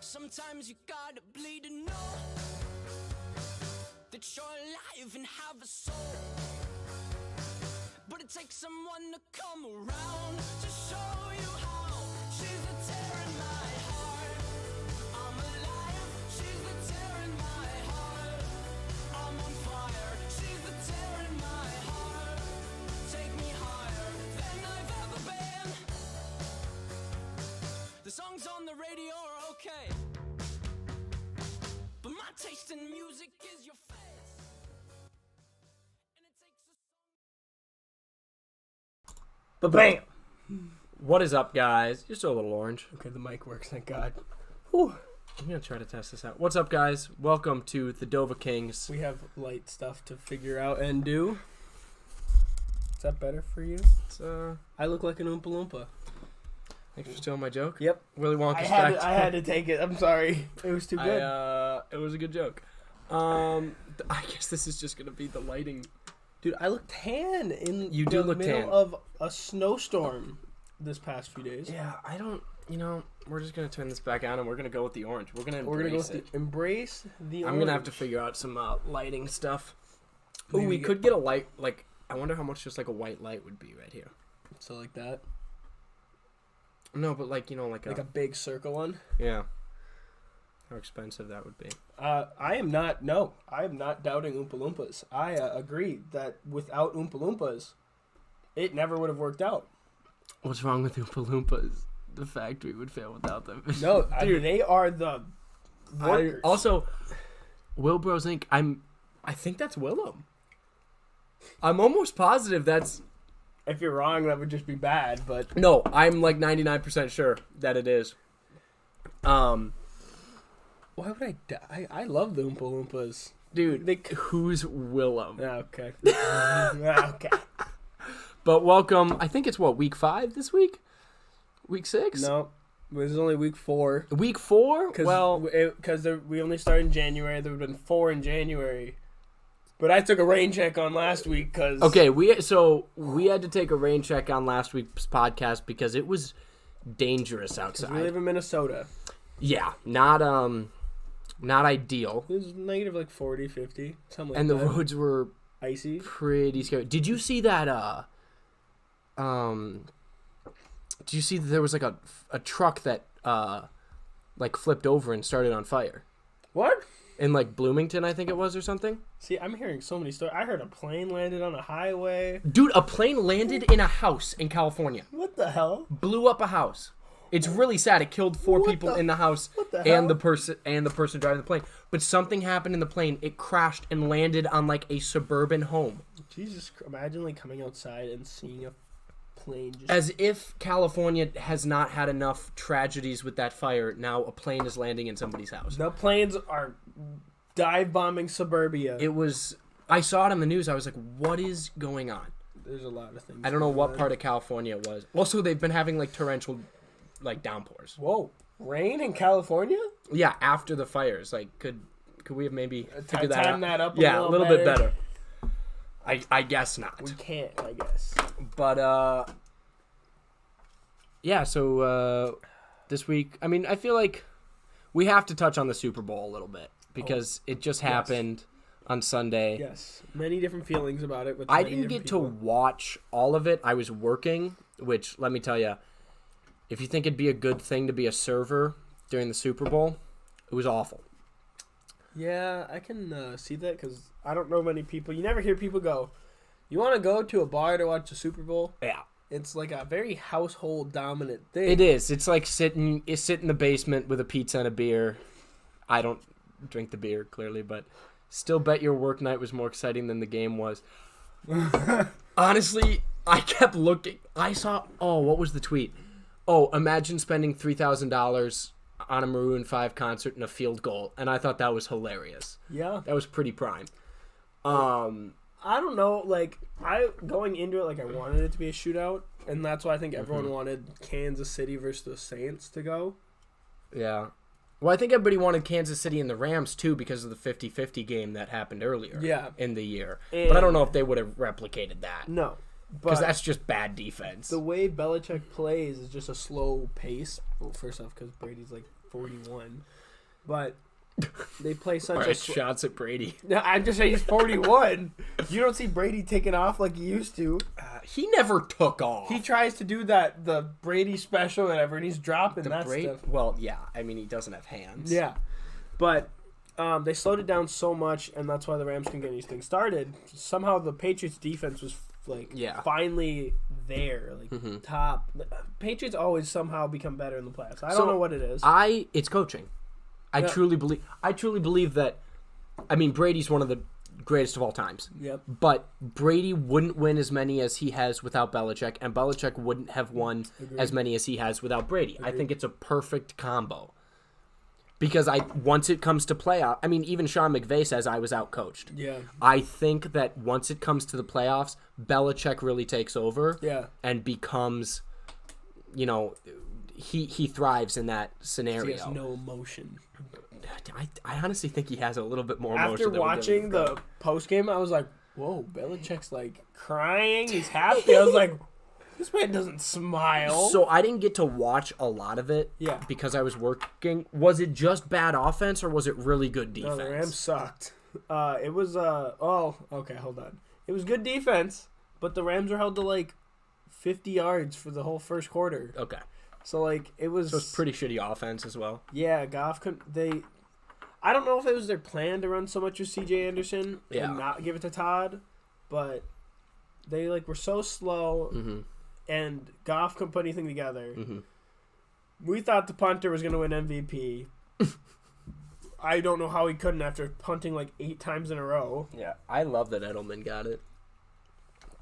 Sometimes you gotta bleed to know that you're alive and have a soul. But it takes someone to come around to show you how. She's the tear in my heart. I'm alive. She's the tear in my heart. I'm on fire. She's the tear in my heart. Take me higher than I've ever been. The songs on the radio are okay, but my taste in music is your face. And it takes a song. Ba-bam! What is up, guys? You're still a little orange. Okay, the mic works, thank God. Whew. I'm going to try to test this out. What's up, guys? Welcome to the Dova Kings. We have light stuff to figure out and do. Is that better for you? It's, I look like an Oompa Loompa. Thanks for stealing my joke. Yep. Willy Wonka's I had to take it. I'm sorry. It was too good. It was a good joke. I guess this is just going to be the lighting. Dude, I look tan in You do the look middle tan. of a snowstorm this past few days. Yeah, I don't, we're just going to turn this back on and we're going to go with the orange. We're going to We're gonna go embrace with it. embrace the I'm orange. going to have to figure out some lighting stuff. Oh, Maybe we get- could get a light, like, I wonder how much just like a white light would be right here. So like that. No, but like, like Like a big circle one. yeah. How expensive that would be. I am not doubting Oompa Loompas. I agree that without Oompa Loompas, it never would have worked out. What's wrong with Oompa Loompas? The factory would fail without them. No, I mean, they are the workers. Also, Wilbros Inc. I think that's Willem. I'm almost positive that's... If you're wrong, that would just be bad, but... No, I'm like 99% sure that it is. Why would I die? I love the Oompa Loompas. Dude, who's Willem? Okay. Okay. But welcome, I think it's week 5 this week? Week 6? No, it was only week 4. Week 4? Because we only started in January. There would have been 4 in January. But I took a rain check on last week because... Okay, we had to take a rain check on last week's podcast because it was dangerous outside. We live in Minnesota. Yeah, not ideal. It was negative like 40, 50, something like And that. the roads were icy. pretty scary. Did you see that did you see that there was like a truck that like flipped over and started on fire? What? In like Bloomington, I think it was, or something? See, I'm hearing so many stories. I heard a plane landed on a highway. Dude, a plane landed in a house in California. What the hell? Blew up a house. It's really sad. It killed 4 people in the house what the hell? and the person driving the plane. But something happened in the plane. It crashed and landed on like a suburban home. Jesus, imagine like coming outside and seeing a plane just... As if California has not had enough tragedies with that fire, now a plane is landing in somebody's house. The planes are dive bombing suburbia. I saw it on the news. I was like, what is going on? There's a lot of things. I don't know what part of California it was. Also, they've been having like torrential like downpours. Whoa, rain in California? Yeah, after the fires. Like, could we have maybe figured that out? Time that up Yeah, a little bit better. I guess not. We can't, I guess. But, yeah, so this week, I mean, I feel like we have to touch on the Super Bowl a little bit because it just happened on Sunday. Yes, many different feelings about it. With I many didn't different get to watch all of it. I was working, which, let me tell you, if you think it'd be a good thing to be a server during the Super Bowl, it was awful. Yeah, I can see that because I don't know many people. You never hear people go, you want to go to a bar to watch the Super Bowl? Yeah. It's like a very household dominant thing. It is. It's like sit in the basement with a pizza and a beer. I don't drink the beer, clearly, but still bet your work night was more exciting than the game was. Honestly, I kept looking. I saw, what was the tweet? Imagine spending $3,000 on a Maroon 5 concert and a field goal. And I thought that was hilarious. Yeah. That was pretty prime. I don't know, like, going into it, like, I wanted it to be a shootout, and that's why I think everyone wanted Kansas City versus the Saints to go. Yeah. Well, I think everybody wanted Kansas City and the Rams, too, because of the 50-50 game that happened earlier in the year. But I don't know if they would have replicated that. No. Because that's just bad defense. The way Belichick plays is just a slow pace. Well, first off, because Brady's, like, 41. But they play such All right, shots at Brady. No, I'm just saying he's 41. You don't see Brady taking off like he used to. He never took off. He tries to do the Brady special, whatever, and he's dropping that stuff. Well, yeah. I mean, he doesn't have hands. Yeah. But they slowed it down so much, and that's why the Rams couldn't get anything started. Somehow the Patriots' defense was, finally there. Like, top. Patriots always somehow become better in the playoffs. I don't know what it is. It's coaching. I truly believe that. I mean, Brady's one of the greatest of all times. Yep. But Brady wouldn't win as many as he has without Belichick, and Belichick wouldn't have won as many as he has without Brady. I think it's a perfect combo. Because once it comes to playoff, I mean, even Sean McVay says I was outcoached. Yeah. I think that once it comes to the playoffs, Belichick really takes over. Yeah. And becomes, he thrives in that scenario. He has no emotion. I honestly think he has a little bit more emotion. After watching the post game, I was like, "Whoa, Belichick's like crying. He's happy." I was like, "This man doesn't smile." So I didn't get to watch a lot of it. Yeah. Because I was working. Was it just bad offense or was it really good defense? No, the Rams sucked. It was okay, hold on. It was good defense, but the Rams were held to like 50 yards for the whole first quarter. Okay. So like it was. So it's pretty shitty offense as well. Yeah, Goff couldn't. I don't know if it was their plan to run so much with C.J. Anderson and not give it to Todd, but they like were so slow, and Goff couldn't put anything together. Mm-hmm. We thought the punter was going to win MVP. I don't know how he couldn't after punting like 8 times in a row. Yeah, I love that Edelman got it.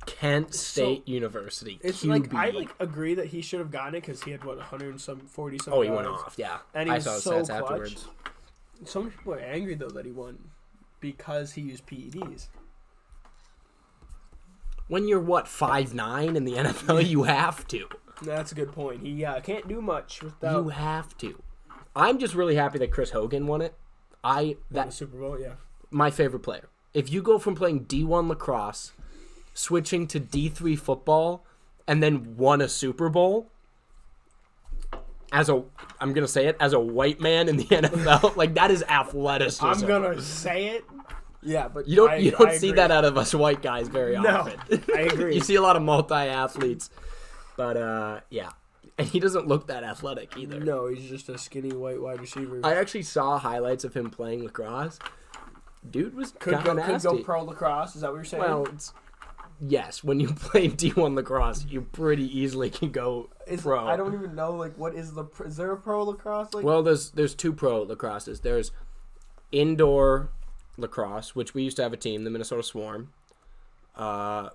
Kent State University. It's QB. I agree that he should have gotten it because he had 140 some. Oh, he went off. Yeah, and he I was saw his so stats clutch. afterwards. So many people are angry though that he won because he used PEDs. When you're 5'9" in the NFL, you have to. That's a good point. He can't do much without. You have to. I'm just really happy that Chris Hogan won it. Won the Super Bowl, yeah. My favorite player. If you go from playing D1 lacrosse, switching to D3 football, and then won a Super Bowl, I'm gonna say it, as a white man in the NFL, like that is athleticism. I'm gonna say it. Yeah, but you don't see that out of us white guys very often. I agree. You see a lot of multi-athletes, but yeah, and he doesn't look that athletic either. No, he's just a skinny white wide receiver. I actually saw highlights of him playing lacrosse. Dude was kind of nasty. Could go pro lacrosse. Is that what you're saying? Well, yes, when you play D1 lacrosse, you pretty easily can go pro. I don't even know what is there a pro lacrosse? Well, there's 2 pro lacrosses. There's indoor lacrosse, which we used to have a team, the Minnesota Swarm,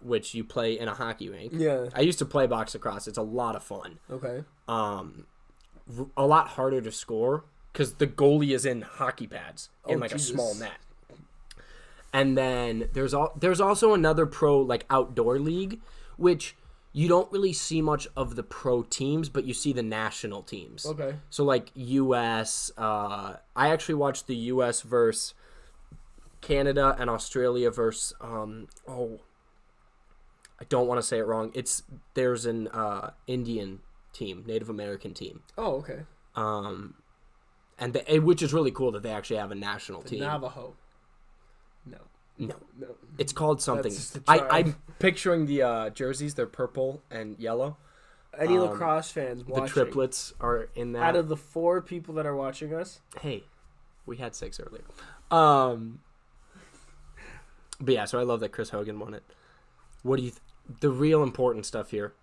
which you play in a hockey rink. Yeah. I used to play box lacrosse. It's a lot of fun. Okay. A lot harder to score because the goalie is in hockey pads in a small net. And then there's also another pro outdoor league, which you don't really see much of the pro teams, but you see the national teams. Okay. So U.S. I actually watched the U.S. versus Canada and Australia versus I don't want to say it wrong. There's an Indian team, Native American team. Oh, okay. And which is really cool that they actually have a national team. Navajo. No. It's called something. I'm picturing the jerseys. They're purple and yellow. Any lacrosse fans watching? The triplets are in that. Out of the 4 people that are watching us? Hey, we had 6 earlier. But yeah, so I love that Chris Hogan won it. What do you... the real important stuff here,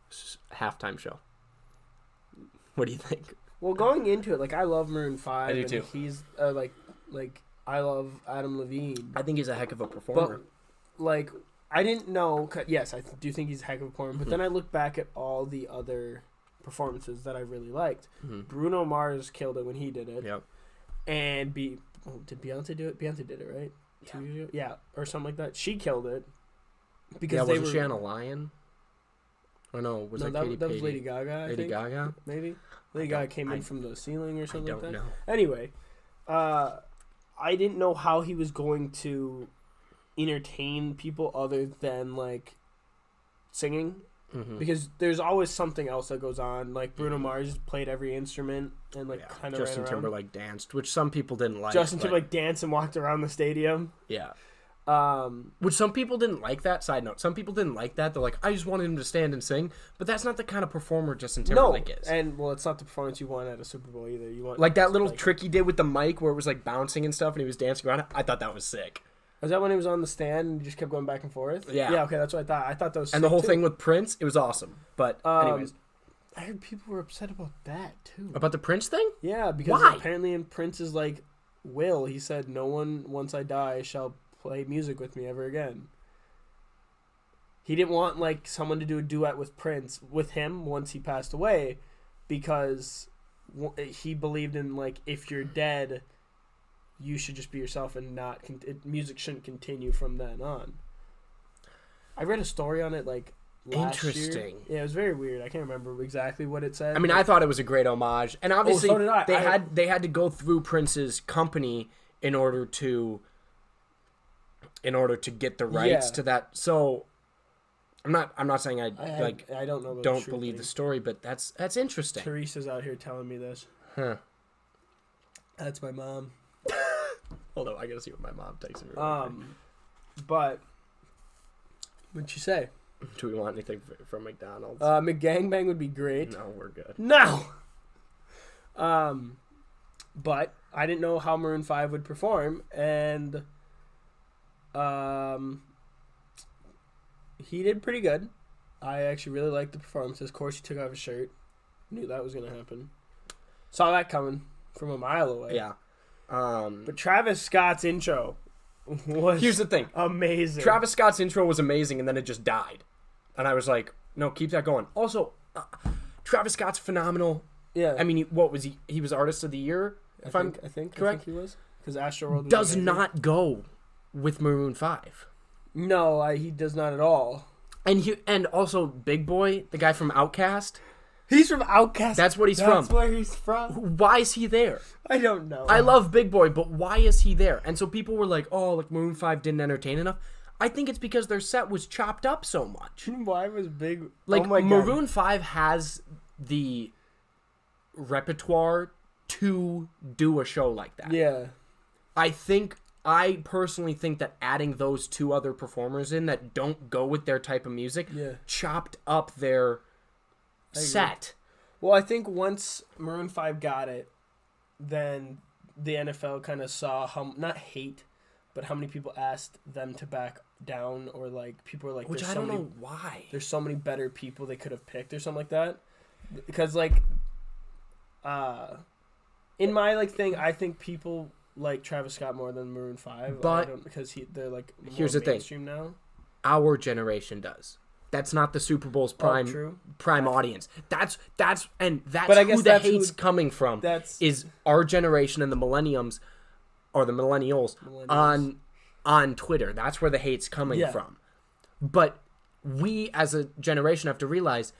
halftime show. What do you think? Well, going into it, I love Maroon 5. I do too. He's, I love Adam Levine. I think he's a heck of a performer. But, I didn't know... Yes, I do think he's a heck of a performer. But then I look back at all the other performances that I really liked. Mm-hmm. Bruno Mars killed it when he did it. Yep. And did Beyonce do it? Beyonce did it, right? Yeah. 2 years ago? Yeah, or something like that. She killed it. Because wasn't she on a lion? Or no, was that Katy That was Lady Gaga, I think. Lady Gaga? Maybe. Lady Gaga came in from the ceiling or something like that. I don't know. Anyway, I didn't know how he was going to entertain people other than, singing. Mm-hmm. Because there's always something else that goes on. Bruno Mars played every instrument and, kind of ran around. Justin Timberlake danced, which some people didn't like. Justin Timberlake danced and walked around the stadium. Yeah. Which some people didn't like that. Side note, some people didn't like that. They're like, I just wanted him to stand and sing. But that's not the kind of performer Justin Timberlake is. And, it's not the performance you want at a Super Bowl either. You want that little trick he did with the mic where it was, bouncing and stuff and he was dancing around it. I thought that was sick. Was that when he was on the stand and he just kept going back and forth? Yeah. Yeah, okay, that's what I thought. I thought that was sick, and the whole thing with Prince, it was awesome. But, anyways. I heard people were upset about that, too. About the Prince thing? Yeah, because Why? Apparently in Prince's, will, he said, no one, once I die, shall play music with me ever again. He didn't want someone to do a duet with Prince with him once he passed away because he believed in like if you're dead, you should just be yourself and not music shouldn't continue from then on. I read a story on it like last Interesting. year. Yeah, it was very weird. I can't remember exactly what it said. I mean, I thought it was a great homage, and obviously so did I. they had to go through Prince's company in order to get the rights to that. So I'm not saying I don't know. Don't believe the story, but that's interesting. Teresa's out here telling me this. Huh. That's my mom. Hold on, I gotta see what my mom takes me. But what'd you say? Do we want anything from McDonald's? McGangbang would be great. No, we're good. No. But I didn't know how Maroon 5 would perform, and he did pretty good. I actually really liked the performance. Of course, he took off his shirt. Knew that was gonna happen. Saw that coming from a mile away. Yeah. But Travis Scott's intro was here's the thing. Amazing. Travis Scott's intro was amazing, and then it just died. And I was like, no, keep that going. Also, Travis Scott's phenomenal. Yeah. I mean, what was he? He was Artist of the Year, I think he was. Because Astroworld was does amazing. not go with Maroon 5. No, he does not at all. And also Big Boy, the guy from Outkast. He's from Outkast. That's what he's from. That's where he's from. Why is he there? I don't know. I love Big Boy, but why is he there? And so people were like, oh, like Maroon 5 didn't entertain enough. I think it's because their set was chopped up so much. Why was Big... Like, oh my Maroon God. 5 has the repertoire to do a show like that. Yeah. I personally think that adding those two other performers in that don't go with their type of music chopped up their set. Well, I think once Maroon 5 got it, then the NFL kind of saw how, not hate, but how many people asked them to back down, or like people were like, which I don't know why. There's so many better people they could have picked or something like that. Because like, in my like thing, I think people like Travis Scott more than Maroon 5, but because they're like more here's the mainstream thing. Now. Our generation does. That's not the Super Bowl's prime audience. That's who the hate's coming from. Is our generation and the millennials on Twitter. That's where the hate's coming from. But we as a generation have to realize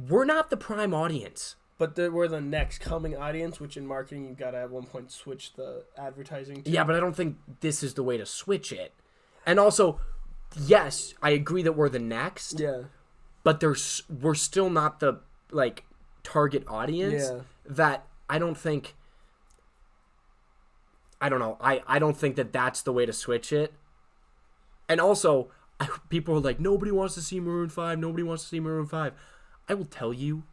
we're not the prime audience. But we're the next coming audience, which in marketing you've got to at one point switch the advertising to. Yeah, but I don't think this is the way to switch it. And also, yes, I agree that we're the next. Yeah. But we're still not the like target audience. Yeah. That I don't think. I don't know. I don't think that that's the way to switch it. And also, people are like, nobody wants to see Maroon 5. Nobody wants to see Maroon 5. I will tell you,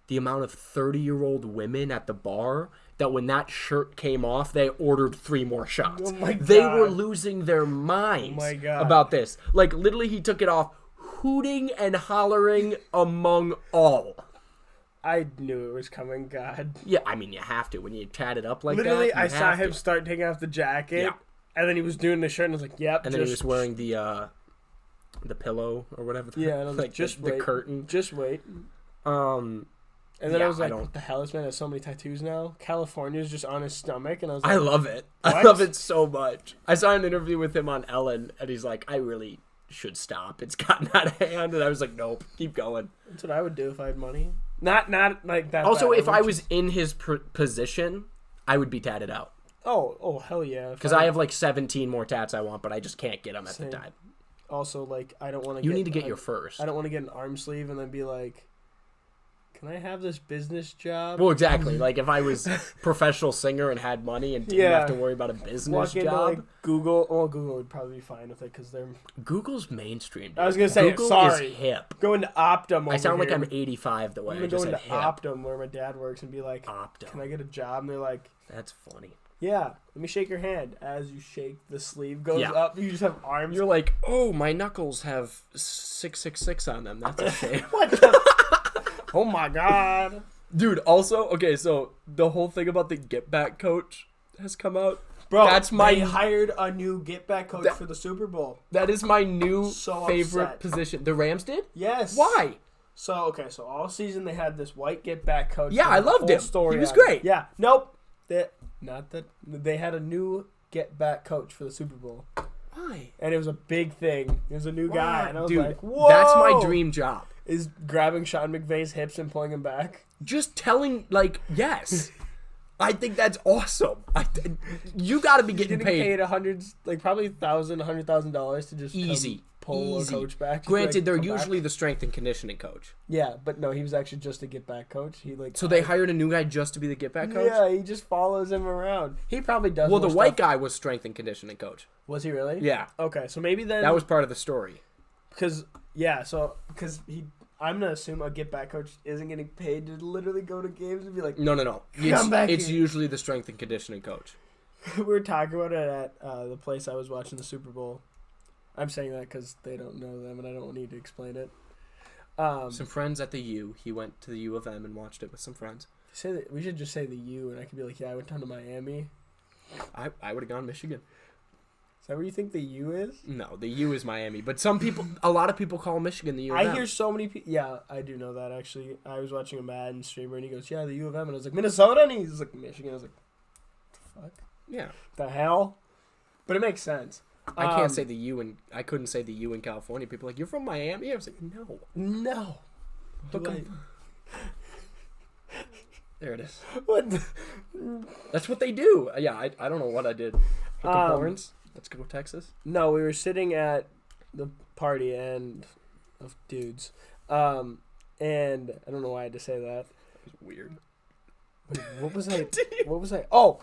the amount of 30-year-old women at the bar that when that shirt came off, they ordered 3 more shots. Oh my God. They were losing their minds about this. Like, literally, he took it off, hooting and hollering among all. I knew it was coming, God. Yeah, I mean, you have to. When you chat it up like literally, that, I saw him start taking off the jacket, and then he was doing the shirt, and I was like, yep. And then he was wearing the pillow or whatever. Yeah, and I was like, just wait. The curtain. Just wait. And then I was like, what the hell? This man has so many tattoos now. California's just on his stomach. And I was like, I love it. What? I love it so much. I saw an interview with him on Ellen, and he's like, I really should stop. It's gotten out of hand. And I was like, nope, keep going. That's what I would do if I had money. Not like that. Also, if I was in his position, I would be tatted out. Oh, hell yeah. Because I have like 17 more tats I want, but I just can't get them at the time. Also, like, I don't want to You need to get your first. I don't want to get an arm sleeve and then be like, can I have this business job? Well, exactly. Like, if I was a professional singer and had money and didn't have to worry about a business job. Like, Google. Well, Google would probably be fine with it because they're... Google's mainstream, dude. I was going to say, Google sorry. is hip. Going to Optum over I sound like here. I'm 85 the way I'm I just going said to hip. Optum where my dad works and be like, Optum. Can I get a job? And they're like... That's funny. Yeah, let me shake your hand. As you shake, the sleeve goes up. You just have arms. You're like, oh, my knuckles have 666 on them. That's a shame. What the... Oh my God. Dude, also, okay, so the whole thing about the Get Back coach has come out. Bro, they hired a new Get Back coach for the Super Bowl. That is my new So favorite upset. position. The Rams did? Yes. Why? So all season they had this white get back coach. Yeah, I loved him. Story He was great. Yeah, nope. They had a new get back coach for the Super Bowl. Why? And it was a big thing. It was a new guy, and I was Dude, like, "Whoa!" That's my dream job. Is grabbing Sean McVay's hips and pulling him back. Just telling, like, yes. I think that's awesome. You got to be getting paid probably $100,000 to just easy. pull a coach back. Granted, they're usually the strength and conditioning coach. Yeah, but no, he was actually just a get back coach. So they hired a new guy just to be the get back coach? Yeah, he just follows him around. He probably does. Well, the white guy was strength and conditioning coach. Was he really? Yeah. Okay, so maybe then that was part of the story. Because I'm gonna assume a get back coach isn't getting paid to literally go to games and be like, no. It's usually the strength and conditioning coach. We were talking about it at the place I was watching the Super Bowl. I'm saying that because they don't know them and I don't need to explain it. Some friends at the U. He went to the U of M and watched it with some friends. Say that we should just say the U and I could be like, yeah, I went down to Miami. I would have gone Michigan. Is that where you think the U is? No, the U is Miami, but a lot of people call Michigan the U of M. I hear so many people. Yeah, I do know that actually. I was watching a Madden streamer and he goes, yeah, the U of M, and I was like, Minnesota, and he's like, Michigan. I was like, what the fuck? Yeah. The hell? But it makes sense. I can't say the U and I couldn't say the U in California. People are like, you're from Miami? I was like, no. There it is. What? That's what they do. Yeah, I don't know what I did. Horns. Let's go Texas. No, we were sitting at the party of dudes, and I don't know why I had to say that. It was weird. Wait, what was I? What was I? Oh!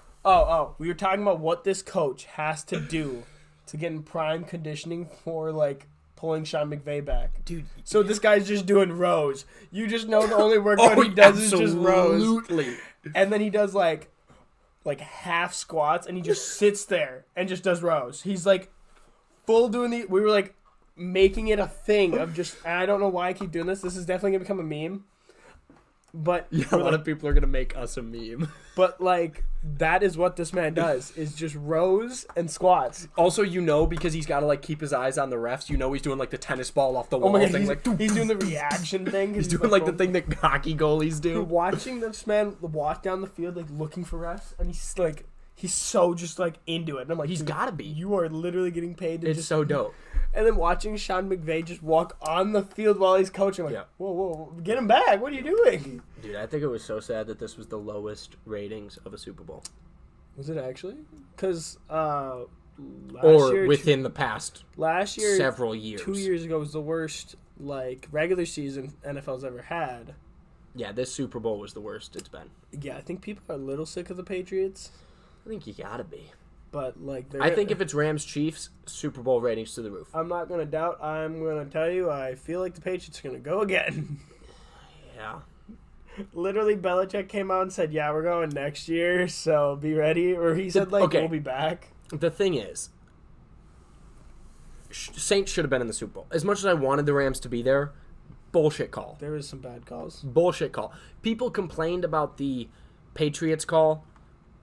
We were talking about what this coach has to do to get in prime conditioning for like pulling Sean McVay back, dude. So this guy's just doing rows. You just know the only workout he does is just rows. Absolutely. And then he does like half squats and he just sits there and just does rows. He's like full doing we were like making it a thing of just, I don't know why I keep doing this. This is definitely gonna become a meme. But yeah, a lot of people are gonna make us a meme. But like that is what this man does, is just rows and squats. Also, because he's got to like keep his eyes on the refs. He's doing like the tennis ball off the wall thing. He's doing the reaction thing. He's doing like the thing that hockey goalies do. Watching this man walk down the field like looking for refs, and he's so just like into it. And I'm like, he's got to be. You are literally getting paid to It's so dope. And then watching Sean McVay just walk on the field while he's coaching, like, whoa, get him back. What are you doing? Dude, I think it was so sad that this was the lowest ratings of a Super Bowl. Was it actually? Because within the past last year, several years. 2 years ago was the worst regular season NFL's ever had. Yeah, this Super Bowl was the worst it's been. Yeah, I think people are a little sick of the Patriots. I think you gotta be. But I think if it's Rams Chiefs, Super Bowl ratings to the roof. I'm not gonna doubt. I'm gonna tell you, I feel like the Patriots are gonna go again. Yeah. Literally, Belichick came out and said, "Yeah, we're going next year, so be ready." Or he said, "We'll be back." The thing is, Saints should have been in the Super Bowl. As much as I wanted the Rams to be there, bullshit call. There was some bad calls. Bullshit call. People complained about the Patriots call.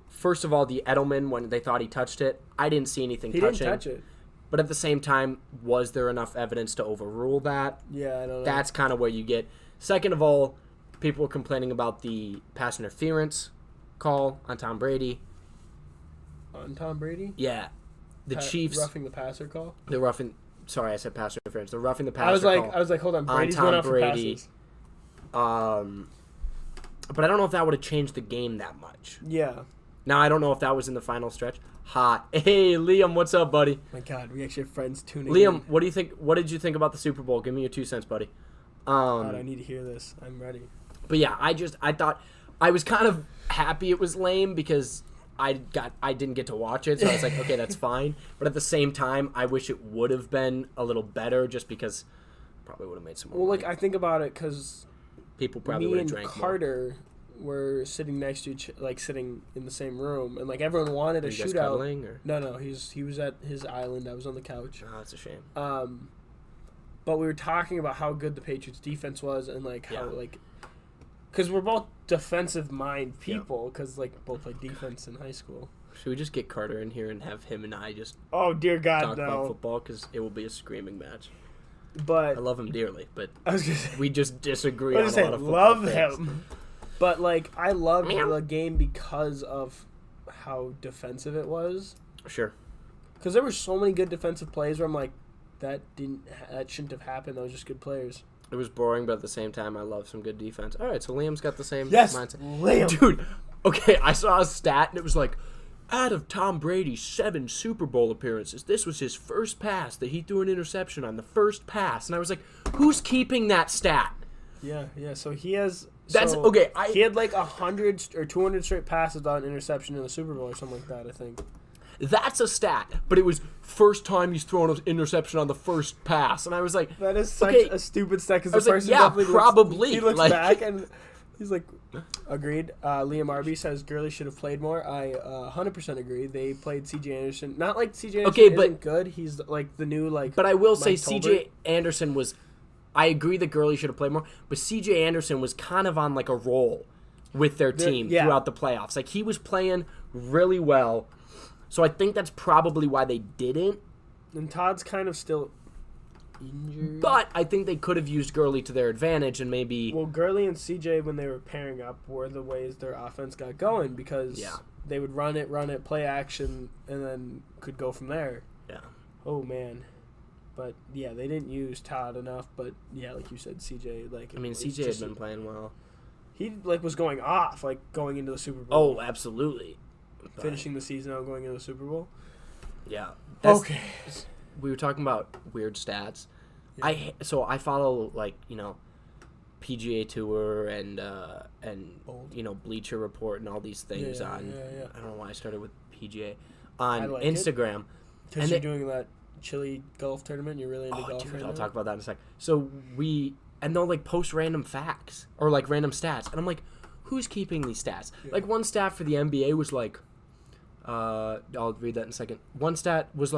First of all, the Edelman, when they thought he touched it, I didn't see anything touching. He didn't touch it. But at the same time, was there enough evidence to overrule that? Yeah, I don't know. That's kind of where you get. Second of all, people were complaining about the pass interference call on Tom Brady. On Tom Brady? Yeah. The Chiefs. Roughing the passer call? Sorry, I said pass interference. The roughing the passer call. I was like, hold on. Brady's on going Tom out for Brady. passes. But I don't know if that would have changed the game that much. Yeah. Now, I don't know if that was in the final stretch. Hot. Hey, Liam, what's up, buddy? My God, we actually have friends tuning Liam, in. what do you think? What did you think about the Super Bowl? Give me your 2 cents, buddy. God, I need to hear this. I'm ready. But yeah, I thought I was kind of happy it was lame because I didn't get to watch it, so I was like, okay, that's fine. But at the same time, I wish it would have been a little better, just because probably would have made some more. Well, money. I think about it because people probably would have drank Carter were sitting next to each, sitting in the same room, and everyone wanted a shootout. Cuddling, or? No, he was at his island. I was on the couch. Oh, that's a shame. But we were talking about how good the Patriots defense was, and how because we're both defensive mind people, because both played defense in high school. Should we just get Carter in here and have him and I just dear God, talk about football, because it will be a screaming match. But I love him dearly, but I was gonna say, we just disagree on a lot of football love things. him. But like, I loved the game because of how defensive it was. Sure. Because there were so many good defensive plays where I'm like, that shouldn't have happened. Those were just good players. It was boring, but at the same time, I love some good defense. All right, so Liam's got the same mindset. Liam. Dude, okay, I saw a stat, and it was like, out of Tom Brady's 7 Super Bowl appearances, this was his first pass that he threw an interception on the first pass. And I was like, who's keeping that stat? Yeah. So he has... That's okay. He had like 100 or 200 straight passes without an interception in the Super Bowl or something like that, I think. That's a stat, but it was first time he's thrown an interception on the first pass, and I was like, that is such a stupid stat because the person definitely he looks back and he's like, agreed. Liam Arby says Gurley should have played more. I 100% agree. They played C.J. Anderson, not like C.J. Anderson isn't good. He's like the new like. But I will say Mike C.J. Anderson was. I agree that Gurley should have played more, but C.J. Anderson was kind of on like a roll with their team throughout the playoffs. Like he was playing really well. So I think that's probably why they didn't. And Todd's kind of still injured. But I think they could have used Gurley to their advantage and maybe... Well, Gurley and CJ, when they were pairing up, were the ways their offense got going because they would run it, play action, and then could go from there. Yeah. Oh, man. But, yeah, they didn't use Todd enough. But, yeah, like you said, CJ... I mean, CJ had been playing well. He, was going off, going into the Super Bowl. Oh, absolutely. Finishing the season out going into the Super Bowl. Yeah. Okay. We were talking about weird stats. Yeah. I follow PGA Tour and Bleacher Report and all these things on. Yeah. I don't know why I started with PGA on Instagram. Because you're doing that Chile golf tournament. You're really into golf. Dude, I'll talk about that in a sec. So they'll post random facts or random stats, and I'm like, who's keeping these stats? Yeah. One stat for the NBA was I'll read that in a second. One stat was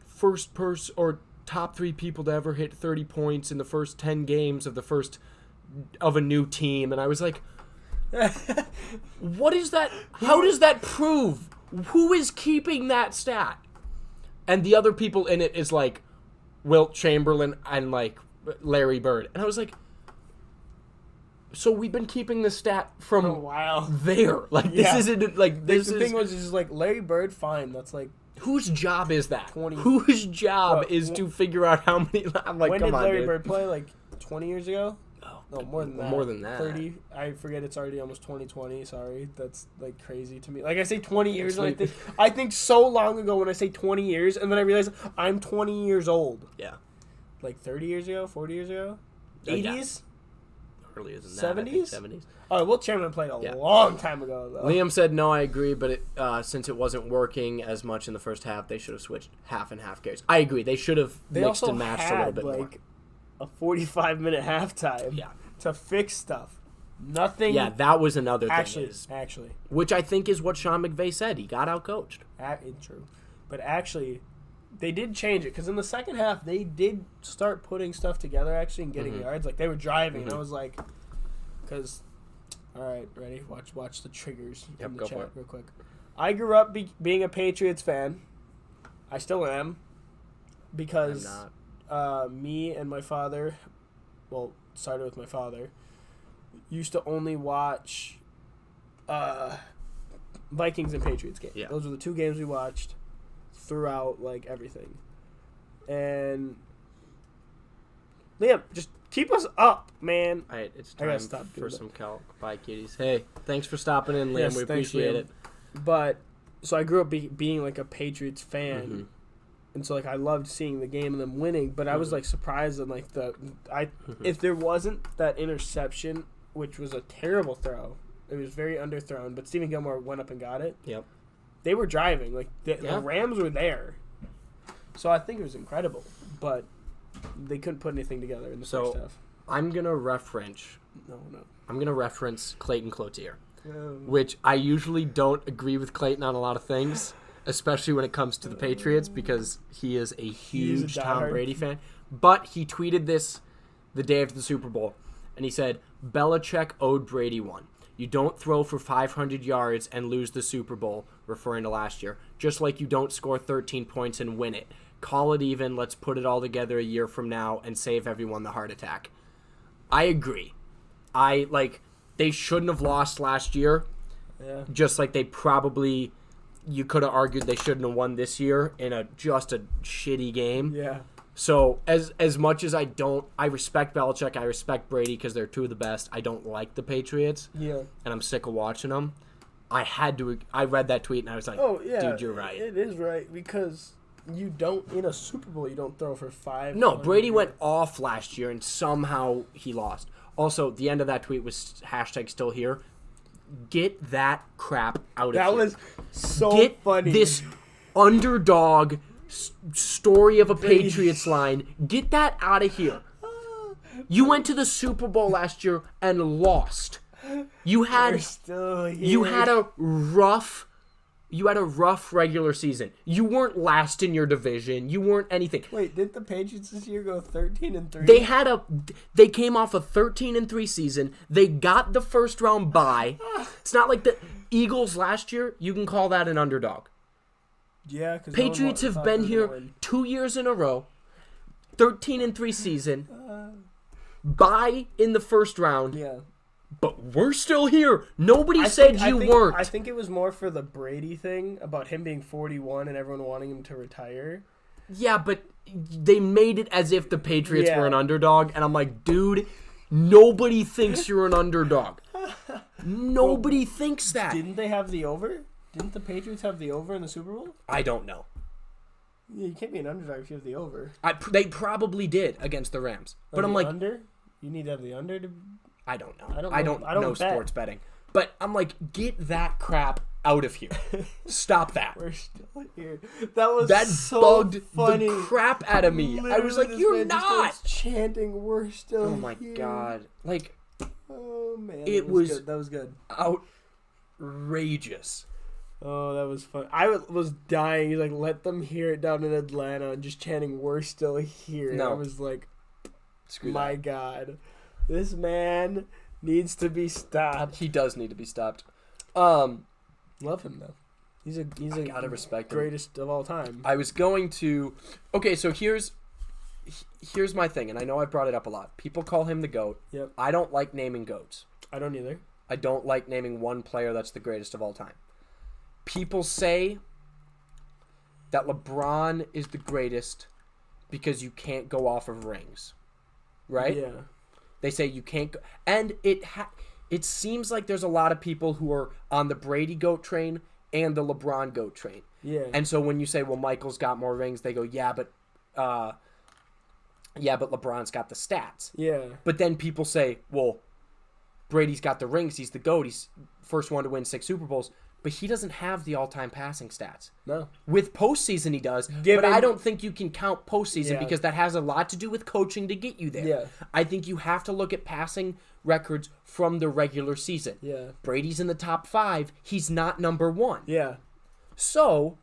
first person or top 3 people to ever hit 30 points in the first 10 games of a new team. And I was like, what is that? How does that prove? Who is keeping that stat? And the other people in it is Wilt Chamberlain and Larry Bird. And I was like, so we've been keeping this stat from there. This isn't this. The thing was just Larry Bird. Fine, that's whose job is that? 20. Whose job is to figure out how many? I'm when did Larry dude. Bird play? 20 years ago? No, more than that. More than that. 30. I forget it's already almost 2020. Sorry, that's crazy to me. I say 20 years, and I think so long ago when I say 20 years, and then I realize I'm 20 years old. Yeah. 30 years ago, 40 years ago, 80s. Earlier than that, 70s? 70s. Oh, Wilt Chamberlain played a long time ago, though. Liam said, no, I agree, but since it wasn't working as much in the first half, they should have switched half and half carries. I agree. They should have mixed and matched a little bit more. A 45-minute halftime to fix stuff. Nothing. Yeah, that was another thing. Actually. Which I think is what Sean McVay said. He got outcoached. True. But actually, they did change it because in the second half, they did start putting stuff together actually and getting yards. They were driving, and I was like, because, all right, ready? Watch the triggers in the chat real quick. I grew up being a Patriots fan. I still am because me and my father, started with my father, used to only watch Vikings and Patriots games. Yeah. Those were the 2 games we watched throughout everything. And Liam, just keep us up, man. All right, it's time for some calc. Bye, kitties. Hey, thanks for stopping in, Liam. We appreciate it. But so I grew up being a Patriots fan, and so I loved seeing the game and them winning. But I was surprised that if there wasn't that interception, which was a terrible throw, it was very underthrown. But Stephen Gilmore went up and got it. Yep. They were driving. The Rams were there. So I think it was incredible. But they couldn't put anything together in the first half. I'm going to reference... No. I'm going to reference Clayton Cloutier, which I usually don't agree with Clayton on a lot of things, especially when it comes to the Patriots, because he is a huge Tom Brady fan. But he tweeted this the day after the Super Bowl, and he said, Belichick owed Brady one. You don't throw for 500 yards and lose the Super Bowl, referring to last year, just like you don't score 13 points and win it. call it even. Let's put it all together a year from now and save everyone the heart attack. I agree. They shouldn't have lost last year. Yeah. Just like they probably, you could have argued they shouldn't have won this year in just a shitty game. Yeah. So as much as I respect Belichick, I respect Brady because they're two of the best. I don't like the Patriots. Yeah. And I'm sick of watching them. I read that tweet and I was like, oh, yeah, dude, you're right. It is right because you don't, in a Super Bowl, you don't throw for 5. No, Brady went off last year and somehow he lost. Also, the end of that tweet was #still here. Get that crap out of here. That was so funny. This underdog story of a Patriots line. Get that out of here. You went to the Super Bowl last year and lost. You had a rough regular season. You weren't last in your division. You weren't anything. Wait, didn't the Patriots this year go 13-3? They came off a 13-3 season. They got the first round bye. It's not like the Eagles last year. You can call that an underdog. Yeah, because Patriots have been here 2 years in a row. 13-3 season. Bye in the first round. Yeah. But we're still here. Nobody said you weren't. I think it was more for the Brady thing about him being 41 and everyone wanting him to retire. Yeah, but they made it as if the Patriots were an underdog, and I'm like, dude, nobody thinks you're an underdog. Nobody thinks that. Didn't they have the over? Didn't the Patriots have the over in the Super Bowl? I don't know. Yeah, you can't be an underdog if you have the over. They probably did against the Rams, but I'm like, under? You need to have the under to. I don't know. I don't know sports betting. But I'm like, get that crap out of here. Stop that. We're still here. That bugged funny. The crap out of me. Literally, I was like, you're not chanting. We're still. Oh my god! Like, oh man, it was good. That was good. Outrageous. Oh, that was fun. I was dying. He's like, let them hear it down in Atlanta, and just chanting, "We're still here." No. I was like, screw my that. God. This man needs to be stopped. He does need to be stopped. Love him though. He's gotta respect him. Greatest of all time. I was going to. Okay, so here's my thing, and I know I've brought it up a lot. People call him the GOAT. Yep. I don't like naming GOATs. I don't either. I don't like naming one player that's the greatest of all time. People say that LeBron is the greatest because you can't go off of rings, right? Yeah. They say you can't go, and it seems like there's a lot of people who are on the Brady GOAT train and the LeBron GOAT train. Yeah. And so when you say, well, Michael's got more rings, they go, yeah, but LeBron's got the stats. Yeah. But then people say, well, Brady's got the rings, he's the GOAT, he's first one to win 6 Super Bowls. But he doesn't have the all-time passing stats. No. With postseason, he does. But I don't think you can count postseason because that has a lot to do with coaching to get you there. Yeah. I think you have to look at passing records from the regular season. Yeah. Brady's in the top 5. He's not number 1. Yeah. So,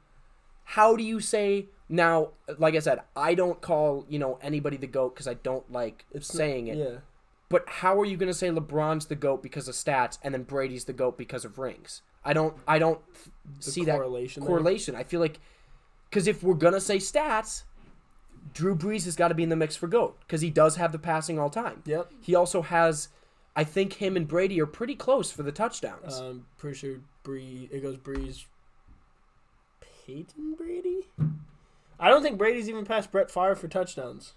how do you say... Now, like I said, I don't call anybody the GOAT because I don't like saying it. Yeah. But how are you going to say LeBron's the GOAT because of stats and then Brady's the GOAT because of rings? I don't see that correlation. I feel like, because if we're going to say stats, Drew Brees has got to be in the mix for GOAT because he does have the passing all time. Yep. He also has, I think him and Brady are pretty close for the touchdowns. Pretty sure it goes Brees, Peyton Brady? I don't think Brady's even past Brett Favre for touchdowns.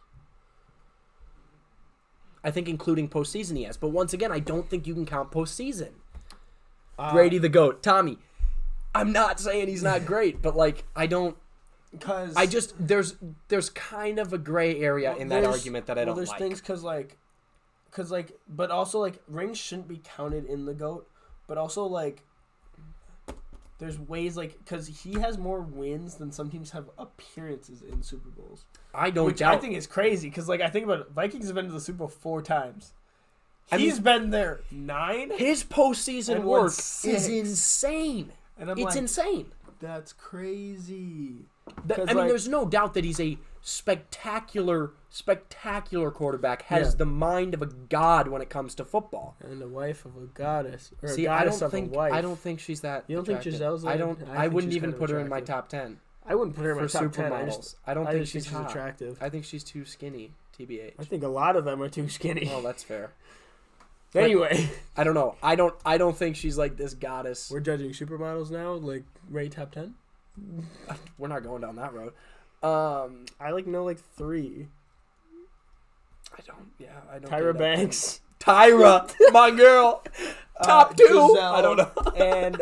I think including postseason he has. But once again, I don't think you can count postseason. Brady the GOAT. Tommy, I'm not saying he's not great, but I don't... Because... There's kind of a gray area in that argument that I don't like. There's things but also, rings shouldn't be counted in the GOAT, but also, there's ways, because he has more wins than some teams have appearances in Super Bowls. I don't Which doubt. I think is crazy, because, I think about it, Vikings have been to the Super Bowl 4 times. He's been there 9. His postseason work is insane. And I'm it's insane. That's crazy. There's no doubt that he's a spectacular quarterback. Has the mind of a god when it comes to football. And the wife of a goddess. See, I don't think she's that. You don't think Giselle's that? I wouldn't even put her in my top 10. I wouldn't put her in my for top 10. supermodels. I don't I think think she's she's hot. attractive. I think she's too skinny, TBH. I think a lot of them are too skinny. Oh, that's fair. Anyway, I don't know. I don't think she's like this goddess. we're judging supermodels now. Like, rate top 10. We're not going down that road. I know like 3. I don't. Tyra Banks, Tyra, my girl. Top 2. Giselle, I don't know. and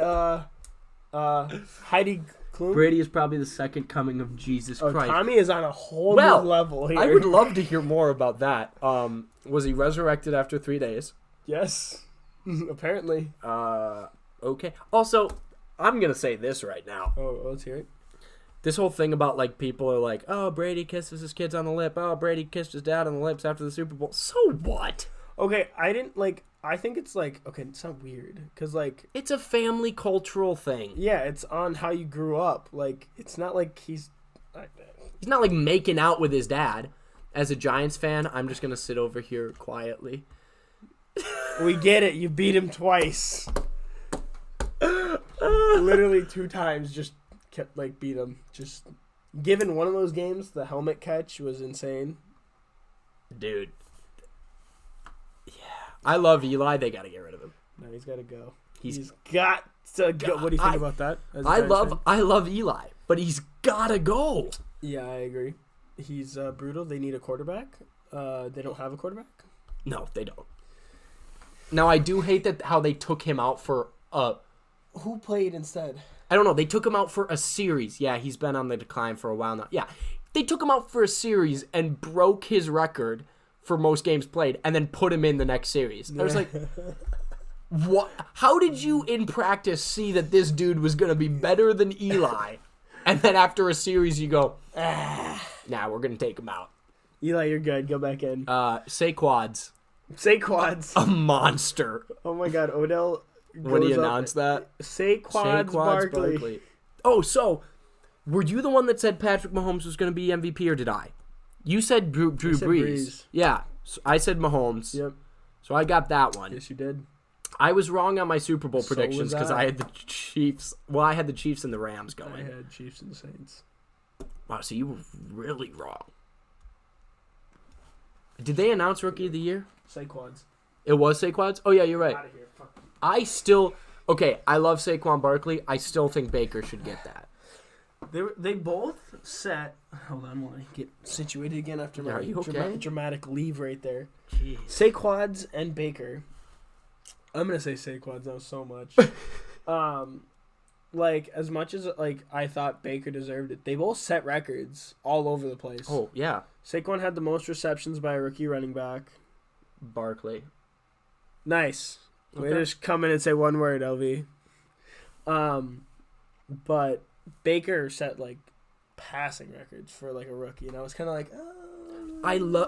Heidi Klum. Brady is probably the second coming of Jesus Christ. Tommy is on a whole Well, new level here. I would love to hear more about that. Was he resurrected after 3 days? Yes, apparently. Okay. Also, I'm gonna say this right now. Oh, let's hear it. This whole thing about like people are like, oh, Brady kisses his kids on the lip. Oh, Brady kissed his dad on the lips after the Super Bowl. So what? Okay, I didn't like. I think it's like okay, it's not weird because like It's a family cultural thing. yeah, it's on how you grew up. Like it's not like he's He's not like making out with his dad. As a Giants fan, I'm just gonna sit over here quietly. We get it. You beat him twice. Literally 2 times. Just kept like beat him. Just given one of those games, the helmet catch was insane. Dude. Yeah. I love Eli. They gotta get rid of him. No, he's got to go. He's got to go. What do you think about that? as a I Giants fan? love Eli, but he's gotta go. Yeah, I agree. He's brutal. They need a quarterback. They don't have a quarterback. No, they don't. Now I do hate that how they took him out for Who played instead? I don't know. They took him out for a series. Yeah, he's been on the decline for a while now. Yeah, they took him out for a series and broke his record for most games played, and then put him in the next series. I was like, what? How did you in practice see that this dude was gonna be better than Eli, and then after a series you go, nah, we're gonna take him out. Eli, you're good. Go back in. Saquad's Saquad's a monster. Oh my God, Odell. When he goes up- announced that, Saquad's Barkley. Oh, so were you the one that said Patrick Mahomes was going to be MVP, or did I? You said Drew said Brees. Brees. Yeah, so I said Mahomes. Yep. So I got that one. Yes, you did. I was wrong on my Super Bowl So predictions was because I. I had the Chiefs. Well, I had the Chiefs and the Rams I going. had Chiefs and Saints. Wow, so you were really wrong. Did they announce Rookie of the Year? Saquad's. It was Saquon's? Oh, yeah, you're right. Out of here. Fuck. Okay, I love Saquon Barkley. I still think Baker should get that. They both set. Hold on, while I get situated again after my Are you okay? dramatic leave right there. Jeez. Saquad's and Baker. I'm gonna say Saquad's now so much. Like as much as like I thought Baker deserved it, they both set records all over the place. Oh, yeah. Saquon had the most receptions by a rookie running back. Barkley. Nice. Way Okay. to just come in and say one word, LV. But Baker set like passing records for like a rookie, and I was kind of like,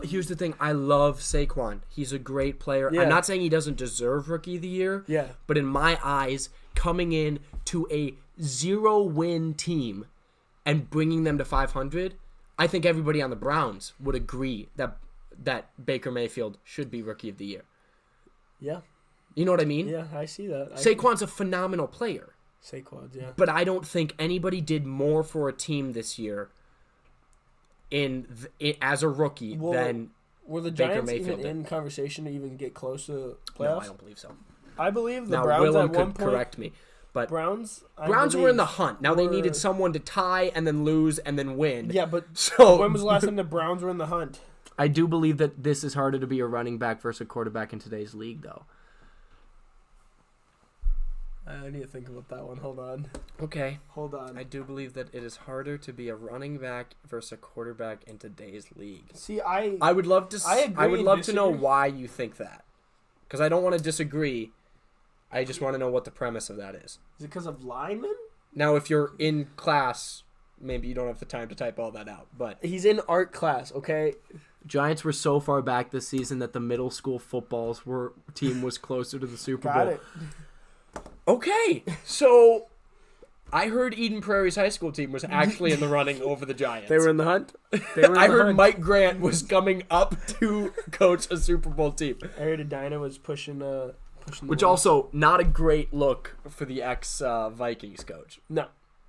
Here's the thing. I love Saquon. He's a great player. Yeah. I'm not saying he doesn't deserve Rookie of the Year. yeah, But in my eyes, coming in to a 0-win team and bringing them to 500, I think everybody on the Browns would agree that Baker Mayfield should be Rookie of the Year. yeah, You know what I mean? yeah. I see that. Saquon's a phenomenal player. Saquad's, yeah. But I don't think anybody did more for a team this year as a rookie than Were the Baker Giants Mayfield even did. in conversation to even get close to playoffs? No, I don't believe so. I believe the Now, Browns Willem at one could point. correct me. But Browns were in the hunt. Now they were- needed someone to tie and then lose and then win. Yeah, but So when was the last time the Browns were in the hunt? I do believe that this is harder to be a running back versus a quarterback in today's league, though. I need to think about that one. Hold on. Okay. Hold on. I do believe that it is harder to be a running back versus a quarterback in today's league. See, I I would love to. I agree I would and love to know disagree. why you think that, because I don't want to disagree. I just want to know what the premise of that is. Is it because of linemen? Now, if you're in class, maybe you don't have the time to type all that out. But He's in art class, okay? Giants were so far back this season that the middle school team was closer to the Super Got Bowl. it. Okay, so I heard Eden Prairie's high school team was actually in the running over the Giants. They were in the hunt? They were in I the heard hunt. Mike Grant was coming up to coach a Super Bowl team, I heard Edina was pushing the which Wolves. also not a great look for the ex Vikings coach. No.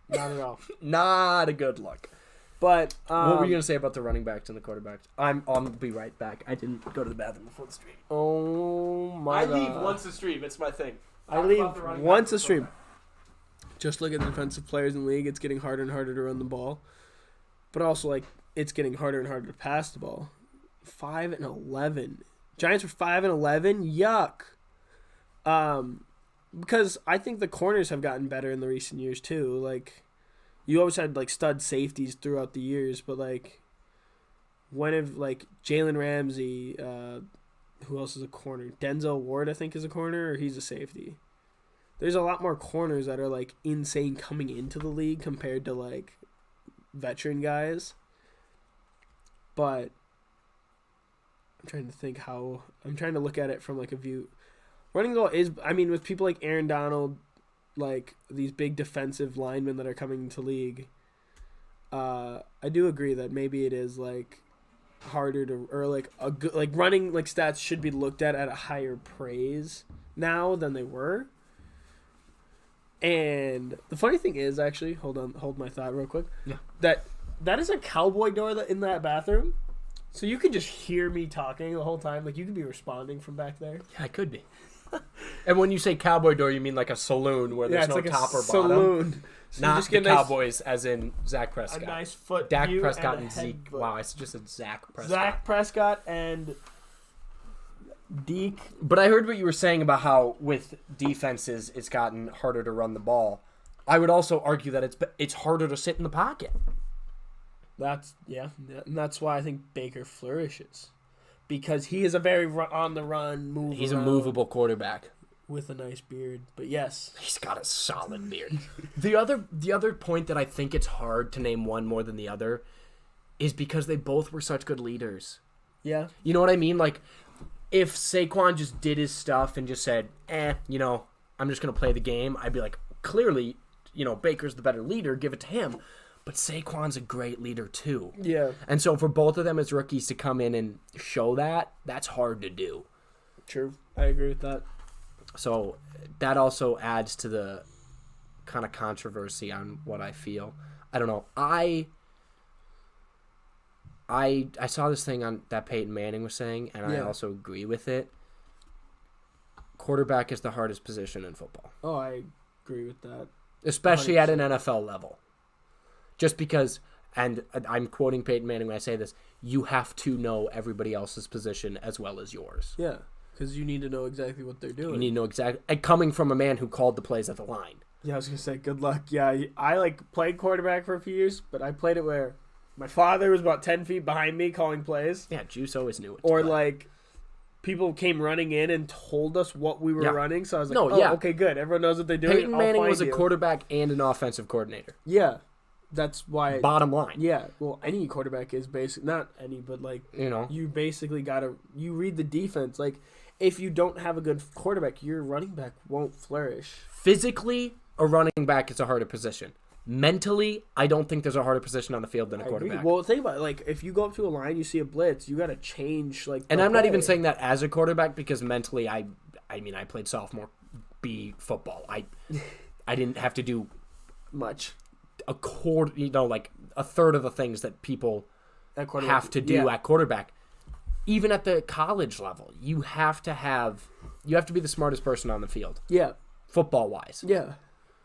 Not at all. Not a good look. But what were you gonna say about the running backs and the quarterbacks? I'll be right back. I didn't go to the bathroom before the stream. Oh my God. I leave once a stream. It's my thing. I leave once a stream. Just look at the defensive players in the league. It's getting harder and harder to run the ball, but also like it's getting harder and harder to pass the ball. 5-11. Giants were 5-11. Yuck. Because I think the corners have gotten better in the recent years too. Like, you always had like stud safeties throughout the years, but like, when have like Jalen Ramsey, who else is a corner? Denzel Ward, I think, is a corner, or he's a safety. There's a lot more corners that are like insane coming into the league compared to like veteran guys. But I'm trying to look at it from like a view. Running the ball is, I mean, with people like Aaron Donald, like these big defensive linemen that are coming into league, I do agree that maybe it is like harder to, or like a good, like running like stats should be looked at a higher praise now than they were. And the funny thing is, actually, hold my thought real quick. Yeah. That is a cowboy door in that bathroom. So you could just hear me talking the whole time. Like, you could be responding from back there. Yeah, I could be. And when you say cowboy door, you mean like a saloon where there's no like top or bottom? Saloon. So not just the Cowboys, as in Zach Prescott. A nice foot Dak view Prescott and Zeke. Wow, I just said Zach Prescott. Zach Prescott and Deke. But I heard what you were saying about how with defenses it's gotten harder to run the ball. I would also argue that it's harder to sit in the pocket. And that's why I think Baker flourishes, because he is a very on the run move. He's a movable quarterback with a nice beard. But yes, he's got a solid beard. The other point that I think it's hard to name one more than the other is because they both were such good leaders. Yeah, you know what I mean? Like, if Saquon just did his stuff and just said, I'm just gonna play the game, I'd be like, clearly, Baker's the better leader, give it to him. But Saquon's a great leader too. Yeah. And so for both of them as rookies to come in and show that's hard to do. True. I agree with that. So that also adds to the kind of controversy on what I feel. I don't know. I saw this thing on that Peyton Manning was saying, and I also agree with it. Quarterback is the hardest position in football. Oh, I agree with that. Especially 100%. At an NFL level. Just because, and I'm quoting Peyton Manning when I say this, you have to know everybody else's position as well as yours. Yeah, because you need to know exactly what they're doing. You need to know exactly, and coming from a man who called the plays at the line. Yeah, I was going to say, good luck. Yeah, I played quarterback for a few years, but I played it where my father was about 10 feet behind me calling plays. Yeah, Juice always knew it. Or like, people came running in and told us what we were running, so I was like, okay, good. Everyone knows what they're doing. Peyton Manning was a quarterback and an offensive coordinator. Yeah. That's why. Bottom line. Yeah. Well, any quarterback is not any, but like, you basically you read the defense. Like, if you don't have a good quarterback, your running back won't flourish. Physically, a running back is a harder position. Mentally, I don't think there's a harder position on the field than a quarterback. Well, think about it. Like, if you go up to a line, you see a blitz, you got to change. Like, and I'm not even saying that as a quarterback, because mentally, I played sophomore B football. I didn't have to do much. A quarter, like a third of the things that people have to do at quarterback. Even at the college level, you have to be the smartest person on the field. Yeah, football wise. Yeah,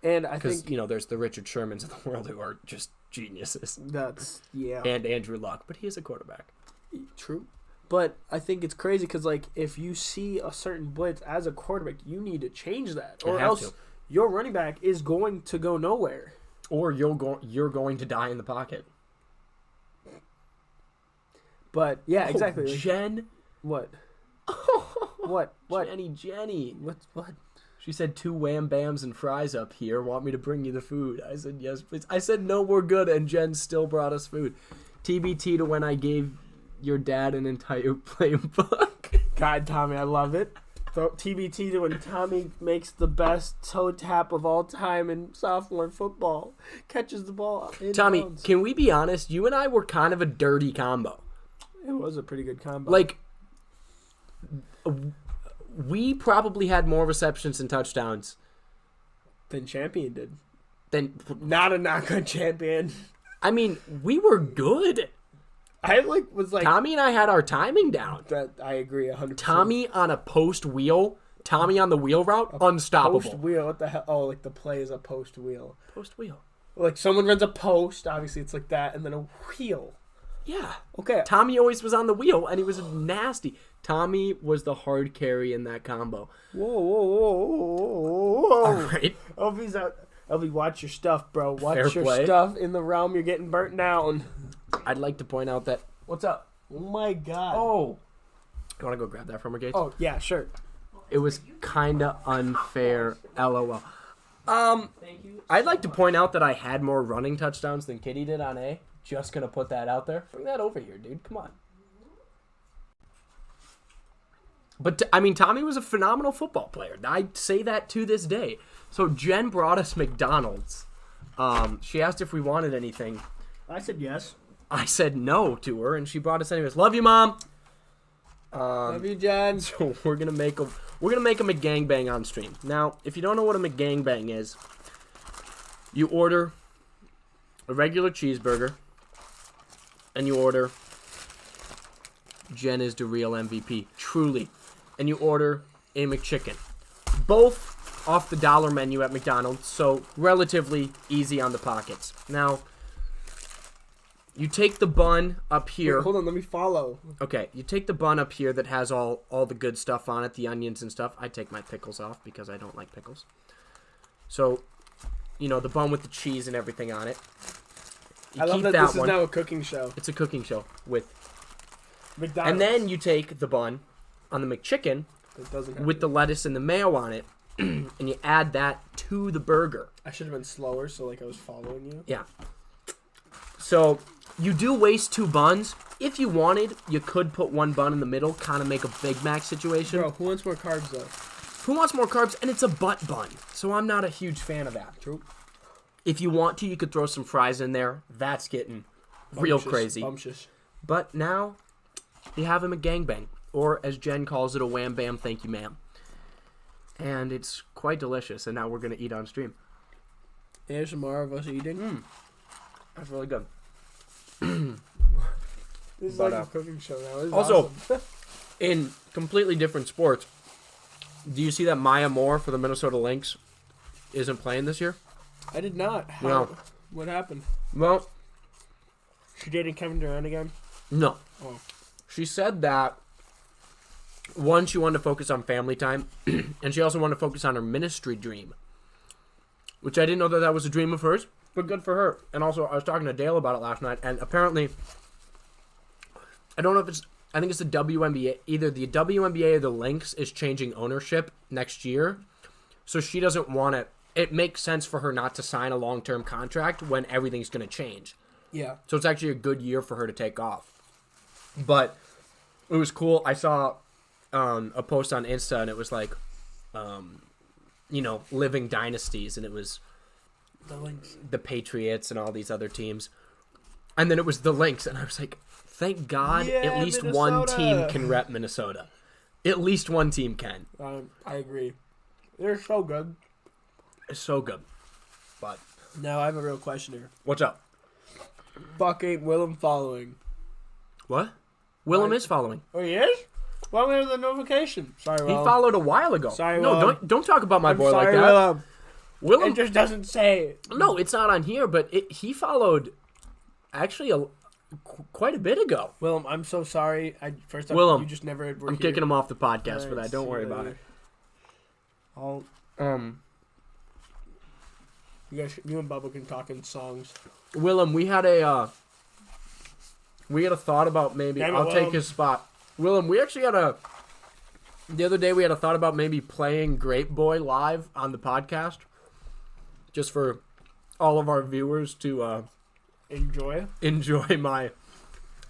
and I think there's the Richard Shermans of the world who are just geniuses. And Andrew Luck, but he is a quarterback. True, but I think it's crazy because like if you see a certain blitz as a quarterback, you need to change that, or else your running back is going to go nowhere. Or you're going to die in the pocket. But yeah, exactly. Jen, what? What? Jenny. What? She said 2 wham bams and fries up here. Want me to bring you the food? I said yes, please. I said no, we're good, and Jen still brought us food. TBT to when I gave your dad an entire playbook. God, Tommy, I love it. So TBT to when Tommy makes the best toe tap of all time in sophomore football. Catches the ball. Tommy, can we be honest? You and I were kind of a dirty combo. It was a pretty good combo. Like, we probably had more receptions and touchdowns than Champion did. then Not a knock on champion. I mean, we were good. I was like Tommy and I had our timing down. that. I agree 100%. Tommy on a post wheel. Tommy on the wheel route, unstoppable. Post wheel. What the hell? Oh, like the play is a post wheel. Post wheel. Like someone runs a post. Obviously, it's like that, and then a wheel. Yeah. Okay. Tommy always was on the wheel, and he was nasty. Tommy was the hard carry in that combo. Whoa. All right. Elvy's out. Elvy, watch your stuff, bro. Watch Fair your play. stuff. In the realm, you're getting burnt down. I'd like to point out that. What's up? Oh my god. Oh. You want to go grab that from her, Gates? Oh yeah, sure. It was kind of unfair. LOL. I'd like to point out that I had more running touchdowns than Kitty did on A. Just gonna put that out there. Bring that over here, dude. Come on. But I mean, Tommy was a phenomenal football player. I say that to this day. So Jen brought us McDonald's. She asked if we wanted anything. I said yes. I said no to her, and she brought us anyways. Love you, Mom. Love you, Jen. So we're gonna make a McGangbang on stream. Now, if you don't know what a McGangbang is, you order a regular cheeseburger, and you order Jen is the real MVP, truly, and you order a McChicken. Both off the dollar menu at McDonald's, so relatively easy on the pockets. Now, you take the bun up here. Wait, hold on, let me follow. Okay, you take the bun up here that has all the good stuff on it, the onions and stuff. I take my pickles off because I don't like pickles. So, you know, the bun with the cheese and everything on it. I love that this is now a cooking show. It's a cooking show with McDonald's. And then you take the bun on the McChicken with the lettuce and the mayo on it, and you add that to the burger. I should have been slower, so like I was following you. Yeah. So you do waste 2 buns. If you wanted, you could put 1 bun in the middle, kind of make a Big Mac situation. Bro, who wants more carbs though? Who wants more carbs? And it's a butt bun, so I'm not a huge fan of that. True. If you want to, you could throw some fries in there. That's getting real crazy. Bumptious. But now you have him a gangbang, or as Jen calls it, a wham bam, thank you ma'am. And it's quite delicious, and now we're going to eat on stream. ASMR of us eating. That's really good. This is like a cooking show now. This is Also, awesome. in completely different sports, do you see that Maya Moore for the Minnesota Lynx isn't playing this year? I did not. How? No. What happened? Well, She dating Kevin Durant again? no. Oh. She said that, one, she wanted to focus on family time, and she also wanted to focus on her ministry dream, which I didn't know that was a dream of hers, but good for her. And also, I was talking to Dale about it last night, and apparently, I don't know if it's, I think it's the WNBA, either the WNBA or the Lynx is changing ownership next year, so she doesn't want to, it makes sense for her not to sign a long-term contract when everything's going to change. Yeah. So it's actually a good year for her to take off. But it was cool. I saw a post on Insta, and it was like, living dynasties, and it was The Lynx. the Patriots and all these other teams. And then it was the Lynx, and I was like, thank God at least one Minnesota. team can rep Minnesota. At least one team can. I agree. They're so good. It's so good. But Now I have a real question here. what's up? Fuck ain't Willem following. What? Willem Why- is following. Oh, he is? Well, we have the notification. Sorry, He Willem. followed a while ago. Sorry, no, Willem. don't talk about my I'm boy sorry, like that. Willem. Willem It just doesn't say. No, it's not on here, but he followed actually quite a bit ago. Willem, I'm so sorry. First off, Willem, you just never were I'm here. kicking him off the podcast for Alright, that. Don't see worry you about later. it. You and Bubba can talk in songs. Willem, we had a thought about maybe Damn it, I'll take Willem. his spot. Willem, we actually had the other day we had a thought about maybe playing Grape Boy live on the podcast, just for all of our viewers to Enjoy. enjoy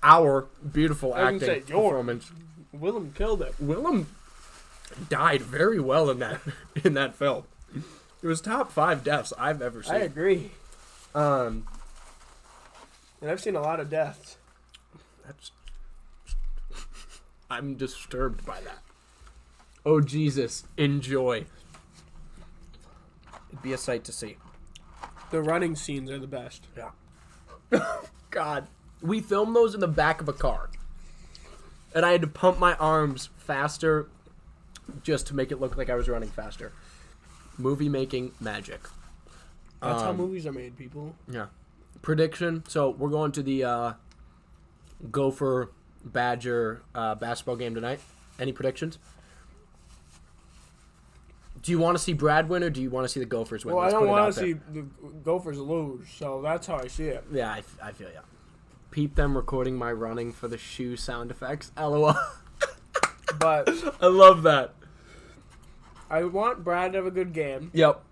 our beautiful I didn't acting say your. performance. Willem killed it. Willem died very well in that film. It was top 5 deaths I've ever seen. I agree. Um, And I've seen a lot of deaths. I'm disturbed by that. Oh Jesus, enjoy. It'd be a sight to see. The running scenes are the best. Yeah. God. We filmed those in the back of a car. And I had to pump my arms faster just to make it look like I was running faster. Movie making magic. That's how movies are made, people. Yeah. Prediction. So we're going to the Gopher Badger basketball game tonight. Any predictions? Do you want to see Brad win or do you want to see the Gophers win? Well, I don't want to see the Gophers lose, so that's how I see it. Yeah, I feel ya. Peep them recording my running for the shoe sound effects. LOL. But I love that. I want Brad to have a good game. Yep.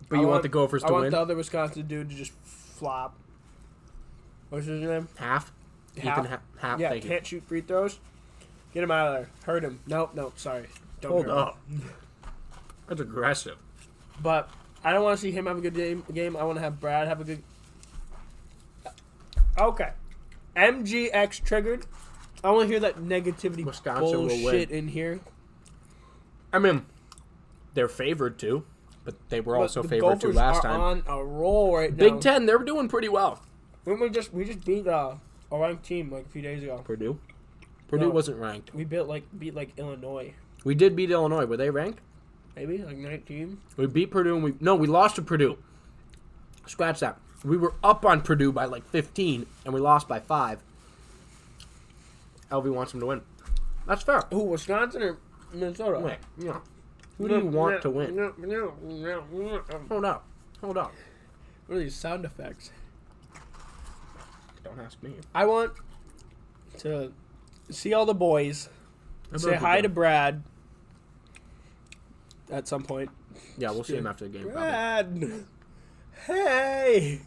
But you want the Gophers to win? I want the other Wisconsin dude to just flop. What's his name? Half? Ethan Half. Yeah, thank can't shoot free throws. Get him out of there. Hurt him. Nope, sorry. Don't Hold hurt up. him. That's aggressive. But I don't want to see him have a good game. I want to have Brad have a good... Okay. MGX triggered. I want to hear that negativity Wisconsin bullshit in here. I mean, they're favored to, but they were also the favored to Gophers last are time. on a roll right now. Big Ten, they're doing pretty well. We just beat a ranked team like a few days ago. Purdue No. wasn't ranked. We beat Illinois. We did beat Illinois. Were they ranked? Maybe like 19. We beat Purdue and we lost to Purdue. Scratch that. We were up on Purdue by like 15 and we lost by 5. LV wants them to win. That's fair. Who, Wisconsin or Minnesota? Wait, yeah. Who do you want to win? Hold up. What are these sound effects? Don't ask me. I want to see all the boys, say hi to Brad at some point. Yeah, we'll see him after the game. Brad, Probably. hey.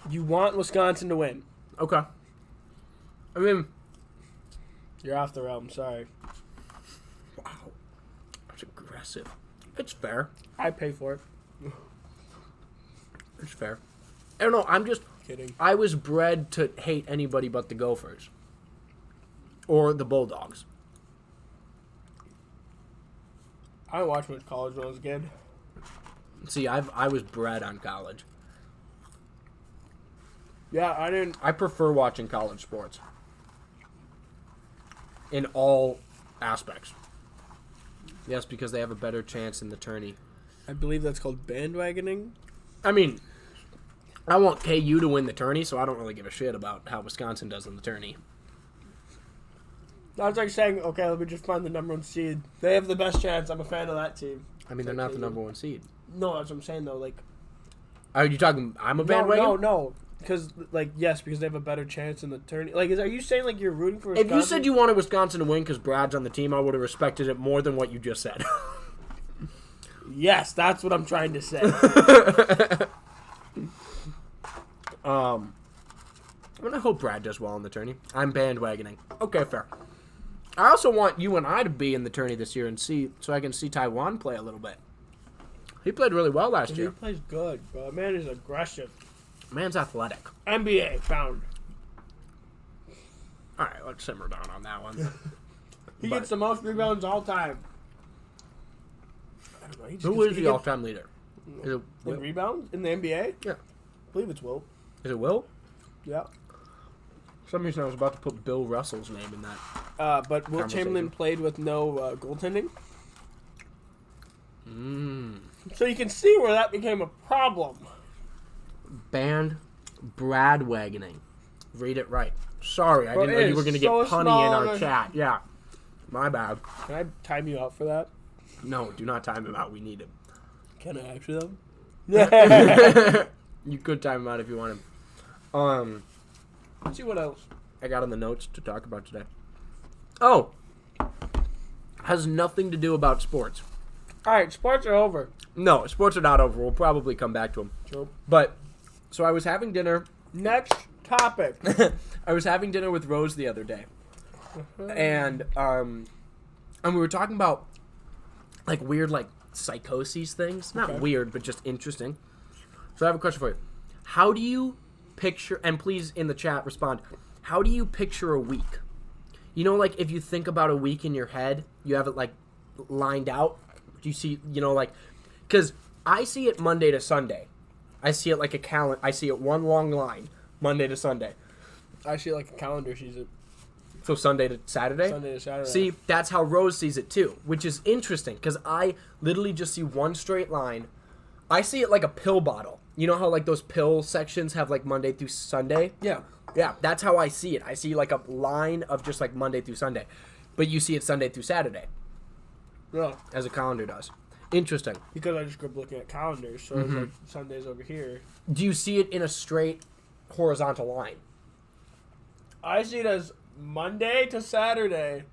You want Wisconsin to win? Okay. I mean, You're off the realm. Sorry. wow, that's aggressive. It's fair. I pay for it. It's fair. I don't know. I'm just Kidding. I was bred to hate anybody but the Gophers or the Bulldogs. I didn't watch much college when I was a kid. See, I was bred on college. Yeah, I didn't. I prefer watching college sports in all aspects. Yes, because they have a better chance in the tourney. I believe that's called bandwagoning. I mean, I want KU to win the tourney, so I don't really give a shit about how Wisconsin does in the tourney. That's like saying, okay, let me just find the number 1 seed. They have the best chance. I'm a fan of that team. I mean, they're not the number 1 seed. No, that's what I'm saying, though. Like, Are you talking? I'm a bandwagon. No. Because, like, yes, because they have a better chance in the tourney. Like, are you saying, like, you're rooting for Wisconsin? If you said you wanted Wisconsin to win because Brad's on the team, I would have respected it more than what you just said. Yes, that's what I'm trying to say. I hope Brad does well in the tourney. I'm bandwagoning. Okay, fair. I also want you and I to be in the tourney this year and see, so I can see Taiwan play a little bit. He played really well last He year. plays good, bro. Man is aggressive. Man's athletic. NBA found. All right, let's simmer down on that one. He gets the most rebounds all time. I don't know. Who is the all-time leader? Is it In Will? rebounds in the NBA? Yeah. I believe it's Will. Is it Will? Yeah. For some reason I was about to put Bill Russell's name in that. But Will Chamberlain played with no goaltending. So you can see where that became a problem. Band Bradwagoning. Read it right. Sorry, I Bro, didn't know it you were is going to get so punny small in on our a- chat. Yeah. My bad. Can I time you out for that? No, do not time him out. We need him. Can I actually, though? Yeah. You could time him out if you want him. Let's see what else. I got on the notes to talk about today. Oh. Has nothing to do about sports. All right, sports are over. No, sports are not over. We'll probably come back to them. True. But, so I was having dinner. Next topic. I was having dinner with Rose the other day. And we were talking about, like, weird, like, psychoses things. Not Okay. weird, but just interesting. So I have a question for you. How do you picture, and please in the chat respond, how do you picture a week? You know, like, if you think about a week in your head, you have it, like, lined out. Do you see, you know, like, because I see it Monday to Sunday. I see it like a calendar. I see it one long line, Monday to Sunday. I see it like a calendar sees it. So Sunday to Saturday? Sunday to Saturday. See, that's how Rose sees it too, which is interesting because I literally just see one straight line. I see it like a pill bottle. You know how like those pill sections have like Monday through Sunday? Yeah. Yeah, that's how I see it. I see like a line of just like Monday through Sunday. But you see it Sunday through Saturday. Yeah. As a calendar does. Interesting. Because I just grew up looking at calendars, so it's like Sunday's over here. Do you see it in a straight horizontal line? I see it as Monday to Saturday,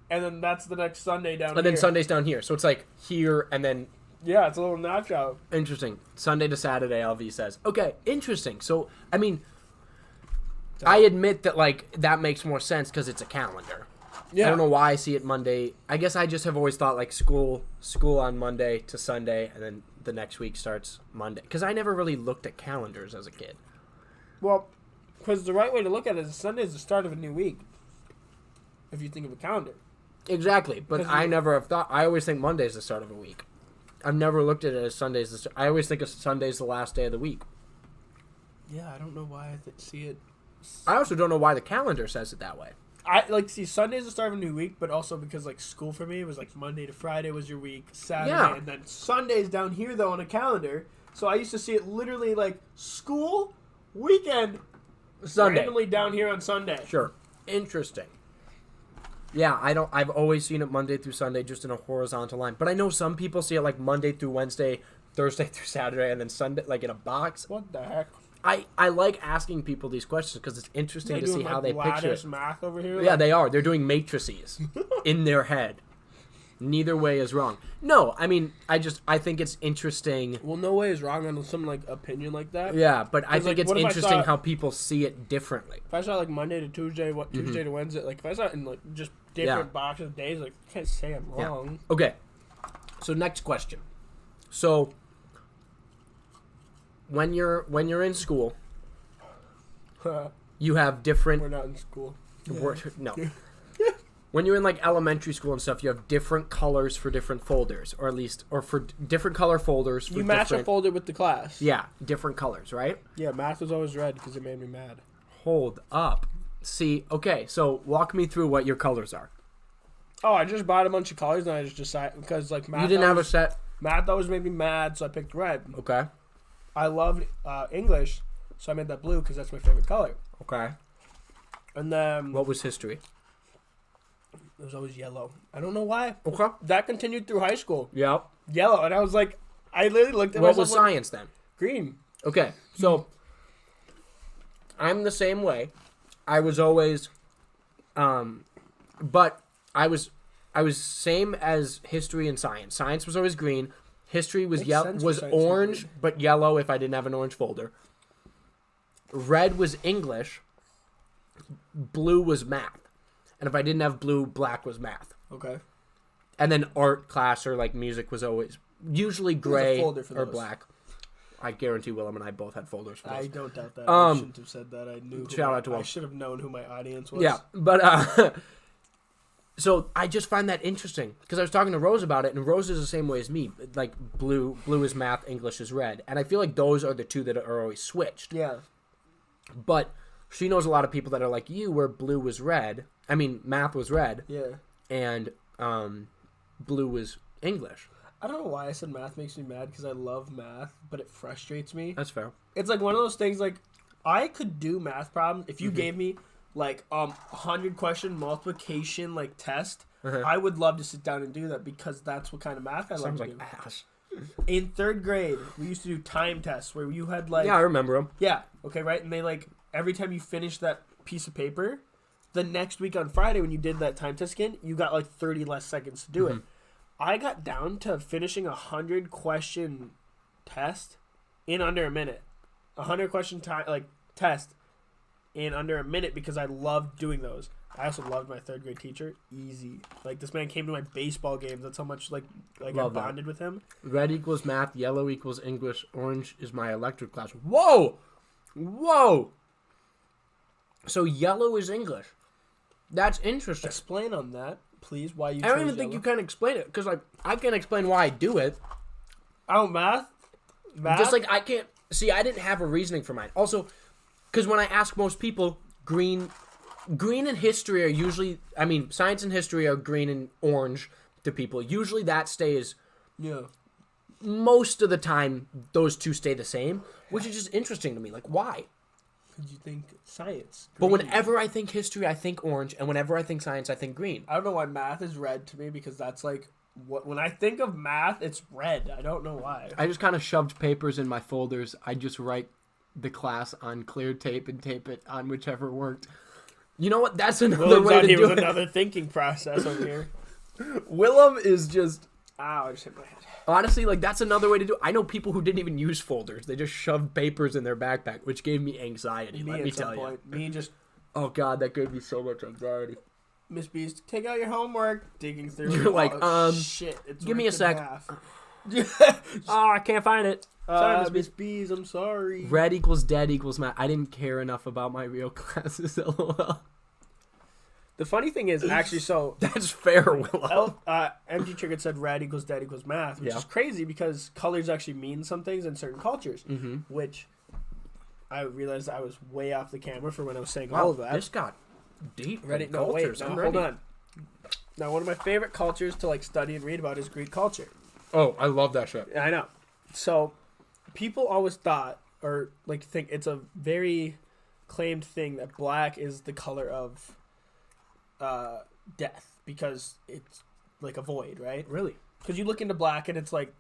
and then that's the next Sunday down here. And then Sunday's down here. So it's like here and then... Yeah, it's a little notch out. Interesting. Sunday to Saturday, LV says. Okay, interesting. So, I mean, I admit that, like, that makes more sense because it's a calendar. Yeah. I don't know why I see it Monday. I guess I just have always thought, like, school on Monday to Sunday, and then the next week starts Monday. Because I never really looked at calendars as a kid. Well, because the right way to look at it is Sunday is the start of a new week, if you think of a calendar. Exactly, but I never have thought... I always think Monday is the start of a week. I've never looked at it as Sunday's. I always think of Sunday's the last day of the week. Yeah, I don't know why I see it. I also don't know why the calendar says it that way. I see Sunday's the start of a new week, but also because like school for me was like Monday to Friday was your week, Saturday, and then Sunday's down here though on a calendar. So I used to see it literally like school, weekend, Sunday, randomly down here on Sunday. Sure, interesting. Yeah, I've always seen it Monday through Sunday just in a horizontal line. But I know some people see it like Monday through Wednesday, Thursday through Saturday, and then Sunday, like in a box. What the heck? I like asking people these questions because it's interesting to see how they picture it. Math over here? Yeah, they are. They're doing matrices in their head. Neither way is wrong. No, I mean, I think it's interesting. Well, no way is wrong on some like opinion like that. Yeah, but I think like, it's interesting how people see it differently. If I saw like Monday to Tuesday, Tuesday to Wednesday, like if I saw it in like just different boxes of days, like I can't say I'm wrong. Yeah. Okay. So next question. So when you're in school, you have different. We're not in school. No. When you're in like elementary school and stuff, you have different colors for different folders, or for different color folders. For you match a folder with the class. Yeah, different colors, right? Yeah, math was always red because it made me mad. Hold up. See, okay, so walk me through what your colors are. Oh, I just bought a bunch of colors and I just decided because like math. You didn't have a set. Math always made me mad, so I picked red. Okay. I loved English, so I made that blue because that's my favorite color. Okay. And then what was history? It was always yellow. I don't know why. Okay. That continued through high school. Yep. Yellow, and I was like, I literally looked at what myself. Was science then? Green. Okay, so I'm the same way. I was always, but I was same as history and science. Science was always green. History was orange, but yellow if I didn't have an orange folder. Red was English. Blue was math. And if I didn't have blue, black was math. Okay. And then art class or like music was always usually gray or black. I guarantee Willem and I both had folders for those. I don't doubt that. I shouldn't have said that. I knew. Shout out to Willem. I should have known who my audience was. Yeah, but so I just find that interesting because I was talking to Rose about it, and Rose is the same way as me. Like blue is math, English is red, and I feel like those are the two that are always switched. Yeah. But she knows a lot of people that are like you, where blue was red. I mean, math was red. Yeah. And blue was English. I don't know why I said math makes me mad because I love math, but it frustrates me. That's fair. It's like one of those things. Like I could do math problems if you gave me like 100 question multiplication like test. I would love to sit down and do that because that's what kind of math I love to do. Ass. In 3rd grade, we used to do time tests where you had like I remember them. Yeah. Okay. Right. And they like every time you finished that piece of paper, the next week on Friday when you did that time test again, you got like 30 less seconds to do it. I got down to finishing 100 question test in under a minute. 100 question test in under a minute because I loved doing those. I also loved my 3rd grade teacher. Easy. Like this man came to my baseball games. That's how much like I bonded with him. Red equals math. Yellow equals English. Orange is my electric class. Whoa. So yellow is English. That's interesting. Explain on that, please. Why you? I don't even think you can explain it because I can explain why I do it. Oh, math? Just like I can't see. I didn't have a reasoning for mine. Also, because when I ask most people, green and history are usually. I mean, science and history are green and orange to people. Usually that stays. Yeah. Most of the time, those two stay the same, which is just interesting to me. Like, why? Because you think science. But whenever I think history, I think orange, and whenever I think science, I think green. I don't know why math is red to me, because that's like when I think of math, it's red. I don't know why. I just kind of shoved papers in my folders. I just write the class on clear tape and tape it on whichever worked. You know what? That's another way to do it. Another thinking process over here. Willem is just... Ow, I just hit my head. Honestly, like, that's another way to do it. I know people who didn't even use folders. They just shoved papers in their backpack, which gave me anxiety, let me tell you. Me just... Oh, God, that gave me so much anxiety. Miss Beast, take out your homework. Digging through. You're like, shit. It's give me a sec. Oh, I can't find it. Sorry, Miss Bees, I'm sorry. Red equals dead equals math. I didn't care enough about my real classes, lol. The funny thing is, actually, so... That's fair, Willow. MG Trigger said red equals dead equals math, which is crazy because colors actually mean some things in certain cultures, which I realized I was way off the camera for when I was saying all of that. This got deep. Ready? No, wait. No, hold on. Now, one of my favorite cultures to like study and read about is Greek culture. Oh, I love that shit. I know. So, people always thought, or like think it's a very claimed thing that black is the color of death because it's like a void, right? Really? Because you look into black and it's like,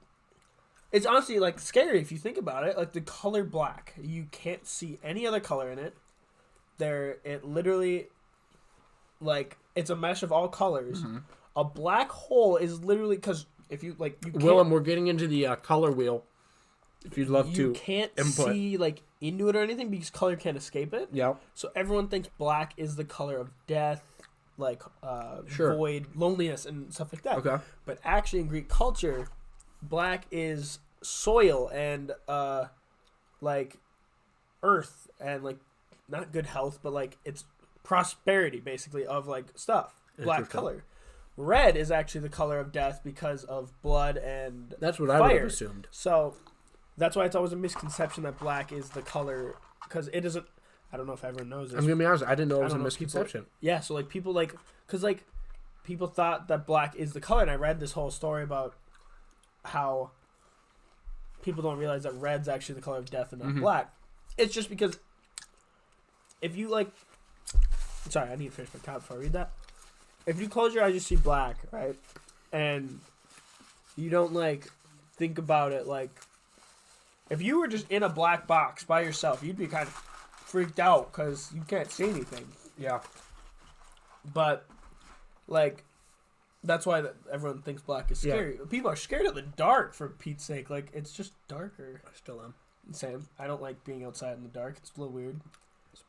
it's honestly like scary if you think about it. Like the color black, you can't see any other color in it. It literally, like, it's a mesh of all colors. A black hole is literally, because if you like, you can't, Willem, we're getting into the color wheel. If you'd love to, you can't see like into it or anything because color can't escape it. Yeah. So everyone thinks black is the color of death, like void, loneliness, and stuff like that. Okay. But actually, in Greek culture, black is soil and like earth and like not good health, but like it's prosperity basically of like stuff. Black color. Red is actually the color of death because of blood and that's what fire. I would have assumed. So that's why it's always a misconception that black is the color, because it isn't. I don't know if everyone knows this. I'm gonna be honest. I didn't know it was a misconception. Yeah, so like people like, because like people thought that black is the color, and I read this whole story about how people don't realize that red's actually the color of death and not black. It's just because if you like, sorry, I need to finish my count before I read that. If you close your eyes, you see black, right? And you don't like think about it like, if you were just in a black box by yourself, you'd be kind of freaked out because you can't see anything. Yeah. But like, that's why everyone thinks black is scary. Yeah. People are scared of the dark, for Pete's sake. Like, it's just darker. I still am. Same. I don't like being outside in the dark. It's a little weird.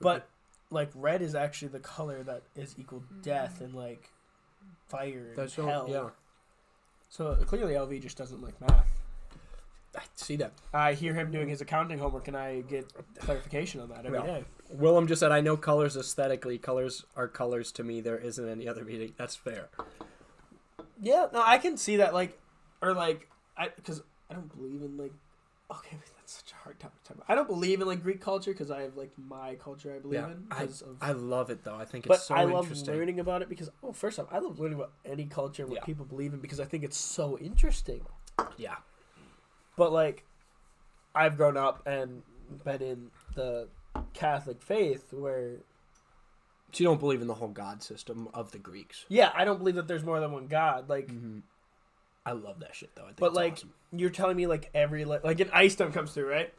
But like, red is actually the color that is equal death and like fire and hell. Yeah. So clearly LV just doesn't like math. I see that. I hear him doing his accounting homework, and I get clarification on that every day. Willem just said, I know colors aesthetically. Colors are colors to me. There isn't any other meaning. That's fair. Yeah, no, I can see that, like, or like, because I don't believe in, like, okay, that's such a hard topic to talk about. I don't believe in, like, Greek culture, because I have, like, my culture I believe in. I love it, though. I think it's so interesting. But I love learning about it because, first off, I love learning about any culture and what people believe in because I think it's so interesting. Yeah. But, like, I've grown up and been in the Catholic faith where... So you don't believe in the whole God system of the Greeks? Yeah, I don't believe that there's more than one God. Like, I love that shit, though. I think but, it's like, awesome. You're telling me, like, like, an ice stone comes through, right?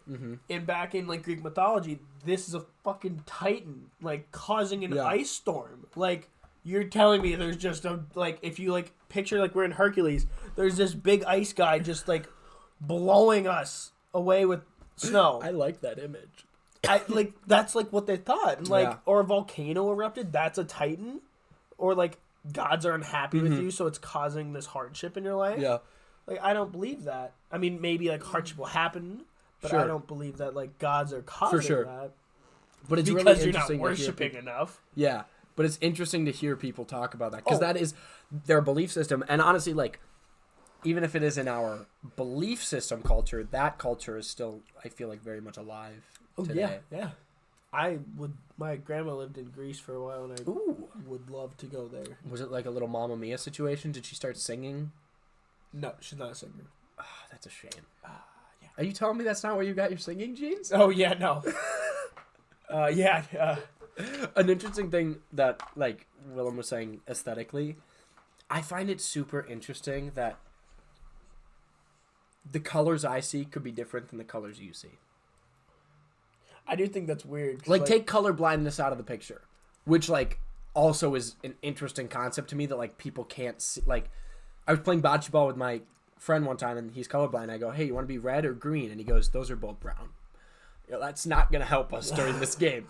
And back in, like, Greek mythology, this is a fucking titan, like, causing an ice storm. Like, you're telling me there's just a, like, if you, like, picture, like, we're in Hercules, there's this big ice guy just, like, blowing us away with snow. I like that image. Like, that's like what they thought. And, like, or a volcano erupted, that's a titan. Or like gods are unhappy with you, so it's causing this hardship in your life. Yeah. Like, I don't believe that. I mean, maybe like hardship will happen, but I don't believe that like gods are causing that. But it's because really you're interesting not worshiping enough. Yeah. But it's interesting to hear people talk about that because that is their belief system. And honestly, like, even if it is in our belief system culture, that culture is still, I feel like, very much alive today. Yeah. My grandma lived in Greece for a while, and I would love to go there. Was it like a little Mamma Mia situation? Did she start singing? No, she's not a singer. That's a shame. Yeah. Are you telling me that's not where you got your singing genes? Oh, yeah, no. An interesting thing that, like Willem was saying aesthetically, I find it super interesting that the colors I see could be different than the colors you see. I do think that's weird. Like, take color blindness out of the picture, which, like, also is an interesting concept to me that, like, people can't see. Like, I was playing bocce ball with my friend one time, and he's colorblind. I go, hey, you want to be red or green? And he goes, those are both brown. You know, that's not going to help us during this game.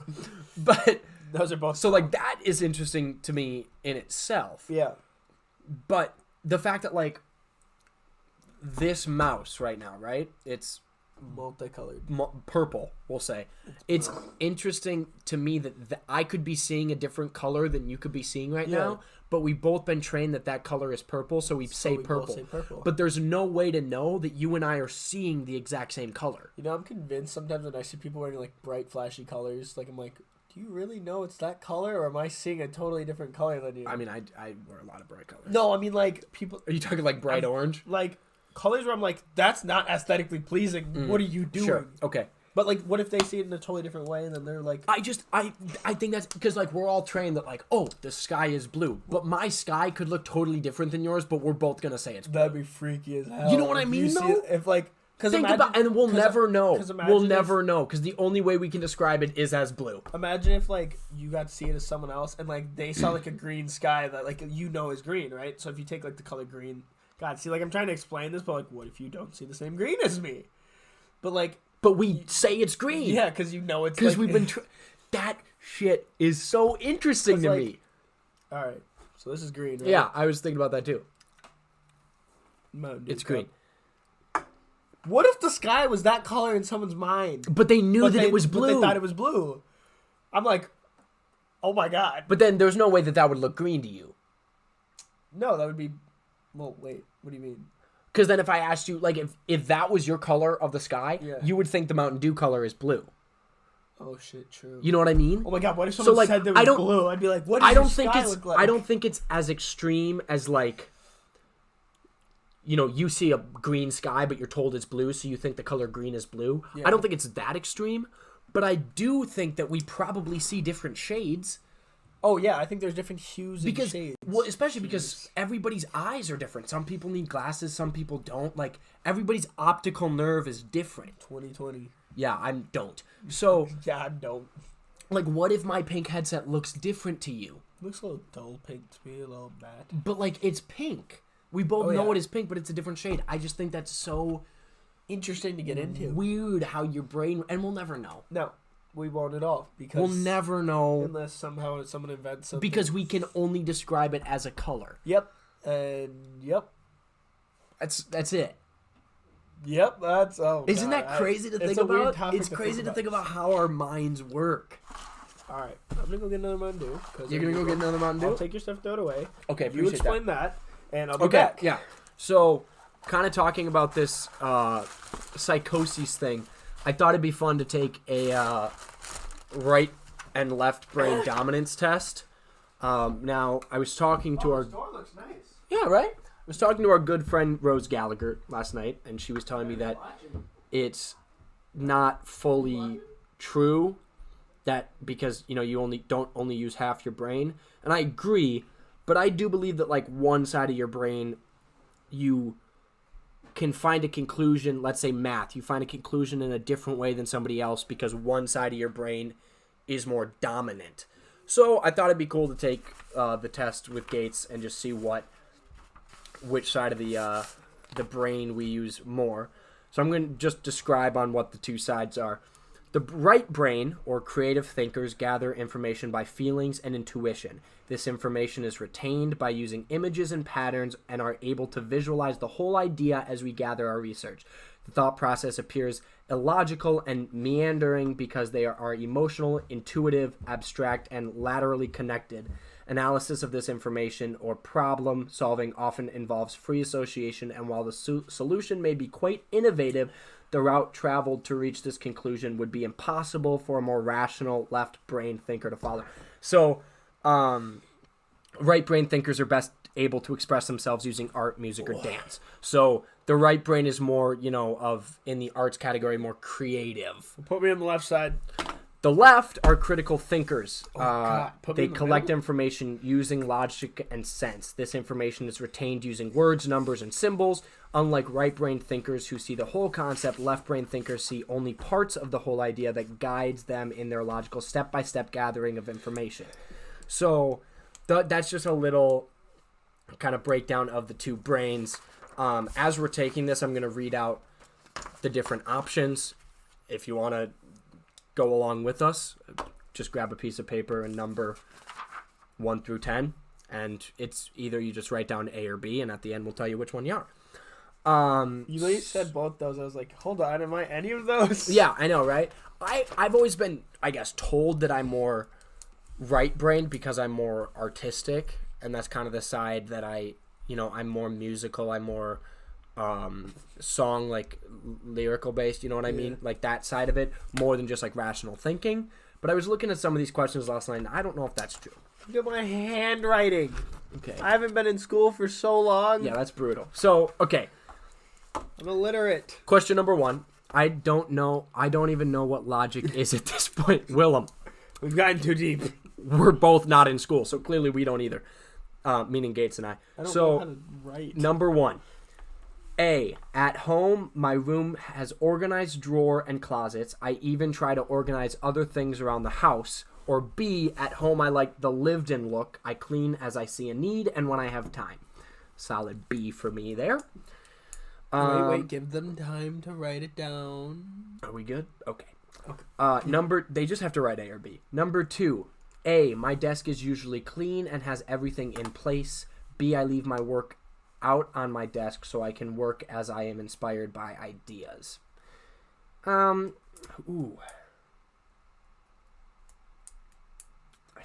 But those are both. So, like, that is interesting to me in itself. Yeah. But the fact that, like, this mouse right now, right? It's multicolored. Purple, we'll say. It's interesting to me that I could be seeing a different color than you could be seeing right now, but we've both been trained that color is purple, so we say purple. But there's no way to know that you and I are seeing the exact same color. You know, I'm convinced sometimes when I see people wearing, like, bright, flashy colors, like, I'm like, do you really know it's that color, or am I seeing a totally different color than you? I mean, I wear a lot of bright colors. No, I mean, like, people... Are you talking, like, bright orange? Like... colors where I'm like, that's not aesthetically pleasing. What are you doing? Sure. Okay. But, like, what if they see it in a totally different way and then they're like... I think that's because, like, we're all trained that, like, oh, the sky is blue. But my sky could look totally different than yours, but we're both going to say it's blue. That'd be freaky as hell. You know what I mean, though? If, like... Think about, and we'll never know. We'll never know, because the only way we can describe it is as blue. Imagine if, like, you got to see it as someone else, and, like, they saw, like, a green sky that, like, you know is green, right? So if you take, like, the color green... God, see, like, I'm trying to explain this, but, like, what if you don't see the same green as me? But, like... But we say it's green. Yeah, because you know it's, because, like... Because we've been... That shit is so interesting to me. Alright, so this is green, right? Yeah, I was thinking about that, too. It's green. What if the sky was that color in someone's mind? But they knew that it was blue. But they thought it was blue. I'm like, oh my god. But then there's no way that would look green to you. No, that would be... Well, wait, what do you mean? Because then if I asked you, like, if that was your color of the sky, you would think the Mountain Dew color is blue. Oh, shit, true. You know what I mean? Oh my god, what if someone said there was blue? I'd be like, what does your sky look like? I don't think it's as extreme as, like... You know, you see a green sky, but you're told it's blue, so you think the color green is blue. Yeah. I don't think it's that extreme, but I do think that we probably see different shades. Oh, yeah, I think there's different hues and shades. Well, especially because everybody's eyes are different. Some people need glasses, some people don't. Like, everybody's optical nerve is different. 2020. Yeah, I don't. So... yeah, I don't. Like, what if my pink headset looks different to you? Looks a little dull pink to me, a little bad. But, like, it's pink. We both know it is pink, but it's a different shade. I just think that's so interesting to get into. Weird how your brain... And we'll never know. No, we won't at all. Because we'll never know. Unless somehow someone invents something. Because we can only describe it as a color. Yep. And, yep. That's it. Yep, that's... Oh, Isn't that crazy to think about? It's crazy to think about how our minds work. All right. I'm going to go get another Mountain Dew. You're going to go get another Mountain Dew? I'll take your stuff, throw it away. Okay, you explain that. And I'll be back. Yeah. So, kind of talking about this psychosis thing, I thought it'd be fun to take a right and left brain dominance test. Now, I was talking to our... The store looks nice. Yeah, right? I was talking to our good friend Rose Gallagher last night, and she was telling me that it's not fully true that because, you know, you don't only use half your brain. And I agree. But I do believe that, like, one side of your brain, you can find a conclusion, let's say math, you find a conclusion in a different way than somebody else because one side of your brain is more dominant. So I thought it'd be cool to take the test with Gates and just see which side of the brain we use more. So I'm going to just describe on what the two sides are. The right brain, or creative thinkers, gather information by feelings and intuition. This information is retained by using images and patterns and are able to visualize the whole idea as we gather our research. The thought process appears illogical and meandering because they are emotional, intuitive, abstract, and laterally connected. Analysis of this information or problem solving often involves free association, and while the solution may be quite innovative, the route traveled to reach this conclusion would be impossible for a more rational left brain thinker to follow. So, right brain thinkers are best able to express themselves using art, music, or dance. So the right brain is more, in the arts category, more creative. Put me on the left side. The left are critical thinkers. They the collect middle? information using logic and sense. This information is retained using words, numbers, and symbols. Unlike right brain thinkers who see the whole concept, left brain thinkers see only parts of the whole idea that guides them in their logical step-by-step gathering of information. So that's just a little kind of breakdown of the two brains. As we're taking this, I'm going to read out the different options. If you want to go along with us, just grab a piece of paper and number 1 through 10, and it's either you just write down A or B, and at the end we'll tell you which one you are. You said both those. I was like, hold on, am I any of those? Yeah, I know, right? I've always been, I guess, told that I'm more right-brained because I'm more artistic, and that's kind of the side that I'm more musical, I'm more song, like lyrical based, you know what I mean? Like that side of it, more than just like rational thinking. But I was looking at some of these questions last night, and I don't know if that's true. Look at my handwriting. Okay. I haven't been in school for so long. Yeah, that's brutal. So, okay. I'm illiterate. Question number 1. I don't even know what logic is at this point. Willem. We've gotten too deep. We're both not in school, so clearly we don't either. Meaning Gates and I. I don't know how to write. Number 1. A. At home, my room has organized drawer and closets. I even try to organize other things around the house. Or B. At home, I like the lived-in look. I clean as I see a need and when I have time. Solid B for me there. Wait, give them time to write it down. Are we good? Okay. They just have to write A or B. Number 2. A. My desk is usually clean and has everything in place. B. I leave my work out on my desk so I can work as I am inspired by ideas. I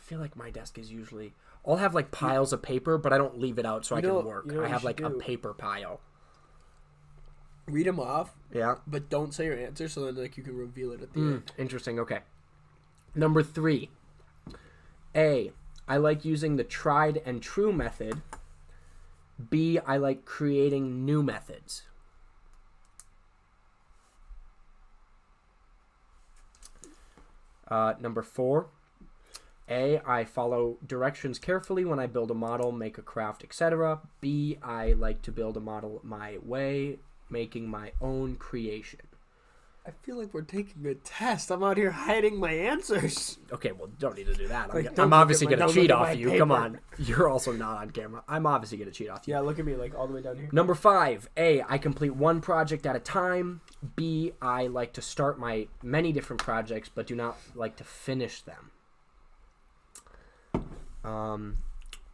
feel like my desk is usually... I'll have like piles of paper, but I don't leave it out so I can work. I have like a paper pile. Read them off. Yeah. But don't say your answer so then like you can reveal it at the end. Interesting. Okay. Number 3. A. I like using the tried and true method. B. I like creating new methods. Number 4. A. I follow directions carefully when I build a model, make a craft, etc. B. I like to build a model my way, making my own creation. I feel like we're taking a test. I'm out here hiding my answers. Okay, well, don't need to do that. Like, I'm obviously going to cheat off you. paper. Come on. You're also not on camera. I'm obviously going to cheat off you. Yeah, look at me, like, all the way down here. Number 5. A. I complete one project at a time. B. I like to start my many different projects, but do not like to finish them.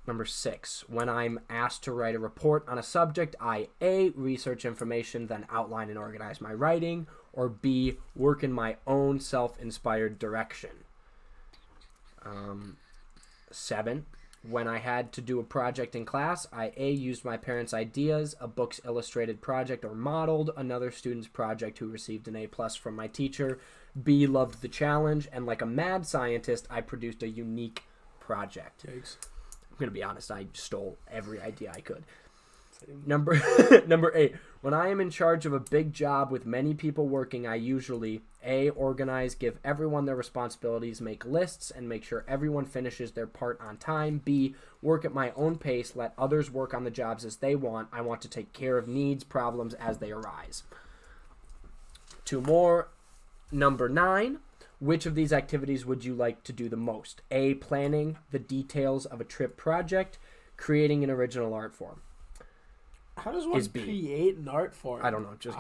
Number 6. When I'm asked to write a report on a subject, I A. research information, then outline and organize my writing, or B. work in my own self-inspired direction. 7. When I had to do a project in class, I A. used my parents' ideas, a book's illustrated project, or modeled another student's project who received an A+ from my teacher. B. loved the challenge, and like a mad scientist, I produced a unique project. Yikes. I'm going to be honest, I stole every idea I could. Number 8. When I am in charge of a big job with many people working, I usually A. organize, give everyone their responsibilities, make lists, and make sure everyone finishes their part on time. B. work at my own pace, let others work on the jobs as they want. I want to take care of needs, problems as they arise. 2 more. Number 9. Which of these activities would you like to do the most? A. planning the details of a trip project, creating an original art form. How does one create an art form? I don't know. Just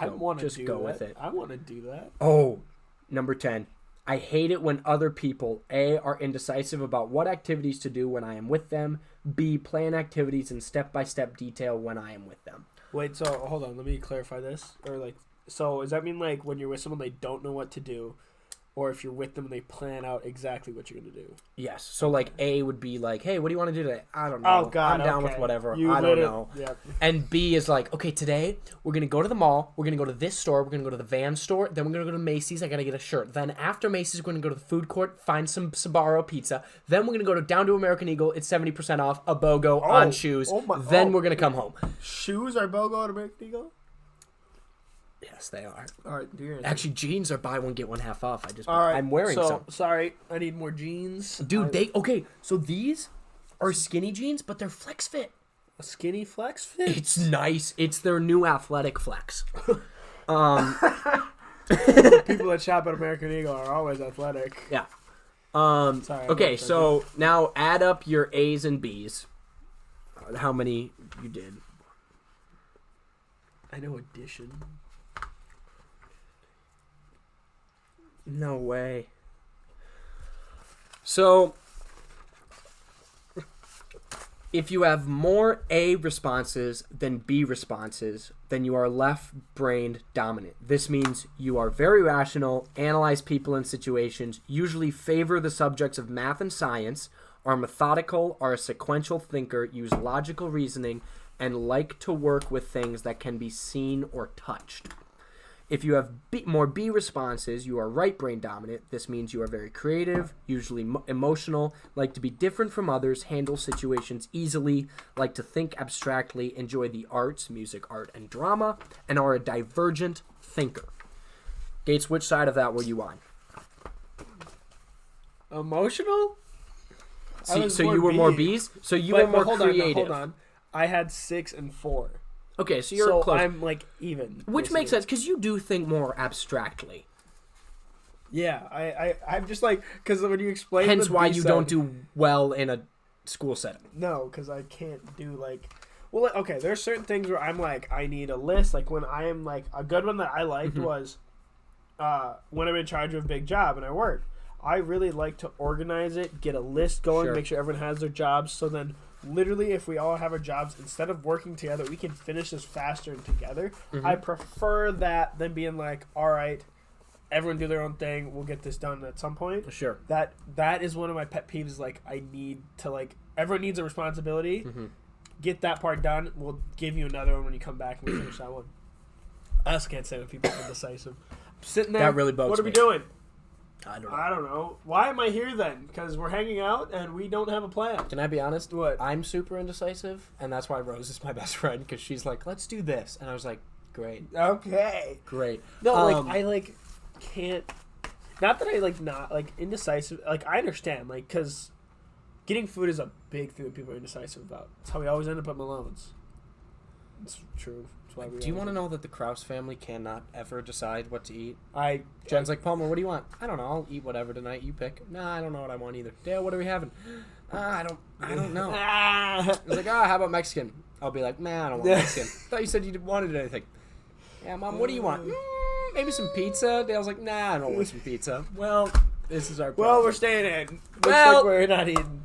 go with it. I want to do that. Oh, number 10. I hate it when other people, A, are indecisive about what activities to do when I am with them, B, plan activities in step-by-step detail when I am with them. Wait, so hold on. Let me clarify this. So does that mean like when you're with someone they don't know what to do, or if you're with them and they plan out exactly what you're gonna do. Yes. So like A would be like, hey, what do you want to do today? I don't know. Oh God, I'm down with whatever. I don't know. Yep. And B is like, okay, today we're gonna go to the mall. We're gonna go to this store. We're gonna go to the Van store. Then we're gonna go to Macy's. I gotta get a shirt. Then after Macy's, we're gonna go to the food court, find some Sbarro pizza. Then we're gonna go down to American Eagle. It's 70% off. A BOGO on shoes. Then we're gonna come home. Shoes are BOGO at American Eagle. Yes, they are. All right, do your Actually, jeans are buy one get one half off. All right, I'm wearing some. Sorry, I need more jeans. Dude, so these are skinny jeans, but they're flex fit. A skinny flex fit. It's nice. It's their new athletic flex. People that shop at American Eagle are always athletic. Yeah. Sorry, okay, so now add up your A's and B's. How many you did? I know addition. No way. So, if you have more A responses than B responses, then you are left-brained dominant. This means you are very rational, analyze people and situations, usually favor the subjects of math and science, are methodical, are a sequential thinker, use logical reasoning, and like to work with things that can be seen or touched. If you have more B responses, you are right brain dominant. This means you are very creative, usually emotional, like to be different from others, handle situations easily, like to think abstractly, enjoy the arts, music, art, and drama, and are a divergent thinker. Gates, which side of that were you on? Emotional? See, so you were more B's? So you were more creative. Hold on. I had 6 and 4. Okay, so you're close. I'm like even. Which basically. makes sense because you do think more abstractly. Yeah, I'm just like, because when you explain, hence why you don't do well in a school setting. No, because I can't do like, well, okay, there's certain things where I'm like, I need a list. Like when I am like, a good one that I liked was, when I'm in charge of a big job and I work, I really like to organize it, get a list going, make sure everyone has their jobs, so then. Literally, if we all have our jobs, instead of working together, we can finish this faster and together. I prefer that than being like, all right, everyone do their own thing. We'll get this done at some point. Sure. That is one of my pet peeves. Is like, I need to like, everyone needs a responsibility. Get that part done. We'll give you another one when you come back and we finish that one. I also can't say when people are indecisive. I'm sitting there. That really bugs me. What are we doing? I don't know. I don't know. Why am I here then? Because we're hanging out and we don't have a plan. Can I be honest? What? I'm super indecisive, and that's why Rose is my best friend, because she's like, let's do this. And I was like, great. Okay. Great. No, I can't. Not that I not indecisive. Like I understand, because getting food is a big thing that people are indecisive about. That's how we always end up at Malone's. It's true. That's why we. Do you want to know that the Krause family cannot ever decide what to eat? I. Jen's like, Palmer, what do you want? I don't know. I'll eat whatever tonight. You pick. Nah, I don't know what I want either. Dale, what are we having? I don't know. I was like, how about Mexican? I'll be like, I don't want Mexican. Thought you said you wanted anything. Yeah, Mom, what do you want? Maybe some pizza. Dale's like, I don't want some pizza. Well, this is our problem. Well, we're staying in. Looks like we're not eating.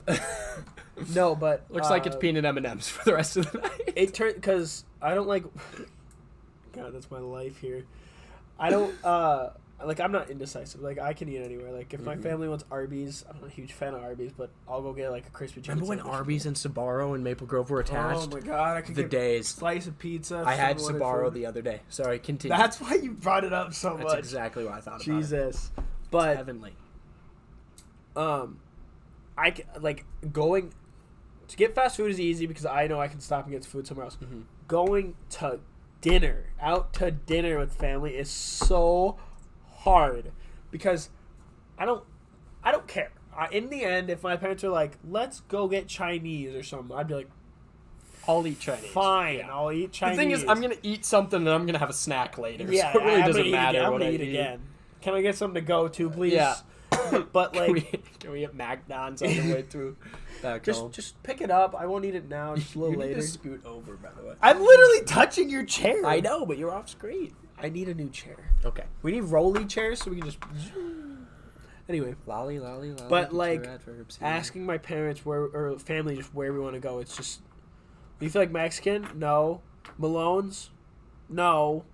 No, but looks like it's peanut M&Ms for the rest of the night. It turned because I don't like. God, that's my life here. I don't I'm not indecisive. Like I can eat anywhere. Like if my family wants Arby's, I'm not a huge fan of Arby's, but I'll go get like a crispy chicken. Remember when Arby's and Sbarro and Maple Grove were attached? Oh my God, I could get days. A slice of pizza. I had Sbarro the other day. Sorry, continue. That's why you brought it up so much. That's exactly what I thought about it. Jesus, but it's heavenly. I like going to get fast food is easy because I know I can stop and get food somewhere else. Going to out to dinner with family is so hard because I don't care. In the end, if my parents are like, let's go get Chinese or something, I'd be like, I'll eat Chinese. Fine, yeah. I'll eat Chinese. The thing is, I'm going to eat something and I'm going to have a snack later. Yeah, so it really doesn't matter I'm what gonna I eat eat. again. Can I get something to go to, please? Yeah. But like, can we get McDonald's on the way through back home? Just pick it up. I won't eat it now. Just a little later. Need to scoot over, by the way. I'm literally touching your chair. I know, but you're off screen. I need a new chair. Okay. We need rolly chairs so we can just. Anyway, lolly. But like asking my parents or family just where we want to go, it's just. Do you feel like Mexican? No. Malone's? No.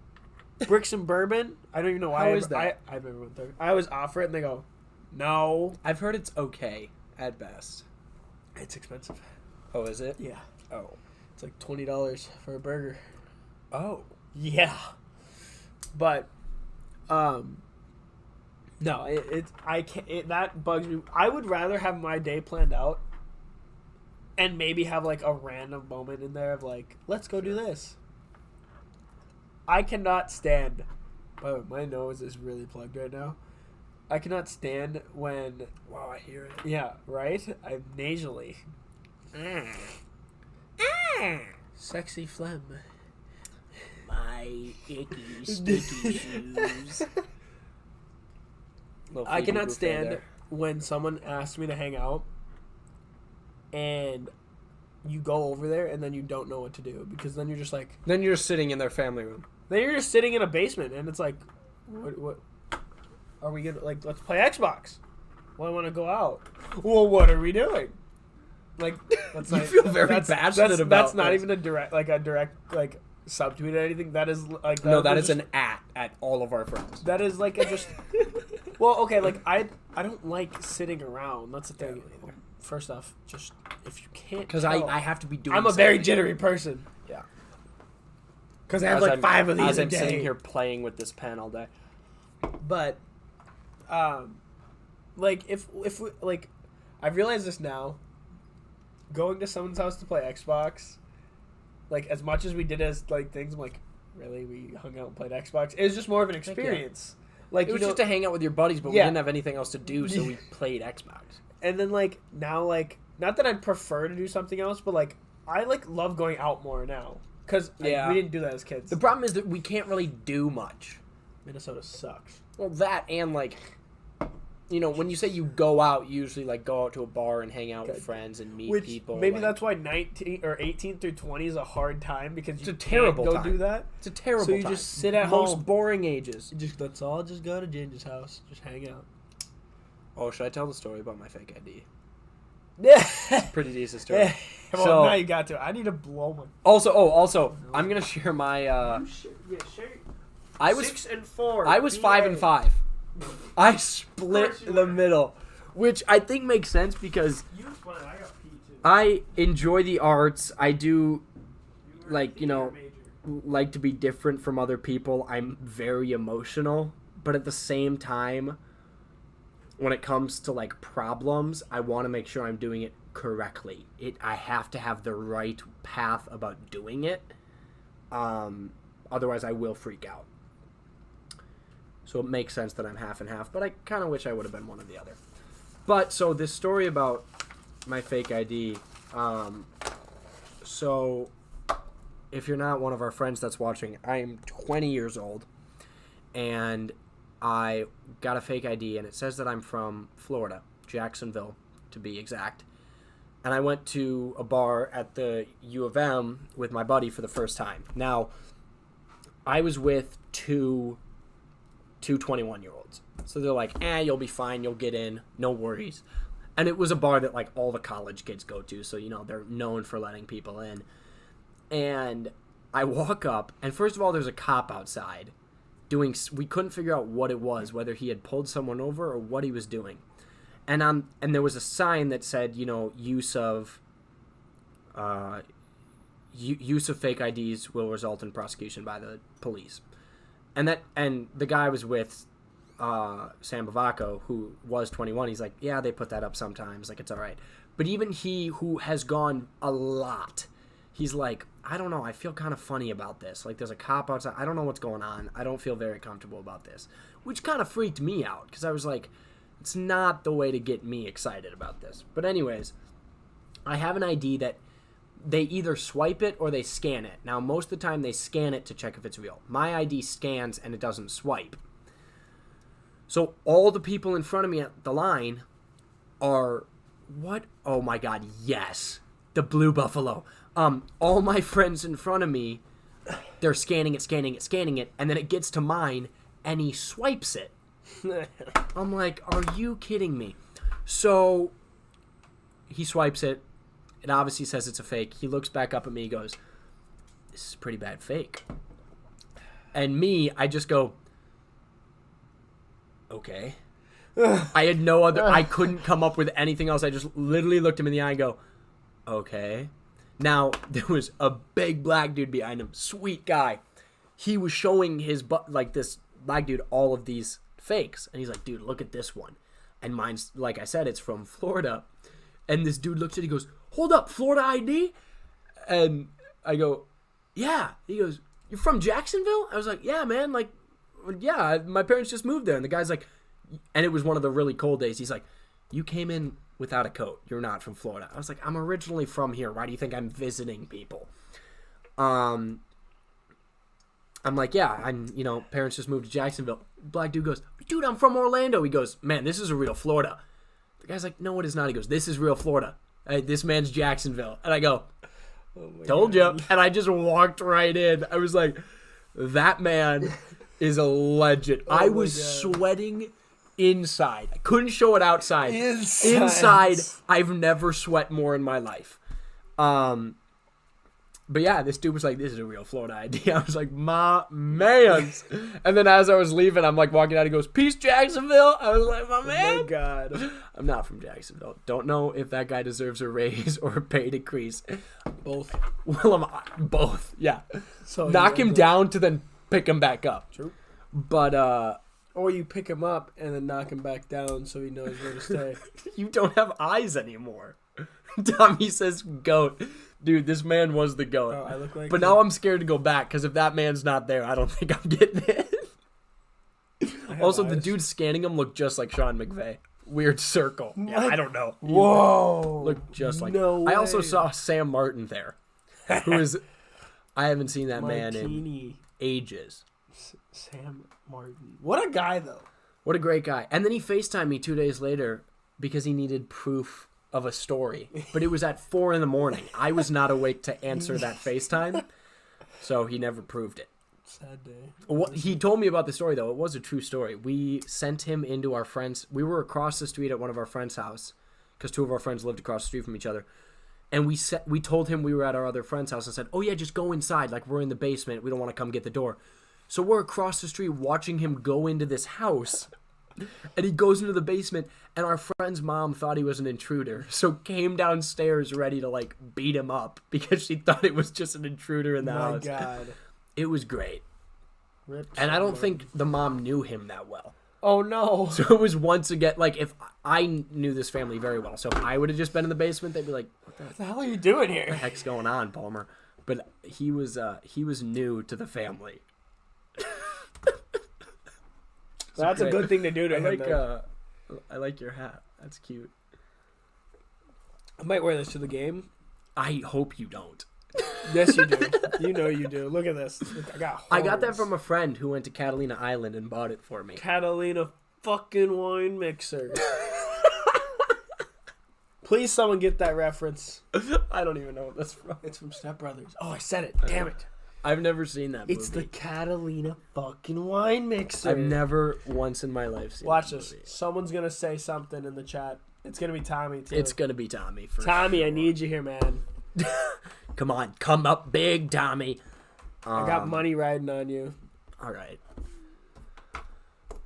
Bricks and Bourbon. I don't even know why. How is that? I never went there. I always offer it, and they go, no. I've heard it's okay at best. It's expensive. Oh, is it? Yeah. Oh. It's like $20 for a burger. Oh. Yeah. But, no, that bugs me. I would rather have my day planned out and maybe have like a random moment in there of like, let's go do this. I cannot stand. By the way, my nose is really plugged right now. I cannot stand when. Wow, I hear it. Yeah, right? I'm nasally. Sexy phlegm. My icky, sticky shoes. I cannot stand when someone asks me to hang out and you go over there and then you don't know what to do because then you're just like. Then you're sitting in their family room. Then you're just sitting in a basement and it's like, what are we gonna like? Let's play Xbox. Well, I want to go out. Well, what are we doing? Like, that's you feel very passionate about. That's not even a direct subtweet or anything. That is like no, that is an at all of our friends. That is like a just. Well, okay, like I don't like sitting around. That's the thing. Yeah, first off, just if you can't, because I have to be doing. I'm a very jittery person. Yeah. Because I have like 5 of these as a I'm day. sitting here playing with this pen all day. But, like if we, like, I realize this now. Going to someone's house to play Xbox, like as much as we did as like things, I'm like, really, we hung out and played Xbox. It was just more of an experience. Like it was just to hang out with your buddies, but we didn't have anything else to do, so we played Xbox. And then like now, like not that I'd prefer to do something else, but like I like love going out more now because we didn't do that as kids. The problem is that we can't really do much. Minnesota sucks. Well, that and like. You know, when you say you go out, you usually like go out to a bar and hang out with friends and meet people. Maybe like, that's why 19 or 18 through 20 is a hard time because it's a terrible go time. Do that. It's a terrible time. So you time. just sit at home. Most boring ages. Let's all just go to Ginger's house, just hang out. Oh, should I tell the story about my fake ID? Yeah, pretty decent story. Yeah. Well, so, now you got to. I need to blow my. Also, I'm gonna share my. Share. I was 6 and 4. I was 5 and 5. I split the middle, which I think makes sense because I enjoy the arts. I do, like like to be different from other people. I'm very emotional, but at the same time, when it comes to like problems, I want to make sure I'm doing it correctly. I have to have the right path about doing it. Otherwise, I will freak out. So it makes sense that I'm half and half, but I kind of wish I would have been one or the other. But, so this story about my fake ID, so if you're not one of our friends that's watching, I am 20 years old, and I got a fake ID, and it says that I'm from Florida, Jacksonville, to be exact. And I went to a bar at the U of M with my buddy for the first time. Now, I was with two 21-year-olds. So they're like, you'll be fine, you'll get in, no worries. And it was a bar that like all the college kids go to, so they're known for letting people in. And I walk up, and first of all, there's a cop outside we couldn't figure out what it was, whether he had pulled someone over or what he was doing. And there was a sign that said, use of fake IDs will result in prosecution by the police. And the guy was with Sam Bavacco, who was 21. He's like, yeah, they put that up sometimes. Like, it's all right. But even he, who has gone a lot, he's like, I don't know. I feel kind of funny about this. Like, there's a cop outside. I don't know what's going on. I don't feel very comfortable about this. Which kind of freaked me out because I was like, it's not the way to get me excited about this. But anyways, I have an ID that they either swipe it or they scan it. Now, most of the time, they scan it to check if it's real. My ID scans and it doesn't swipe. So all the people in front of me at the line are, what? Oh my God, yes. The Blue Buffalo. All my friends in front of me, they're scanning it, and then it gets to mine, and he swipes it. I'm like, are you kidding me? So he swipes it. It obviously says it's a fake. He looks back up at me. He goes, this is a pretty bad fake. And me, I just go, okay. I had no other, I couldn't come up with anything else. I just literally looked him in the eye and go, okay. Now, there was a big black dude behind him. Sweet guy. He was showing his butt, like this black dude, all of these fakes. And he's like, dude, look at this one. And mine's, like I said, it's from Florida. And this dude looks at it, he goes, hold up, Florida ID? And I go, yeah. He goes, you're from Jacksonville? I was like, yeah, man. Like, yeah, my parents just moved there. And the guy's like, and it was one of the really cold days. He's like, you came in without a coat. You're not from Florida. I was like, I'm originally from here. Why do you think I'm visiting people? I'm like, yeah, parents just moved to Jacksonville. Black dude goes, dude, I'm from Orlando. He goes, man, this is a real Florida. The guy's like, no, it is not. He goes, this is real Florida. Hey, this man's Jacksonville. And I go, told you. And I just walked right in. I was like, that man is a legend. I was sweating inside. I couldn't show it outside. Inside, I've never sweat more in my life. But yeah, this dude was like, this is a real Florida ID. I was like, my man's. And then as I was leaving, I'm like walking out. He goes, peace, Jacksonville. I was like, my man. Oh, my God. I'm not from Jacksonville. Don't know if that guy deserves a raise or a pay decrease. Both. Well, both. Yeah. So knock him down to then pick him back up. True. But, or you pick him up and then knock him back down so he knows where to stay. You don't have eyes anymore. Tommy says goat. Dude, this man was the goat. Oh, I look like but now I'm scared to go back because if that man's not there, I don't think I'm getting it. Also, the dude scanning him looked just like Sean McVay. Weird circle. What? Yeah, I don't know. Whoa. Looked just like. No way. I also saw Sam Martin there, who is. I haven't seen that man in ages. Sam Martin. What a guy, though. What a great guy. And then he FaceTimed me 2 days later because he needed proof of a story. But it was at 4 a.m. I was not awake to answer that FaceTime. So he never proved it. Sad day. He told me about the story, though. It was a true story. We sent him into our friends. We were across the street at one of our friends' house because 2 of our friends lived across the street from each other. And we told him we were at our other friend's house and said, oh, yeah, just go inside. Like, we're in the basement. We don't want to come get the door. So we're across the street watching him go into this house. And he goes into the basement, and our friend's mom thought he was an intruder. So came downstairs ready to, like, beat him up because she thought it was just an intruder in the house. My God. It was great. And I don't think the mom knew him that well. Oh, no. So it was once again, like, if I knew this family very well. So if I would have just been in the basement, they'd be like, what the hell are you doing here? What the heck's going on, Palmer? But he was new to the family. That's a good thing to do to him. I like your hat. That's cute. I might wear this to the game. I hope you don't. Yes, you do. You know you do. Look at this. I got that from a friend who went to Catalina Island and bought it for me. Catalina fucking wine mixer. Please, someone get that reference. I don't even know what that's from. It's from Step Brothers. Oh, I said it. Damn it. I've never seen that movie. It's the Catalina fucking wine mixer. I've never once in my life seen Watch that this. movie. Someone's going to say something in the chat. It's going to be Tommy, too. It's going to be Tommy. Tommy, sure. I need you here, man. Come on. Come up big, Tommy. I got money riding on you. All right.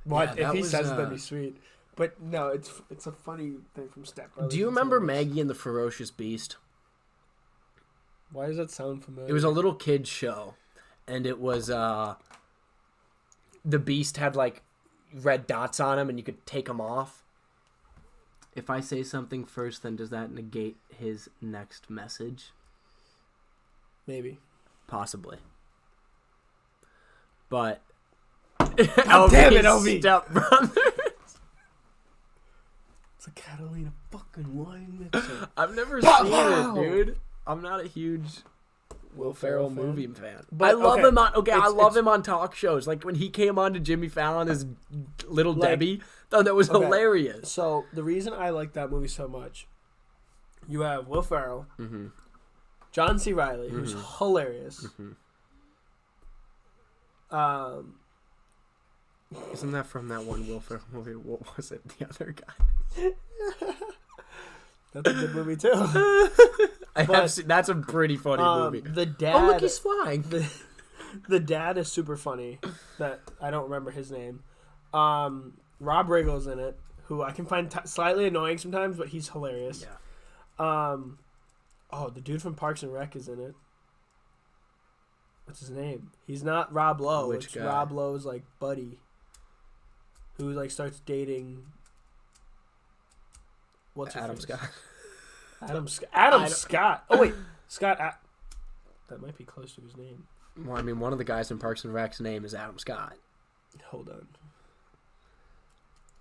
What? Yeah, if he says it, that'd be sweet. But no, it's a funny thing from Step Brothers. Do you remember Maggie and the Ferocious Beast? Why does that sound familiar? It was a little kid's show, and it was the Beast had like red dots on him, and you could take them off. If I say something first, then does that negate his next message? Maybe. Possibly. But God damn it, Obi! Step Brothers. It's a Catalina fucking wine mixer. I've never seen it, dude. I'm not a huge Will Ferrell movie fan. But I love him on I love him on talk shows. Like when he came on to Jimmy Fallon as Little Debbie, thought that was hilarious. So the reason I like that movie so much, you have Will Ferrell, John C. Reilly, who's hilarious. Isn't that from that one Will Ferrell movie? What was it? The other guy. That's a good movie too. That's a pretty funny movie. The dad. Oh look, he's flying. The dad is super funny. That I don't remember his name. Rob Riggle's in it, who I can find slightly annoying sometimes, but he's hilarious. Yeah. The dude from Parks and Rec is in it. What's his name? He's not Rob Lowe. Which it's guy? Rob Lowe's like buddy, who like starts dating. What's Adam Scott? Adam Scott. Oh wait, Scott. That might be close to his name. Well, I mean, one of the guys in Parks and Rec's name is Adam Scott. Hold on.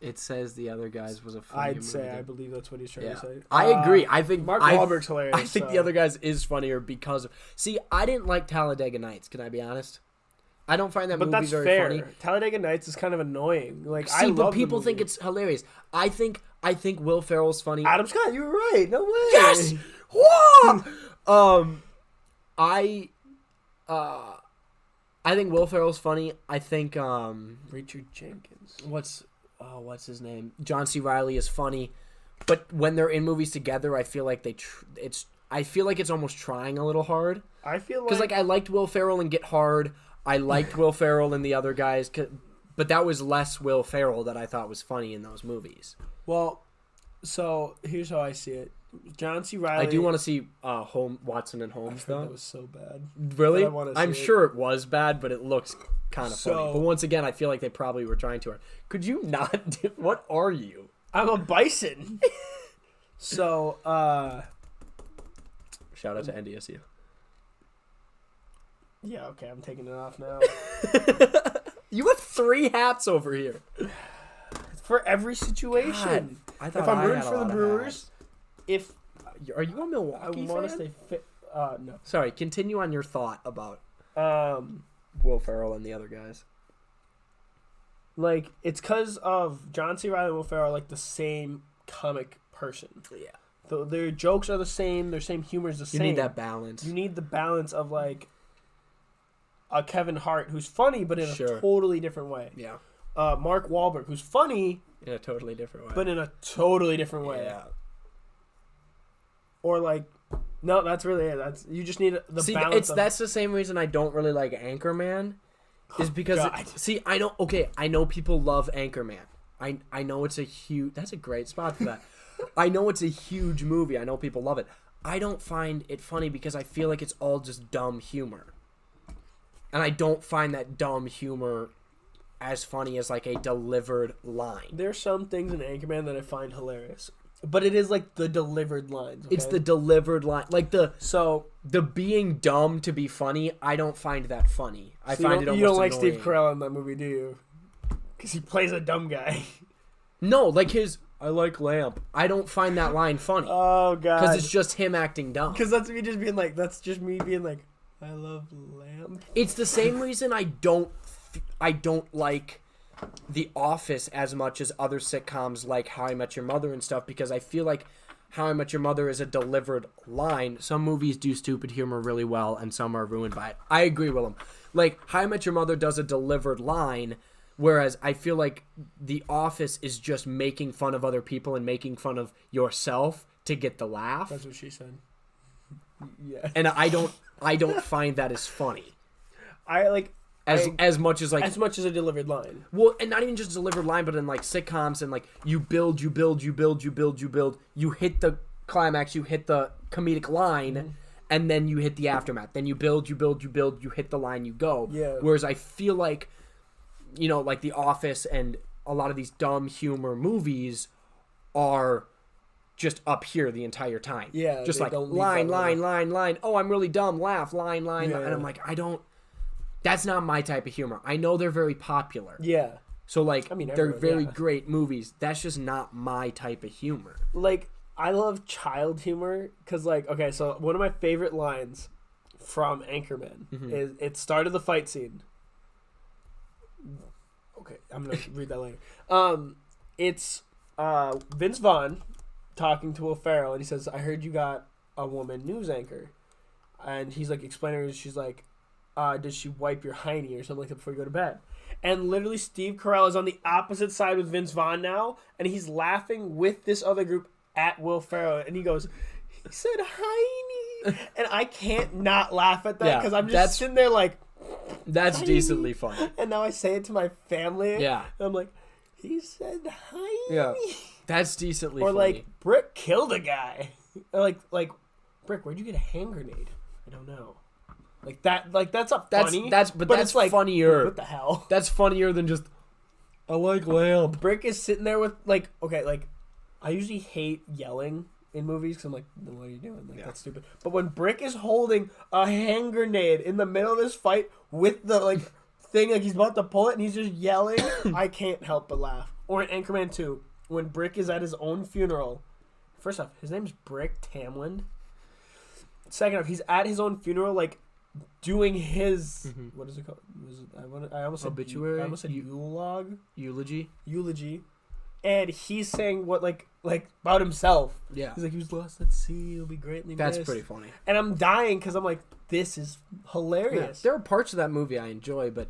It says the other guys was a funny movie. I believe that's what he's trying to say. I agree. I think Mark Wahlberg's hilarious. I think the other guys is funnier because of... See, I didn't like Talladega Nights, can I be honest? I don't find that movie very funny. Talladega Nights is kind of annoying. Like, See, but people think it's hilarious. I think Will Ferrell's funny. Adam Scott, you were right. No way. Yes! Whoa! I think Will Ferrell's funny. I think Richard Jenkins. What's his name? John C. Reilly is funny, but when they're in movies together, I feel like I feel like it's almost trying a little hard. I feel like... Because I liked Will Ferrell in Get Hard. I liked Will Ferrell in the other guys, but that was less Will Ferrell that I thought was funny in those movies. Well, so here's how I see it. John C. Reilly... I do want to see Watson and Holmes, though. That was so bad. Really? I'm sure it was bad, but it looks kind of funny. But once again, I feel like they probably were trying to hard. Could you not do... What are you? I'm a bison. So, Shout out to NDSU. Yeah, okay, I'm taking it off now. You have 3 hats over here. For every situation. God, I thought if I'm rooting for the Brewers, are you a Milwaukee I want to fan? stay fit. No. Sorry, continue on your thought about Will Ferrell and the other guys. Like, it's because of John C. Reilly and Will Ferrell are like the same comic person. Yeah. Their jokes are the same. Their same humor is the same. You need that balance. You need the balance of like a Kevin Hart who's funny but in a totally different way. Yeah. Mark Wahlberg who's funny in a totally different way. But in a totally different way. Yeah. Or like, no, that's really it. You just need the balance. That's the same reason I don't really like Anchorman, is because I know people love Anchorman. I know it's a huge. That's a great spot for that. I know it's a huge movie. I know people love it. I don't find it funny because I feel like it's all just dumb humor. And I don't find that dumb humor as funny as like a delivered line. There's some things in Anchorman that I find hilarious. But it is like the delivered lines. Okay? It's the delivered line. Like the being dumb to be funny, I don't find that funny. I find it almost You don't like annoying. Steve Carell in that movie, do you? Because he plays a dumb guy. No, like I like Lamp. I don't find that line funny. Oh, God. Because it's just him acting dumb. Because that's just me being like, I love Lamp. It's the same reason I don't like The Office as much as other sitcoms like How I Met Your Mother and stuff, because I feel like How I Met Your Mother is a delivered line. Some movies do stupid humor really well, and some are ruined by it. I agree with them. Like, How I Met Your Mother does a delivered line, whereas I feel like The Office is just making fun of other people and making fun of yourself to get the laugh. That's what she said. Yeah. And I don't find that as funny. As much as a delivered line. Well, and not even just a delivered line, but in like sitcoms and like you build, you hit the climax, you hit the comedic line, and then you hit the aftermath. Then you build, you hit the line, you go. Yeah. Whereas I feel like, like The Office and a lot of these dumb humor movies are just up here the entire time. Yeah. Just like line. Oh, I'm really dumb. Laugh, line. Yeah. And I'm like, that's not my type of humor. I know they're very popular. Yeah. So, like, they're very great movies. That's just not my type of humor. Like, I love child humor because, like, okay, so one of my favorite lines from Anchorman is, it started the fight scene. Okay, I'm going to read that later. It's Vince Vaughn talking to Will Ferrell, and he says, I heard you got a woman news anchor. And he's, like, explaining her, she's like, does she wipe your hiney or something like that before you go to bed? And literally Steve Carell is on the opposite side with Vince Vaughn now, and he's laughing with this other group at Will Ferrell, and he goes, he said hiney, and I can't not laugh at that because I'm just sitting there like, That's decently funny. And now I say it to my family. Yeah. And I'm like, he said hi. Yeah. That's decently or funny. like, Brick killed a guy. Or like, Brick, where'd you get a hand grenade? I don't know. Like that's not funny. That's it's like, funnier. What the hell? That's funnier than just, I like lamb. Brick is sitting there with like, okay, like, I usually hate yelling in movies because I'm like, what are you doing? Like, that's stupid. But when Brick is holding a hand grenade in the middle of this fight with the like thing, like he's about to pull it and he's just yelling, I can't help but laugh. Or in Anchorman 2, when Brick is at his own funeral. First off, his name's Brick Tamland. Second off, he's at his own funeral, like doing his what is it called? I almost said obituary. I almost said Eulogy. And he's saying what like about himself. Yeah. He's like, he was lost at sea. He'll be greatly missed. That's pretty funny. And I'm dying because I'm like, this is hilarious. Yeah. There are parts of that movie I enjoy, but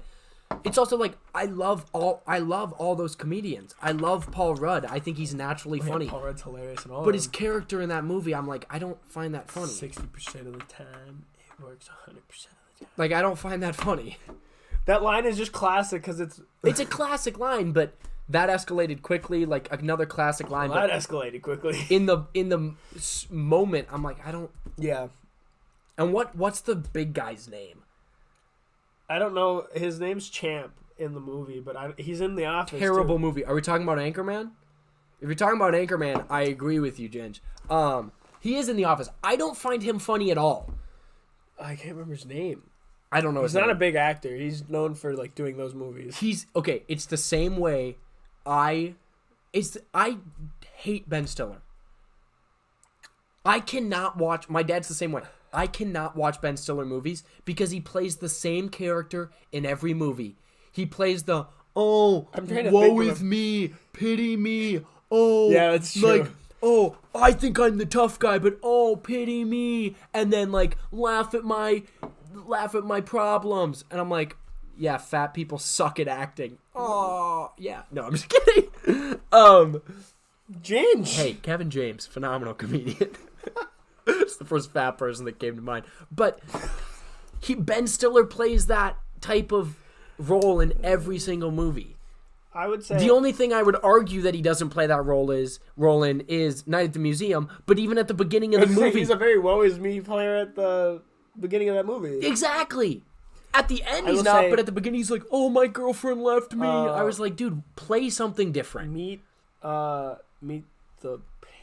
it's also like I love all those comedians. I love Paul Rudd. I think he's naturally funny. Paul Rudd's hilarious and all. But his character in that movie, I'm like, I don't find that funny. 60% of the time, it works 100% of the time. Like, I don't find that funny. That line is just classic because it's a classic line, but that escalated quickly. Like another classic line. That escalated quickly. In the moment, I'm like, I don't. Yeah. And what's the big guy's name? I don't know. His name's Champ in the movie, but he's in The Office. Terrible too. movie. Are we talking about Anchorman? If you're talking about Anchorman, I agree with you, Ginge. He is in The Office. I don't find him funny at all. I can't remember his name. I don't know. He's not a big actor. He's known for like doing those movies. He's okay. It's the same way. I hate Ben Stiller. I cannot watch. My dad's the same way. I cannot watch Ben Stiller movies because he plays the same character in every movie. He plays the woe with me, pity me. Oh, yeah, that's true. Like, oh, I think I'm the tough guy, but oh, pity me, and then like laugh at my problems, and I'm like, yeah, fat people suck at acting. Oh, yeah. No, I'm just kidding. James. Hey, Kevin James, phenomenal comedian. It's the first fat person that came to mind. But Ben Stiller plays that type of role in every single movie. I would say the only thing I would argue that he doesn't play that role in is Night at the Museum. But even at the beginning of the movie, he's a very woe is me player at the beginning of that movie. Exactly. At the end, he's not, but at the beginning, he's like, "Oh, my girlfriend left me." I was like, "Dude, play something different." Meet the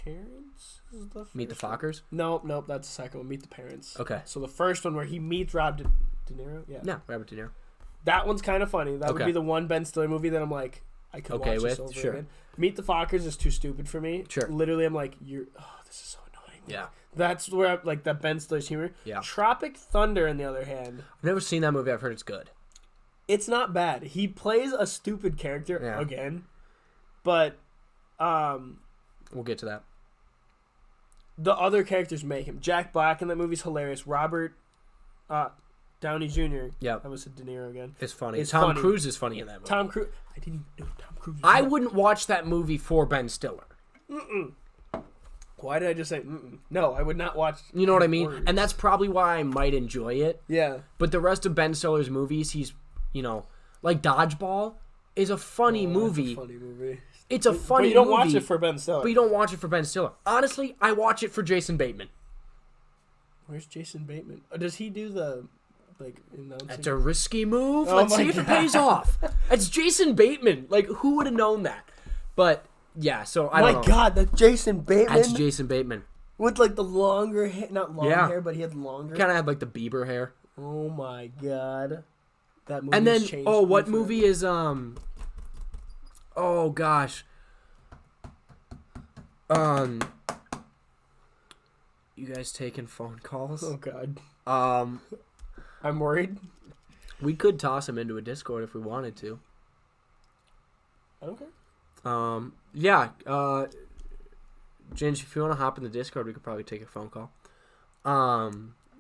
Parents. Meet the Fockers? Nope, that's the second one. Meet the Parents. Okay. So the first one where he meets Rob De Niro. Yeah. No, Robert De Niro. That one's kind of funny. That would be the one Ben Stiller movie that I'm like, I could watch this over again. Meet the Fockers is too stupid for me. Sure. Literally, I'm like, this is so annoying. Yeah. That's where like that Ben Stiller's humor. Yeah. Tropic Thunder, on the other hand, I've never seen that movie. I've heard it's good. It's not bad. He plays a stupid character again, but we'll get to that. The other characters make him. Jack Black in that movie's hilarious. Robert Downey Jr. Yeah, I was De Niro again. It's funny. Tom Cruise is funny in that movie. Tom Cruise. I didn't even know Tom Cruise. I wouldn't watch that movie for Ben Stiller. Why did I just say no? I would not watch. You know what I mean? And that's probably why I might enjoy it. Yeah. But the rest of Ben Stiller's movies, he's like Dodgeball is a funny movie. That's a funny movie. It's a funny movie. But you don't watch it for Ben Stiller. But you don't watch it for Ben Stiller. Honestly, I watch it for Jason Bateman. Where's Jason Bateman? Does he do the announcing? That's a risky move. Let's see if it pays off. It's Jason Bateman. Like, who would have known that? But yeah, so I don't know. My God, that's Jason Bateman. That's Jason Bateman with like the longer hair, not long hair, but he had longer. Kind of had like the Bieber hair. Oh my God, that movie. And then what movie is Oh gosh. You guys taking phone calls? Oh God. I'm worried. We could toss him into a Discord if we wanted to. Okay. Yeah. Ginge, if you want to hop in the Discord, we could probably take a phone call.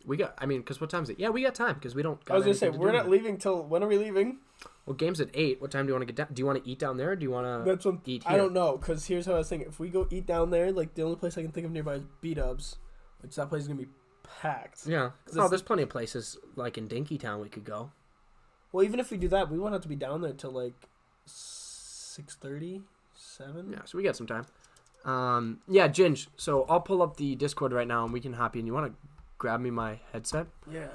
Because what time is it? Yeah, we got time because we don't. I was gonna say we're not leaving till. When are we leaving? Well, game's at 8. What time do you want to get down? Do you want to eat down there, or do you want to eat here? I don't know, because here's how I was thinking. If we go eat down there, like the only place I can think of nearby is B-Dubs, which that place is gonna be packed. Yeah. Oh, there's plenty of places like in Dinkytown we could go. Well, even if we do that, we won't have to be down there till like 6:30, 7. Yeah, so we got some time. Yeah, Ginge. So I'll pull up the Discord right now and we can hop in. You want to grab me my headset? Yeah.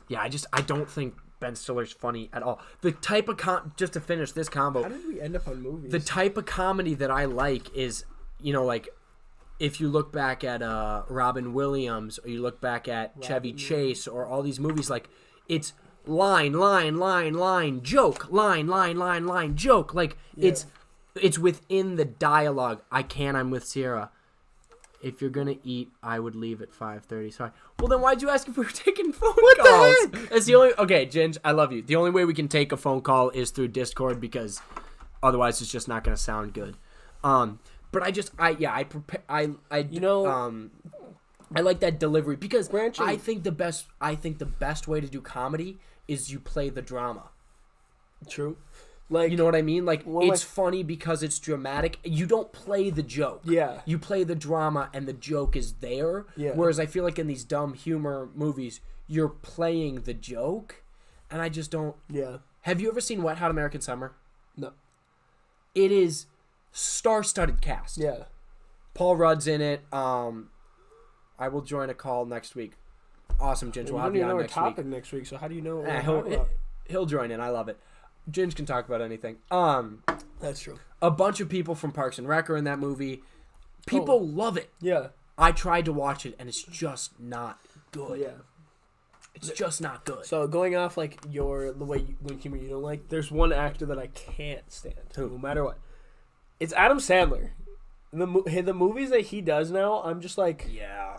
Yeah, I don't think Ben Stiller's funny at all. The type of just to finish this combo. How did we end up on movies? The type of comedy that I like is, like if you look back at Robin Williams or you look back at Chevy Chase or all these movies, like it's line, joke, line, joke. Like it's within the dialogue. I'm with Sierra. If you're gonna eat, I would leave at 5:30. Sorry. Well, then why'd you ask if we were taking phone calls? The heck? It's the only. Okay, Ginge, I love you. The only way we can take a phone call is through Discord because otherwise it's just not gonna sound good. But I like that delivery because I think the best way to do comedy is you play the drama. True. Like, you know what I mean? Like, it's funny because it's dramatic. You don't play the joke. Yeah. You play the drama and the joke is there. Yeah. Whereas I feel like in these dumb humor movies, you're playing the joke. And I just don't. Yeah. Have you ever seen Wet Hot American Summer? No. It is star-studded cast. Yeah. Paul Rudd's in it. I will join a call next week. Awesome, Ginge. We'll have you on next week. Topic next week, so how do you know what we're talking about? He'll join in. I love it. Ginge can talk about anything. That's true. A bunch of people from Parks and Rec are in that movie. People love it. Yeah. I tried to watch it, and it's just not good. Yeah. It's just not good. So going off like the way humor you don't like, there's one actor that I can't stand. Who? No matter what. It's Adam Sandler. The movies that he does now, I'm just like, yeah.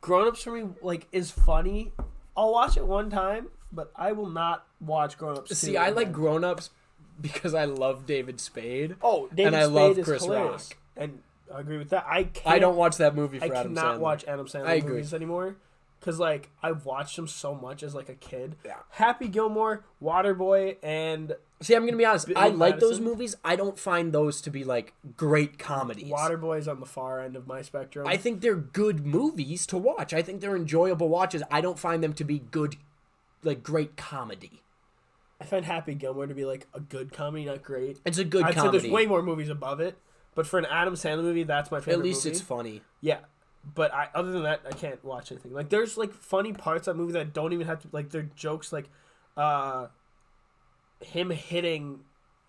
Grown Ups for me is funny. I'll watch it one time, but I will not watch Grown Ups. See, I like Grown Ups because I love David Spade. Oh, David Spade love is Chris hilarious. Rock. And I agree with that. I don't watch that movie for Adam Sandler. I cannot watch Adam Sandler movies anymore. Because, I've watched them so much as, a kid. Yeah. Happy Gilmore, Waterboy, and... See, I'm going to be honest. I like those movies. I don't find those to be, great comedies. Waterboy's on the far end of my spectrum. I think they're good movies to watch. I think they're enjoyable watches. I don't find them to be good, great comedy. I find Happy Gilmore to be, a good comedy, not great. It's a good comedy. I'd say there's way more movies above it. But for an Adam Sandler movie, that's my favorite movie. At least it's funny. Yeah. But other than that, I can't watch anything. There's funny parts of that movie that don't even have to they're jokes him hitting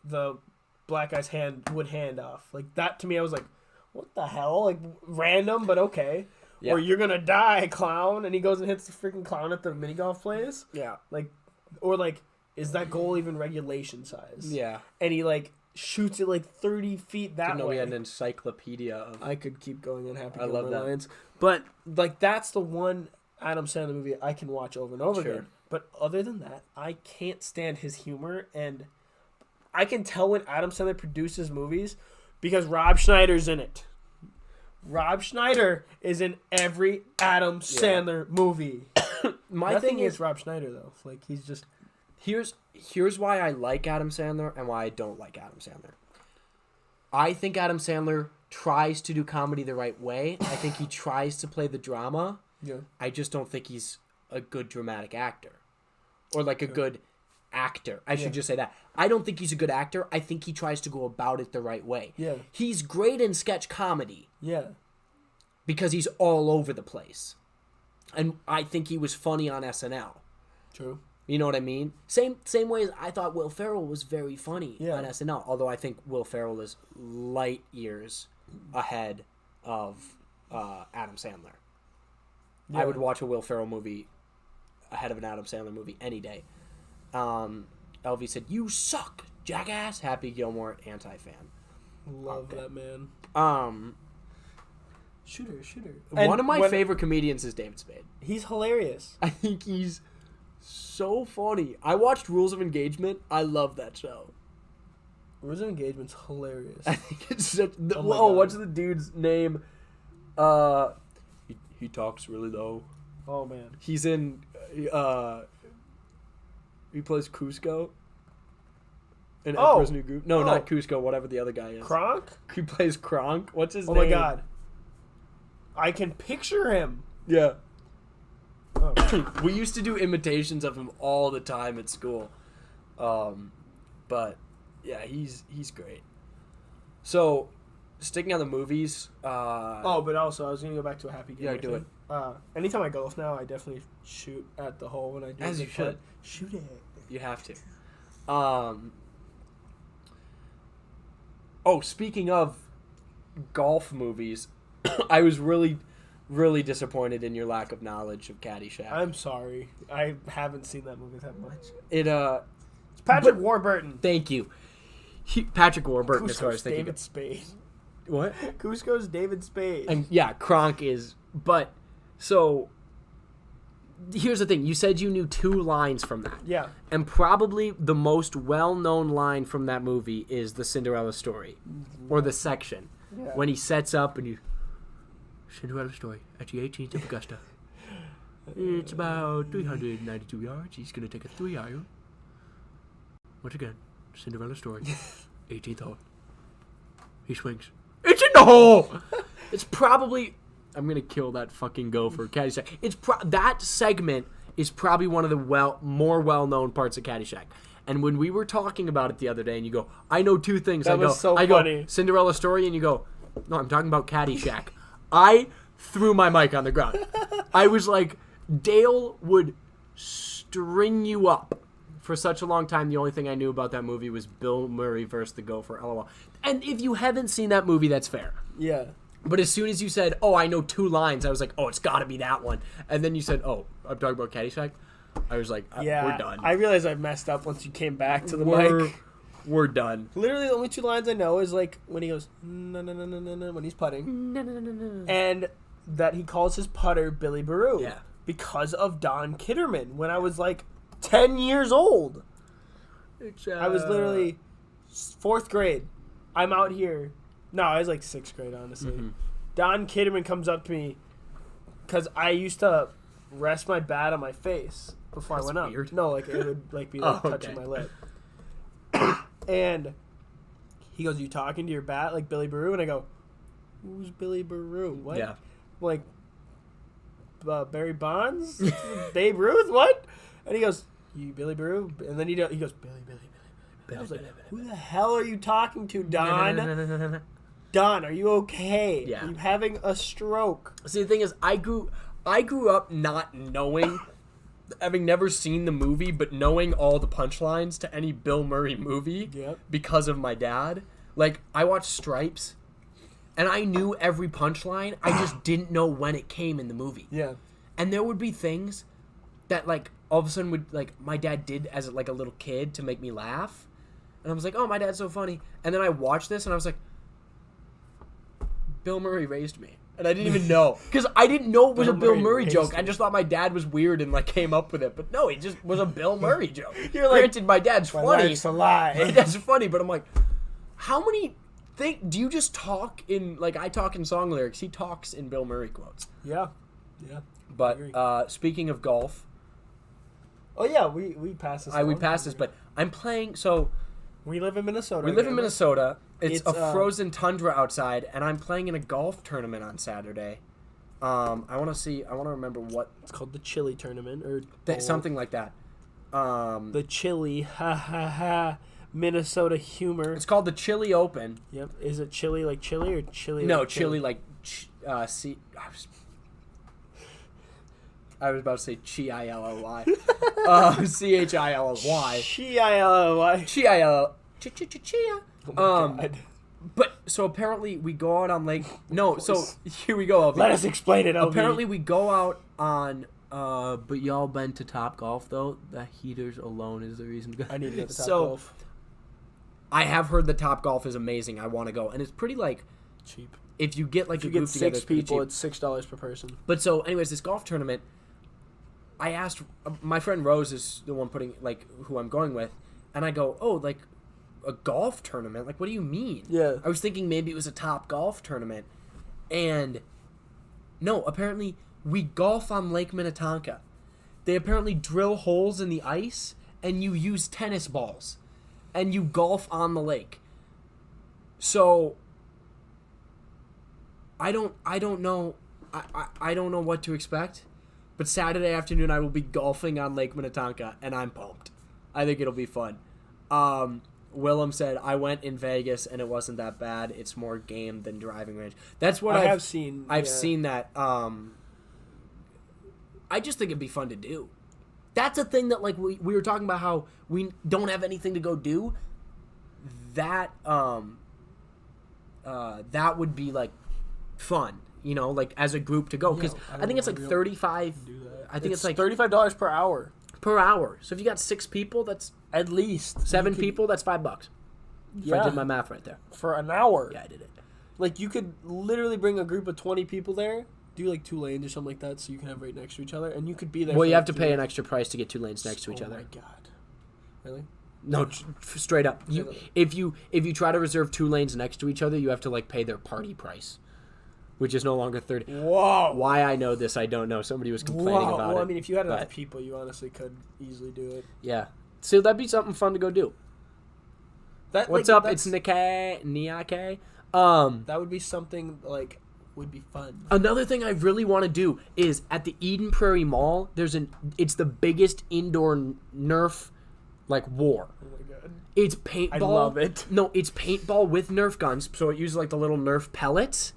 the black guy's wood hand off. That to me I was like, what the hell? Random, but okay. Yeah. Or you're gonna die, clown, and he goes and hits the freaking clown at the mini golf place. Yeah. Is that goal even regulation size? Yeah. And he shoots it 30 feet that way. We had an encyclopedia of... I could keep going on Happy Gilmore love that. Lines. But, that's the one Adam Sandler movie I can watch over and over again. But other than that, I can't stand his humor. And I can tell when Adam Sandler produces movies because Rob Schneider's in it. Rob Schneider is in every Adam Sandler movie. My thing is Rob Schneider, though. He's just... Here's why I like Adam Sandler and why I don't like Adam Sandler. I think Adam Sandler tries to do comedy the right way. I think he tries to play the drama. Yeah. I just don't think he's a good dramatic actor. Or a good actor. I should just say that. I don't think he's a good actor. I think he tries to go about it the right way. Yeah. He's great in sketch comedy. Yeah. Because he's all over the place. And I think he was funny on SNL. True. You know what I mean? Same way as I thought Will Ferrell was very funny on SNL. Although I think Will Ferrell is light years ahead of Adam Sandler. Yeah. I would watch a Will Ferrell movie ahead of an Adam Sandler movie any day. LV said, "You suck, jackass." Happy Gilmore, anti-fan. Love that man. Shooter. One of my favorite comedians is David Spade. He's hilarious. I think he's so funny. I watched Rules of Engagement. I love that show. Rules of Engagement's hilarious. I think it's such... what's the dude's name? He talks really low. Oh, man. He's in... he plays Cusco. In Emperor's New Groove. No, not Cusco. Whatever the other guy is. Kronk? He plays Kronk. What's his name? Oh, my God. I can picture him. Yeah. Oh. We used to do imitations of him all the time at school. But yeah, he's great. So, sticking on the movies. But also I was gonna go back to a happy gamer. Yeah, do thing. Anytime I golf now, I definitely shoot at the hole when I do. As you should. Shoot it. You have to. Speaking of golf movies, I was really, really disappointed in your lack of knowledge of Caddyshack. I'm sorry. I haven't seen that movie that much. It's Patrick Warburton. Thank you. Patrick Warburton is who I was Cusco's thinking. David Spade. What? Cusco's David Spade. And yeah, Kronk is. But so here's the thing. You said you knew 2 lines from that. Yeah. And probably the most well-known line from that movie is the Cinderella story, or the section when he sets up and you. Cinderella story at the 18th of Augusta. It's about 392 yards. He's gonna take a 3-iron. Once again, Cinderella story, 18th hole. He swings. It's in the hole. It's probably. I'm gonna kill that fucking gopher. Caddyshack. That segment is probably one of the more well-known parts of Caddyshack. And when we were talking about it the other day, and you go, "I know 2 things." That was so funny. Go, Cinderella story, and you go, "No, I'm talking about Caddyshack." I threw my mic on the ground. I was like, Dale would string you up for such a long time. The only thing I knew about that movie was Bill Murray versus the Gopher. LOL. And if you haven't seen that movie, that's fair. Yeah. But as soon as you said, "Oh, I know 2 lines," I was like, "Oh, it's got to be that one." And then you said, "Oh, I'm talking about Caddyshack." I was like, "We're done." I realized I messed up once you came back to the mic. We're done. Literally, the only 2 lines I know is like when he goes no no no no no no when he's putting, and that he calls his putter Billy Baru. Yeah. Because of Don Kitterman when I was like 10 years old. I was literally 4th grade. I'm out here. No, I was like 6th grade, honestly. Mm-hmm. Don Kitterman comes up to me because I used to rest my bat on my face before I went up. Weird. No, like it would like be like touching my lip. And he goes, "You talking to your bat like Billy Baru?" And I go, "Who's Billy Baru? What?" Yeah. Like Barry Bonds, Babe Ruth, what? And he goes, "You Billy Baru?" And then he goes, Billy. I was like, "Who the hell are you talking to, Don? Don, are you okay? Yeah. Are you having a stroke?" See, the thing is, I grew up not knowing, having never seen the movie, but knowing all the punchlines to any Bill Murray movie because of my dad. Like, I watched Stripes, and I knew every punchline. I just didn't know when it came in the movie. Yeah. And there would be things that, like, all of a sudden would, like, my dad did as, like, a little kid to make me laugh. And I was like, "Oh, my dad's so funny." And then I watched this, and I was like, Bill Murray raised me. And I didn't even know. Because I didn't know it was a Bill Murray joke. I just thought my dad was weird and, like, came up with it. But no, it just was a Bill Murray joke. You're like, granted, my dad's funny. That's a lie. My dad's funny, but I'm like, how many... do you just talk in... Like, I talk in song lyrics. He talks in Bill Murray quotes. Yeah. But speaking of golf... Oh, yeah, we passed this. We passed this, but I'm playing... So... We live in Minnesota. We live in Minnesota. It's a frozen tundra outside, and I'm playing in a golf tournament on Saturday. I want to remember what... It's called the Chili Tournament, or... something like that. The Chili, Minnesota humor. It's called the Chili Open. Yep. Is it chili like chili or chili? No, like chili like... I was about to say Chilly. Chilly. Chilly. Chia. Chia. Oh my God. But so apparently we go out on Lake. No, so here we go. Let us explain it. LB. Apparently we go out on. But y'all been to Top Golf though. The heaters alone is the reason. I need to go to Top so, Golf. I have heard the Top Golf is amazing. I want to go, and it's pretty like cheap. If you get like if you a get group together, 6 people, it's $6 per person. But so, anyways, this golf tournament. I asked my friend Rose is the one putting like who I'm going with, and I go, "Oh, like a golf tournament? Like, what do you mean?" Yeah. I was thinking maybe it was a Top Golf tournament, and no, apparently we golf on Lake Minnetonka. They apparently drill holes in the ice, and you use tennis balls, and you golf on the lake. So I don't know. I don't know what to expect. But Saturday afternoon, I will be golfing on Lake Minnetonka, and I'm pumped. I think it'll be fun. Willem said, I went in Vegas, and it wasn't that bad. It's more game than driving range. That's what I've seen. I've seen that. I just think it'd be fun to do. That's a thing that, like, we were talking about how we don't have anything to go do. That that would be, like, fun, you know, like, as a group to go. Because I think it's, like, 35. I think it's like $35 per hour. Per hour. So if you got 6 people, that's at least 7 people. That's $5. If I did my math right there. For an hour. Yeah, I did it. Like, you could literally bring a group of 20 people there, do like 2 lanes or something like that, so you can have right next to each other, and you could be there. Well, you have to pay an extra price to get 2 lanes next to each other. Oh my god! Really? No, straight up. If you try to reserve 2 lanes next to each other, you have to, like, pay their party price, which is no longer 30. Whoa! Why I know this, I don't know. Somebody was complaining about it. Well, I mean, if you had enough people, you honestly could easily do it. Yeah. So that'd be something fun to go do. What's up? It's Niake. That would be something, like, would be fun. Another thing I really want to do is at the Eden Prairie Mall. It's the biggest indoor Nerf, like, war. Oh my god! It's paintball. I love it. No, it's paintball with Nerf guns. So it uses, like, the little Nerf pellets,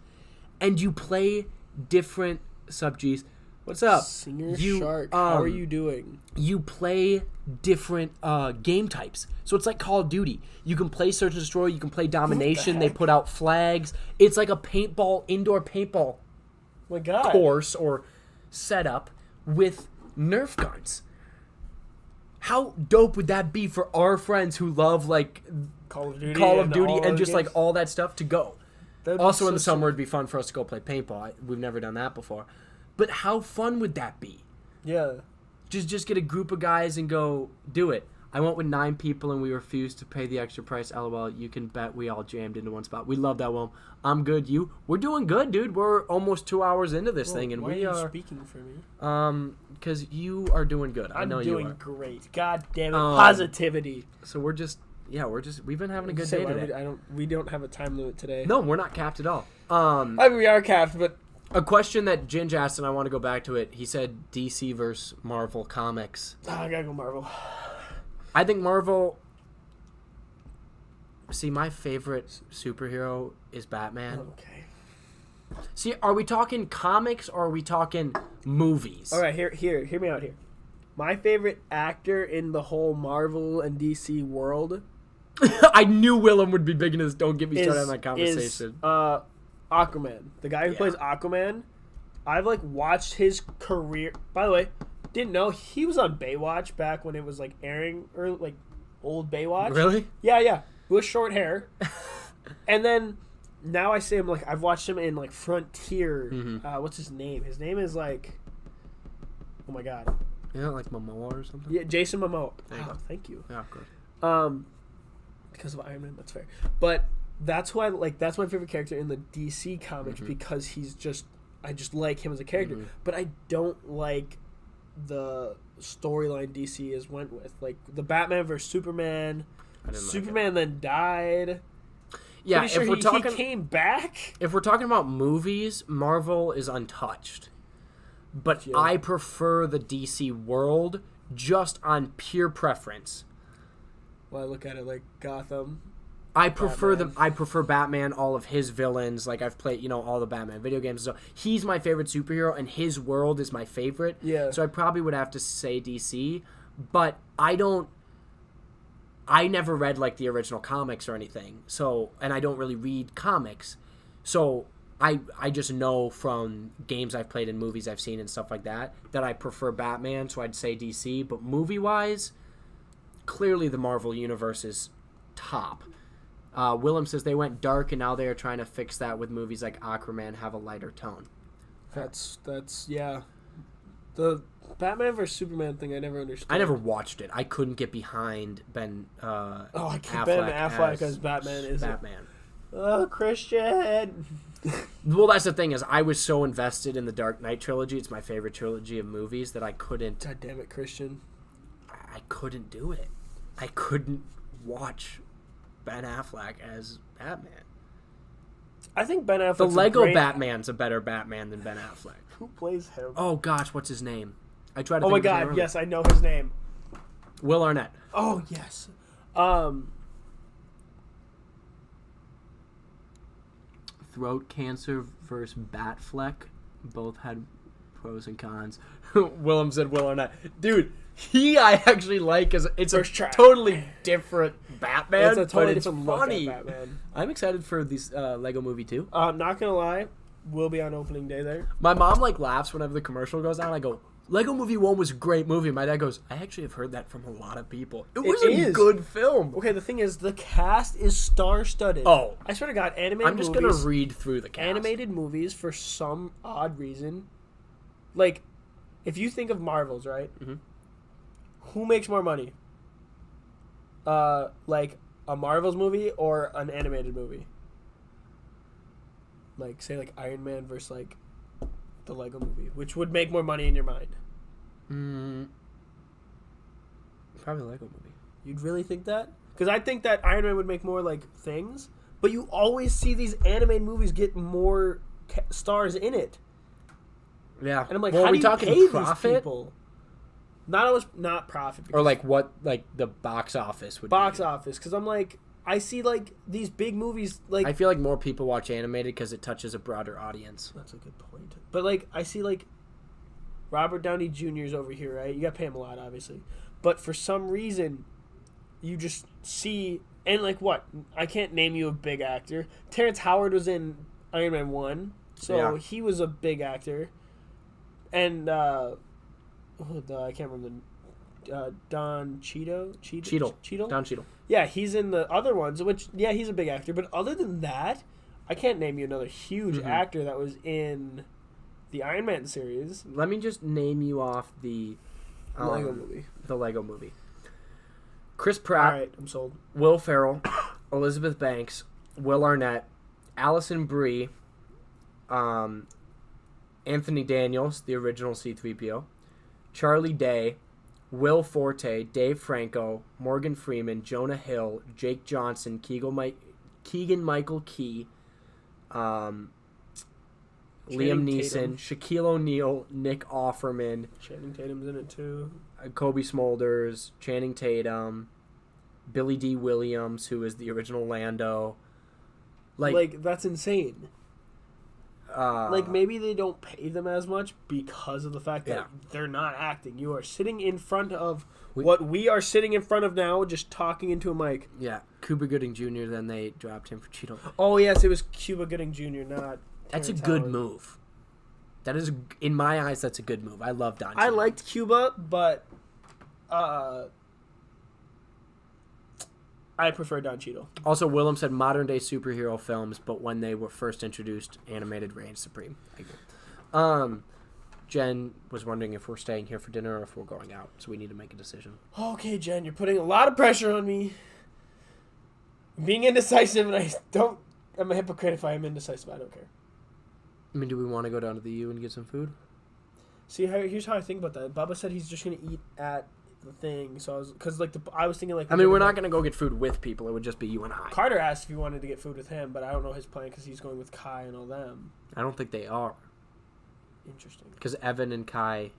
and you play different sub-Gs. What's up? Singer Shark. How are you doing? You play different game types. So it's like Call of Duty. You can play Search and Destroy. You can play Domination. They put out flags. It's like a indoor paintball course or setup with Nerf guns. How dope would that be for our friends who love, like, Call of Duty and just, like, all that stuff to go? Also, in the summer, it'd be fun for us to go play paintball. We've never done that before. But how fun would that be? Yeah. Just get a group of guys and go do it. I went with 9 people and we refused to pay the extra price. LOL. You can bet we all jammed into one spot. We love that, Will. I'm good. We're doing good, dude. We're almost 2 hours into this thing, and why we are are you speaking for me. Because you are doing good. I know you are. I'm doing great. God damn it, positivity. So we've been having a good day today. We don't have a time limit today. No, we're not capped at all. I mean, we are capped, but. A question that Ginge asked, and I want to go back to it. He said DC versus Marvel Comics. I gotta go Marvel. I think Marvel... See, my favorite superhero is Batman. Okay. See, are we talking comics or are we talking movies? All right, hear me out here. My favorite actor in the whole Marvel and DC world... I knew Willem would be big into this. Don't get me started on that conversation. Aquaman, the guy who plays Aquaman. I've, like, watched his career. By the way, didn't know he was on Baywatch back when it was, like, airing, or, like, old Baywatch. Really? Yeah. With short hair. And then now I see him, like, I've watched him in, like, Frontier. Mm-hmm. What's his name? His name is, like, oh my god. Yeah, like Momoa or something. Yeah, Jason Momoa. Wow, thank you. Yeah, good. Because of Iron Man, that's fair. But that's why, like, that's my favorite character in the DC comics, because I just like him as a character. But I don't like the storyline DC has went with, like, the Batman versus Superman. Superman then died. Yeah, Pretty sure if we're talking, he came back. If we're talking about movies, Marvel is untouched. But I prefer the DC world just on pure preference. Well, I look at it like Gotham. I prefer Batman, all of his villains. Like, I've played, all the Batman video games. So he's my favorite superhero, and his world is my favorite. Yeah. So I probably would have to say DC, but I never read, like, the original comics or anything. So, and I don't really read comics. So I just know from games I've played and movies I've seen and stuff like that I prefer Batman. So I'd say DC, but movie-wise, clearly the Marvel universe is top. Willem says they went dark and now they are trying to fix that with movies like Aquaman have a lighter tone. That's yeah. The Batman vs Superman thing I never understood. I never watched it. I couldn't get behind Ben. I can't. Ben Affleck as Batman is Batman. Oh, Christian. Well, that's the thing is I was so invested in the Dark Knight trilogy. It's my favorite trilogy of movies that I couldn't. God damn it, Christian. I couldn't do it. I couldn't watch Ben Affleck as Batman. I think Ben Affleck. The Lego Batman's a better Batman than Ben Affleck. Who plays him? Oh gosh, what's his name? I tried to. Oh my god, yes, I know his name. Will Arnett. Oh yes. Throat cancer versus Batfleck. Both had pros and cons. Willem said Will Arnett. Dude, I actually like because it's a totally different Batman. It's a totally but different funny. look at Batman. I'm excited for this Lego movie too. Not gonna lie, we'll be on opening day there. My mom laughs whenever the commercial goes on. I go, Lego Movie 1 was a great movie. My dad goes, I actually have heard that from a lot of people. It was a good film. Okay, the thing is, the cast is star-studded. Oh. I swear to God, animated movies... I'm just going to read through the cast. Animated movies, for some odd reason... Like, if you think of Marvels, right? Mm-hmm. Who makes more money? Like, a Marvels movie or an animated movie? Like, say, like, Iron Man versus, like, the Lego movie. Which would make more money in your mind? Probably Lego movie. You'd really think that? Because I think that Iron Man would make more like things, but you always see these animated movies get more stars in it. Yeah, and I'm like, well, how are we do you talking pay profit? these people? Not profit, or like what? Like the box office would. Box office, because I'm like, I see like these big movies. Like I feel like more people watch animated because it touches a broader audience. That's a good point. But like I see like Robert Downey Jr.'s over here, right? You got to pay him a lot, obviously. But for some reason, you just see... And, like, what? I can't name you a big actor. Terrence Howard was in Iron Man 1, so he was a big actor. And, I can't remember Don Cheadle? Don Cheadle. Yeah, he's in the other ones, which, yeah, he's a big actor. But other than that, I can't name you another huge actor that was in... the Iron Man series. Let me just name you off the Lego movie. The Lego movie. Chris Pratt. All right, I'm sold. Will Ferrell, Elizabeth Banks, Will Arnett, Alison Brie, Anthony Daniels, the original C-3PO, Charlie Day, Will Forte, Dave Franco, Morgan Freeman, Jonah Hill, Jake Johnson, Keegan-Michael Key, Liam Neeson, Shaquille O'Neal, Nick Offerman. Channing Tatum's in it too. Kobe Smulders, Channing Tatum, Billy D. Williams, who is the original Lando. Like that's insane. Like maybe they don't pay them as much because of the fact that they're not acting. You are sitting in front of what we are sitting in front of now, just talking into a mic. Yeah, Cuba Gooding Jr. Then they dropped him for Cheeto. Oh yes, it was Cuba Gooding Jr. Not. That's a good move. That is, in my eyes, that's a good move. I love Don Cheadle. I liked Cuba, but I prefer Don Cheadle. Also, Willem said modern-day superhero films, but when they were first introduced, animated reigned supreme. I agree. Jen was wondering if we're staying here for dinner or if we're going out, so we need to make a decision. Okay, Jen, you're putting a lot of pressure on me. I'm being indecisive, and I'm a hypocrite if I am indecisive. I don't care. I mean, do we want to go down to the U and get some food? See, here's how I think about that. Bubba said he's just gonna eat at the thing, so I was thinking like. I mean, we're not gonna go get food with people. It would just be you and I. Carter asked if he wanted to get food with him, but I don't know his plan because he's going with Kai and all them. I don't think they are. Interesting. Because Evan can't.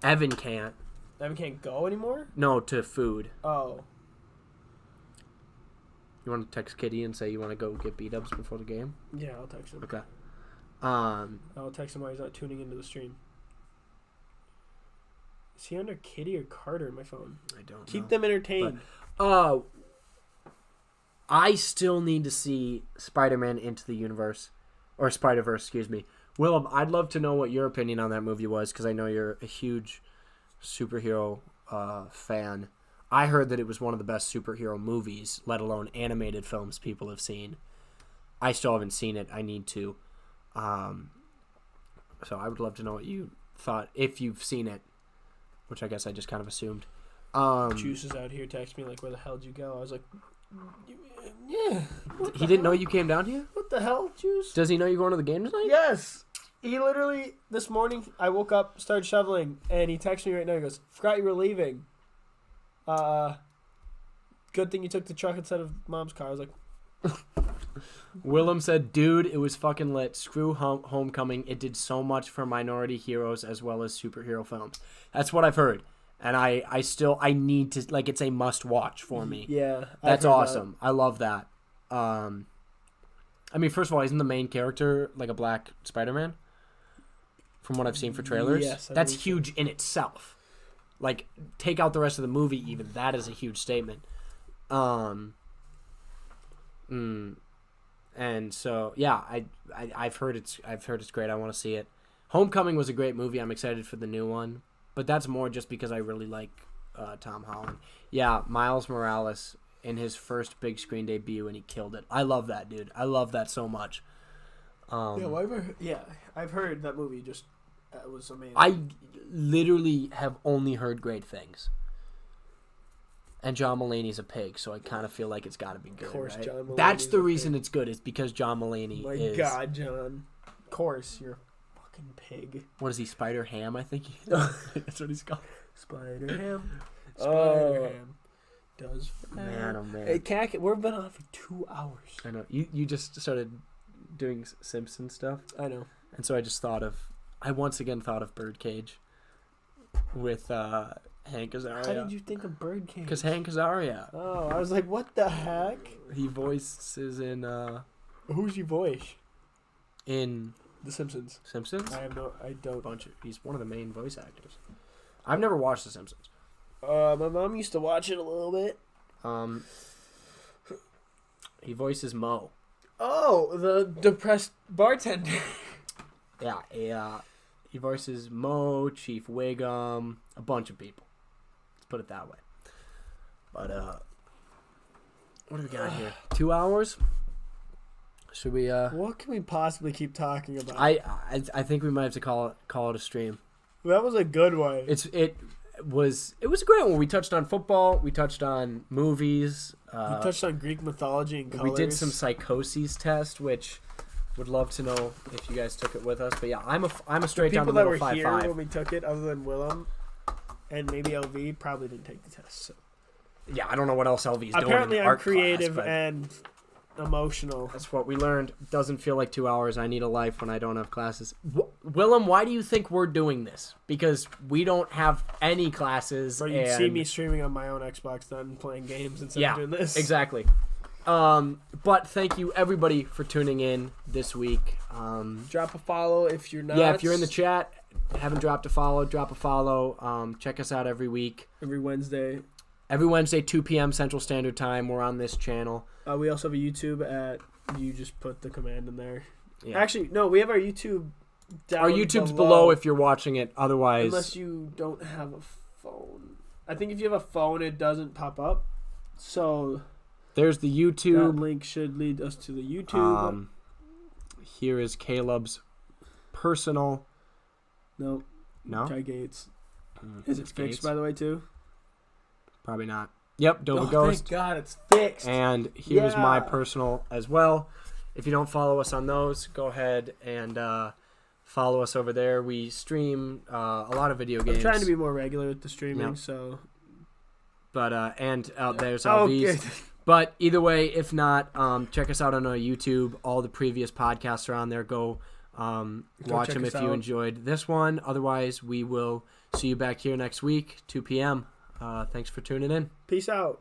Evan can't go anymore? No, to food. Oh. You want to text Kitty and say you want to go get B-dubs before the game? Yeah, I'll text him. Okay. I'll text him while he's not tuning into the stream. Is he under Kitty or Carter in my phone? I don't know. Keep them entertained. But, I still need to see Spider-Man Into the Universe. Or Spider-Verse, excuse me. Willem, I'd love to know what your opinion on that movie was, because I know you're a huge superhero fan. I heard that it was one of the best superhero movies, let alone animated films people have seen. I still haven't seen it. I need to. So I would love to know what you thought, if you've seen it, which I guess I just kind of assumed. Juice is out here texting me like, where the hell did you go? I was like, yeah. He didn't know you came down here? What the hell, Juice? Does he know you're going to the game tonight? Yes. He literally, this morning, I woke up, started shoveling, and he texted me right now. He goes, forgot you were leaving. Good thing you took the truck instead of Mom's car. I was like... Willem said, "Dude, it was fucking lit. Screw Homecoming. It did so much for minority heroes as well as superhero films." That's what I've heard, and I need to, like, it's a must watch for me. Yeah, that's awesome. That. I love that. I mean, first of all, isn't the main character like a black Spider-Man? From what I've seen for trailers, yes, that's huge in itself. Like, take out the rest of the movie, even that is a huge statement. And so yeah, I've heard it's great. I want to see it. Homecoming was a great movie. I'm excited for the new one, but that's more just because I really like Tom Holland. Yeah, Miles Morales in his first big screen debut, and he killed it. I love that, dude. I love that so much. I've heard that movie just was amazing. I literally have only heard great things. And John Mulaney's a pig, so I kind of feel like it's got to be good. Of course, right? John Mulaney's That's the reason it's good. Is because John Mulaney is... My God, John. Of course, you're a fucking pig. What is he, Spider Ham, I think? That's what he's called. Spider Ham. Spider Ham. Does man, oh man. Hey, we've been on for 2 hours. I know. You just started doing Simpson stuff. I know. And so I once again thought of Birdcage with Hank Azaria. How did you think of Birdcage? Because Hank Azaria. Oh, I was like, what the heck? He voices in... Who's your voice? In... The Simpsons. Simpsons? I don't. He's one of the main voice actors. I've never watched The Simpsons. My mom used to watch it a little bit. He voices Mo. Oh, the depressed bartender. Yeah. He voices Mo, Chief Wiggum, a bunch of people. Let's put it that way. But what do we got here? 2 hours? Should we? What can we possibly keep talking about? I think we might have to call it a stream. That was a good one. It was a great one. We touched on football. We touched on movies. We touched on Greek mythology and colors. We did some psychoses test, which would love to know if you guys took it with us. But yeah, I'm a straight down the middle 5-5. People that were here when we took it, other than Willem and maybe LV, probably didn't take the test. So. Yeah, I don't know what else LV's doing. Apparently, in I'm art creative class, and emotional. That's what we learned. Doesn't feel like 2 hours. I need a life when I don't have classes. Willem, why do you think we're doing this? Because we don't have any classes. Or you'd see me streaming on my own Xbox then playing games instead of doing this. Exactly. But thank you everybody for tuning in this week. Drop a follow if you're not. Yeah, if you're in the chat, haven't dropped a follow, drop a follow. Check us out every week. Every Wednesday. Every Wednesday, 2 p.m. Central Standard Time. We're on this channel. We also have a YouTube you just put the command in there. Yeah. Actually, no, we have our YouTube down Our YouTube's below if you're watching it. Otherwise... Unless you don't have a phone. I think if you have a phone, it doesn't pop up. So... There's the YouTube. That link should lead us to the YouTube. Here is Caleb's personal... No? Try Gates. Is it fixed, Gates? By the way, too? Probably not. Yep, Dova Ghost. Thank God, it's fixed. And here's my personal as well. If you don't follow us on those, go ahead and follow us over there. We stream a lot of video games. I'm trying to be more regular with the streaming, so... But, there's LV's. Okay. But either way, if not, check us out on our YouTube. All the previous podcasts are on there. Go watch them if you enjoyed this one. Otherwise, we will see you back here next week, 2 p.m. Thanks for tuning in. Peace out.